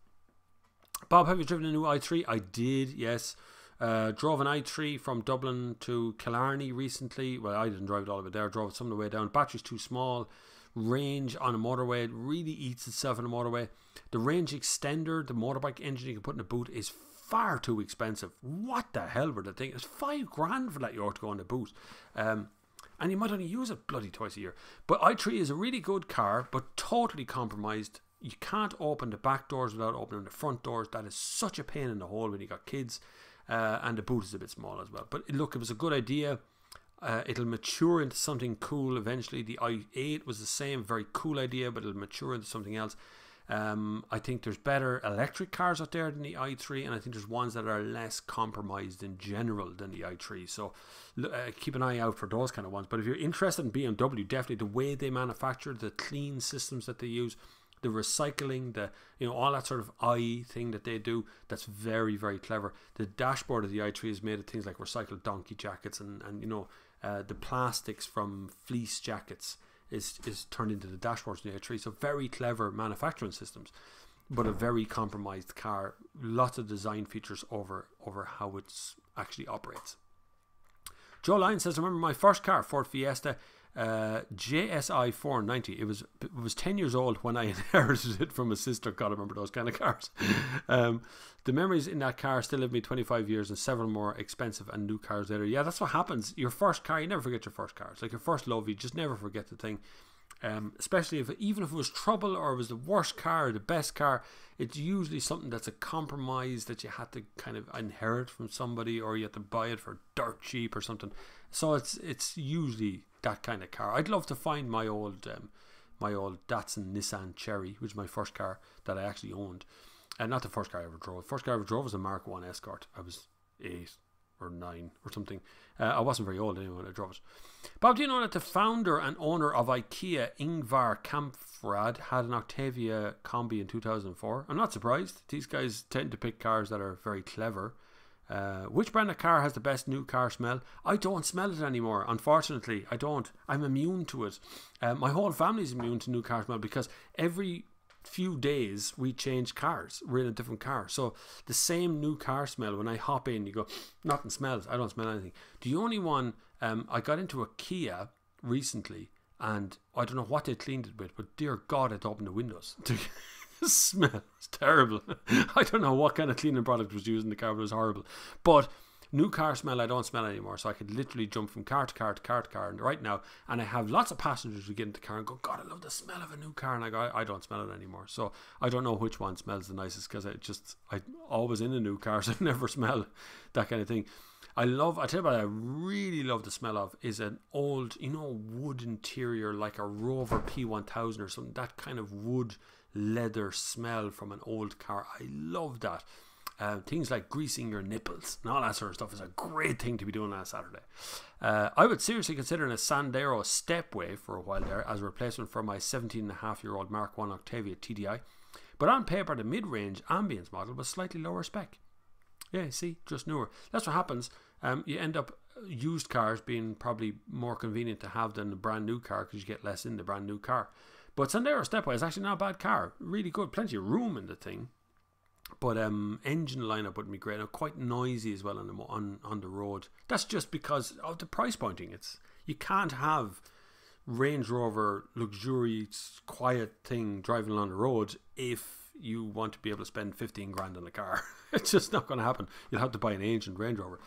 Bob, have you driven a new i3? I did, yes. Drove an i3 from Dublin to Killarney recently. Well, I didn't drive it all the way there. Drove it some of the way down. Battery's too small. Range on a motorway, it really eats itself on a motorway. The range extender, the motorbike engine you can put in a boot, is far too expensive. What the hell were the thing? It's $5,000 for that yoke to go in the boot. And you might only use it bloody twice a year. But i3 is a really good car, but totally compromised. You can't open the back doors without opening the front doors. That is such a pain in the hole when you got kids. And the boot is a bit small as well. But look, it was a good idea. It'll mature into something cool eventually. The i8 was the same, very cool idea, but it'll mature into something else. I think there's better electric cars out there than the i3, and I think there's ones that are less compromised in general than the i3. So keep an eye out for those kind of ones. But if you're interested in BMW, definitely the way they manufacture, the clean systems that they use, the recycling, the all that sort of thing that they do, that's very, very clever. The dashboard of the i3 is made of things like recycled donkey jackets, and the plastics from fleece jackets is turned into the dashboards of the i3. So very clever manufacturing systems, but a very compromised car. Lots of design features over how it actually operates. Joe Lyon says, I remember my first car, Ford Fiesta, JSI 490. It was 10 years old when I inherited it from a sister. God, I remember those kind of cars. The memories in that car still live me 25 years and several more expensive and new cars later. Yeah, that's what happens. Your first car, you never forget your first car. It's like your first love, you just never forget the thing. Especially even if it was trouble or it was the worst car or the best car, it's usually something that's a compromise that you had to kind of inherit from somebody, or you had to buy it for dirt cheap or something. So it's usually that kind of car. I'd love to find my old Datsun Nissan Cherry, which was my first car that I actually owned, and not the first car I ever drove. The first car I ever drove was a Mark 1 Escort. I was 8 or 9 or something. I wasn't very old anyway when I drove it. Bob, do you know that the founder and owner of IKEA, Ingvar Kamprad, had an Octavia Combi in 2004? I'm not surprised. These guys tend to pick cars that are very clever. Which brand of car has the best new car smell? I don't smell it anymore, unfortunately. I don't. I'm immune to it. My whole family's immune to new car smell because every few days we change cars. We're in a different car, so the same new car smell, when I hop in, you go, nothing smells. I don't smell anything. The only one, I got into a Kia recently, and I don't know what they cleaned it with, but dear God, it opened the windows. The smell is terrible. I don't know what kind of cleaning product was used in the car, but it was horrible. But new car smell, I don't smell anymore. So I could literally jump from car to car to car to car right now. And I have lots of passengers who get into the car and go, God, I love the smell of a new car. And I go, I don't smell it anymore. So I don't know which one smells the nicest, because I always in a new car, so I never smell that kind of thing. I tell you what I really love the smell of is an old, wood interior, like a Rover P1000 or something. That kind of wood leather smell from an old car. I love that. Things like greasing your nipples and all that sort of stuff is a great thing to be doing on a Saturday. I would seriously consider a Sandero Stepway for a while there as a replacement for my 17.5-year-old Mark 1 Octavia TDI. But on paper, the mid-range ambience model was slightly lower spec. Yeah, see, just newer. That's what happens. You end up used cars being probably more convenient to have than a brand new car because you get less in the brand new car. But Sandero Stepway is actually not a bad car. Really good. Plenty of room in the thing. But engine lineup wouldn't be great. Quite noisy as well on the road. That's just because of the price pointing. You can't have Range Rover luxurious quiet thing driving along the road if you want to be able to spend 15 grand on a car. It's just not going to happen. You'll have to buy an ancient Range Rover.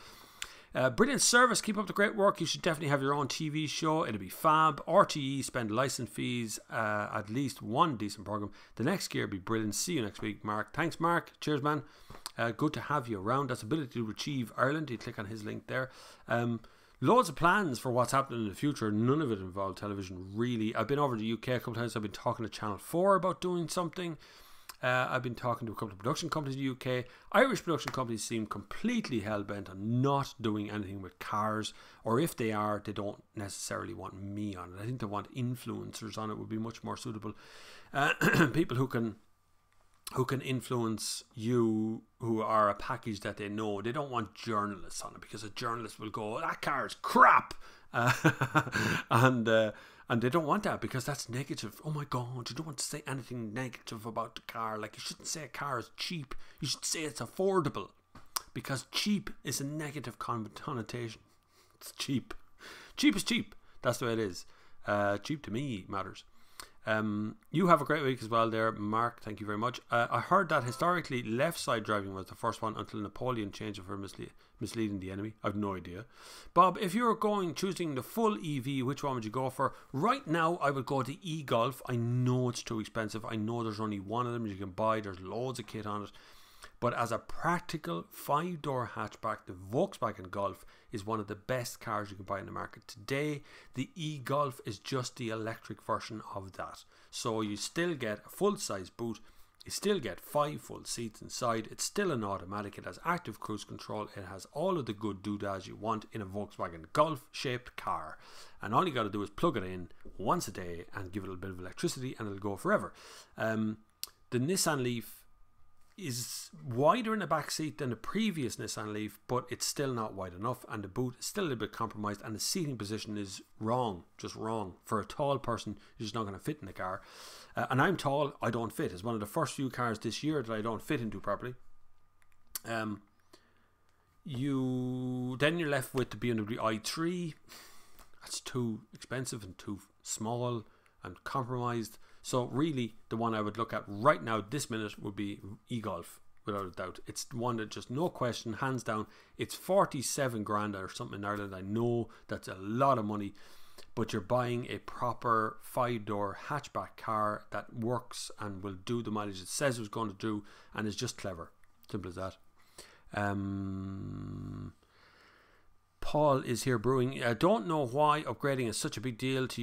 Brilliant service. Keep up the great work. You should definitely have your own TV show. It'll be fab. RTE spend license fees, at least one decent program. The next year will be brilliant. See you next week, Mark. Thanks, Mark. Cheers, man. Good to have you around. That's Ability to Achieve Ireland. You click on his link there. Loads of plans for what's happening in the future. None of it involved television, really. I've been over to the UK a couple of times. I've been talking to Channel 4 about doing something. I've been talking to a couple of production companies in the UK. Irish production companies seem completely hell-bent on not doing anything with cars, or if they are, they don't necessarily want me on it. I think they want influencers on it would be much more suitable. People who can influence you, who are a package that they know. They don't want journalists on it, because a journalist will go, that car is crap. And they don't want that, because that's negative. Oh my God, you don't want to say anything negative about the car. Like, you shouldn't say a car is cheap. You should say it's affordable, because cheap is a negative connotation. It's cheap. Cheap is cheap. That's the way it is. Cheap to me matters. You have a great week as well there, Mark. Thank you very much. I heard that historically left side driving was the first one until Napoleon changed it for misleading the enemy. I've no idea. Bob, if you're choosing the full EV, which one would you go for? Right now, I would go to e-Golf. I know it's too expensive. I know there's only one of them you can buy. There's loads of kit on it. But as a practical 5-door hatchback, the Volkswagen Golf is one of the best cars you can buy in the market today. The e-Golf is just the electric version of that. So you still get a full-size boot. You still get 5 full seats inside. It's still an automatic. It has active cruise control. It has all of the good doodads you want in a Volkswagen Golf shaped car. And all you got to do is plug it in once a day and give it a bit of electricity and it'll go forever. The Nissan Leaf is wider in the back seat than the previous Nissan Leaf, but it's still not wide enough, and the boot is still a little bit compromised, and the seating position is wrong, just wrong. For a tall person, you're just not going to fit in the car. And I'm tall, I don't fit. It's one of the first few cars this year that I don't fit into properly. You're left with the BMW i3. That's too expensive and too small and compromised. So really, the one I would look at right now, this minute, would be e-Golf, without a doubt. It's the one that just, no question, hands down. It's 47 grand or something in Ireland. I know that's a lot of money, but you're buying a proper 5-door hatchback car that works and will do the mileage it says it was going to do, and is just clever. Simple as that. Paul is here brewing. I don't know why upgrading is such a big deal to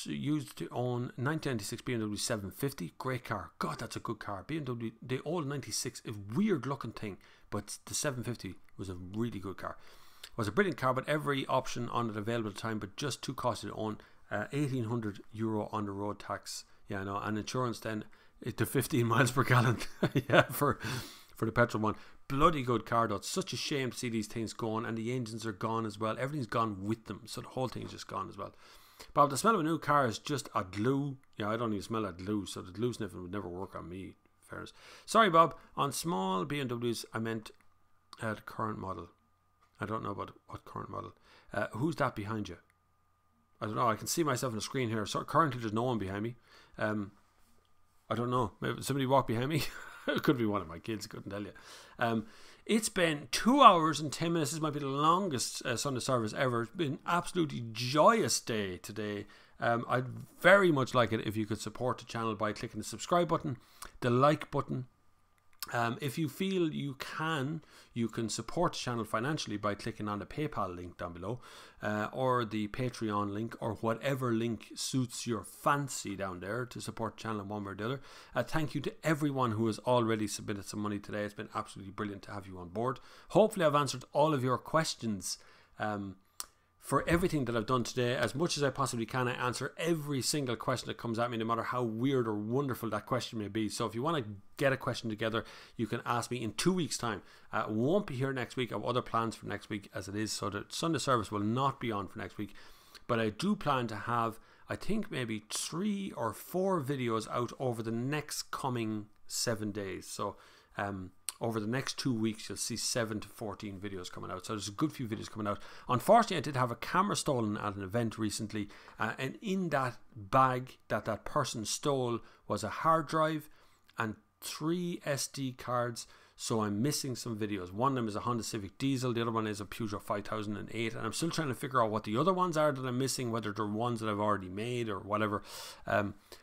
used to own 1996 BMW 750. Great car. God, that's a good car. BMW, the old 96, a weird looking thing, but the 750 was a really good car. It was a brilliant car, but every option on it available at the time, but just too costly to own. €1,800 on the road tax. Yeah, I know. And insurance then to 15 miles per gallon. Yeah, for the petrol one. Bloody good car though. It's such a shame to see these things going, and the engines are gone as well. Everything's gone with them, so the whole thing is just gone as well. Bob, the smell of a new car is just a glue. Yeah, I don't even smell that glue, so the glue sniffing would never work on me, in fairness. Sorry, Bob. On small BMWs, I meant the current model. I don't know about what current model. Who's that behind you? I don't know. I can see myself on the screen here. So currently, there's no one behind me. I don't know. Maybe somebody walked behind me. It could be one of my kids. I couldn't tell you. It's been 2 hours and 10 minutes. This might be the longest Sunday service ever. It's been an absolutely joyous day today. I'd very much like it if you could support the channel by clicking the subscribe button, the like button. If you feel you can support the channel financially by clicking on the PayPal link down below, or the Patreon link, or whatever link suits your fancy down there to support the channel in one way or the other. Thank you to everyone who has already submitted some money today. It's been absolutely brilliant to have you on board. Hopefully I've answered all of your questions. For everything that I've done today, as much as I possibly can, I answer every single question that comes at me, no matter how weird or wonderful that question may be. So if you want to get a question together, you can ask me in 2 weeks' time. Won't be here next week. I have other plans for next week as it is, so the Sunday service will not be on for next week. But I do plan to have, I think, maybe 3 or 4 videos out over the next coming 7 days. So over the next 2 weeks, you'll see 7 to 14 videos coming out. So there's a good few videos coming out. Unfortunately, I did have a camera stolen at an event recently, and in that bag that person stole was a hard drive and 3 SD cards. So I'm missing some videos. One of them is a Honda Civic Diesel. The other one is a Peugeot 5008. And I'm still trying to figure out what the other ones are that I'm missing, whether they're ones that I've already made or whatever.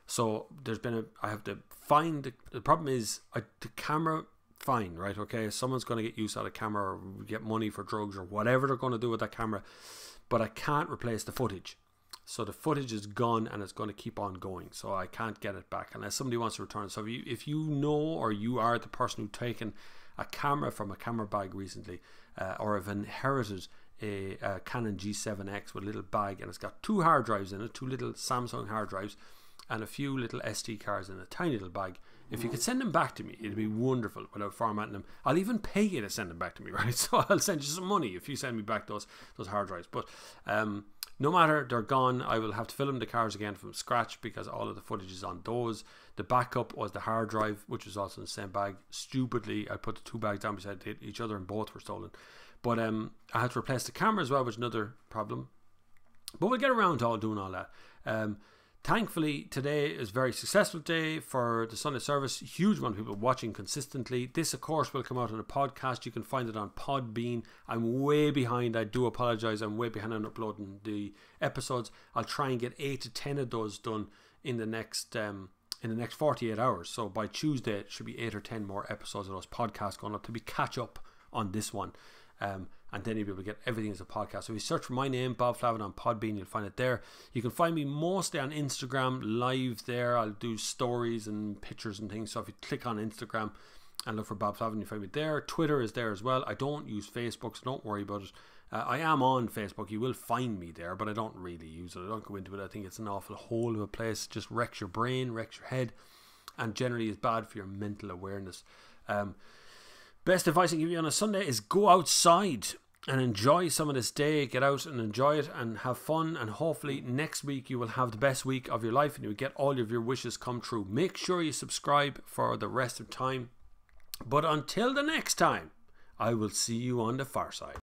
So there's been I have to find, the problem is the camera, fine, right? Okay, someone's going to get use out of camera or get money for drugs or whatever they're going to do with that camera. But I can't replace the footage. So the footage is gone and it's going to keep on going. So I can't get it back unless somebody wants to return. So if you know, or you are the person who's taken a camera from a camera bag recently, or have inherited a Canon G7X with a little bag and it's got 2 hard drives in it, 2 little Samsung hard drives and a few little SD cards in a tiny little bag, if you could send them back to me, it'd be wonderful without formatting them. I'll even pay you to send them back to me, right? So I'll send you some money if you send me back those hard drives. But no matter, they're gone. I will have to film the cars again from scratch because all of the footage is on those. The backup was the hard drive, which was also in the same bag. Stupidly, I put the 2 bags down beside each other and both were stolen. But I had to replace the camera as well, which is another problem. But we'll get around to doing all that. Thankfully, today is a very successful day for the Sunday service. Huge amount of people watching consistently. This, of course, will come out on a podcast. You can find it on Podbean. I'm way behind. I do apologise. I'm way behind on uploading the episodes. I'll try and get 8 to 10 of those done in the next in the next 48 hours. So by Tuesday, it should be 8 or 10 more episodes of those podcasts going up to be catch up on this one. And then you'll be able to get everything as a podcast. So if you search for my name, Bob Flavin, on Podbean, you'll find it there. You can find me mostly on Instagram live there. I'll do stories and pictures and things. So if you click on Instagram and look for Bob Flavin, you find me there. Twitter is there as well. I don't use Facebook, so don't worry about it. I am on Facebook. You will find me there, but I don't really use it. I don't go into it. I think it's an awful hole of a place. It just wrecks your brain, wrecks your head, and generally is bad for your mental awareness. Best advice I can give you on a Sunday is go outside and enjoy some of this day. Get out and enjoy it and have fun, and hopefully next week you will have the best week of your life and you will get all of your wishes come true. Make sure you subscribe for the rest of time. But until the next time, I will see you on the far side.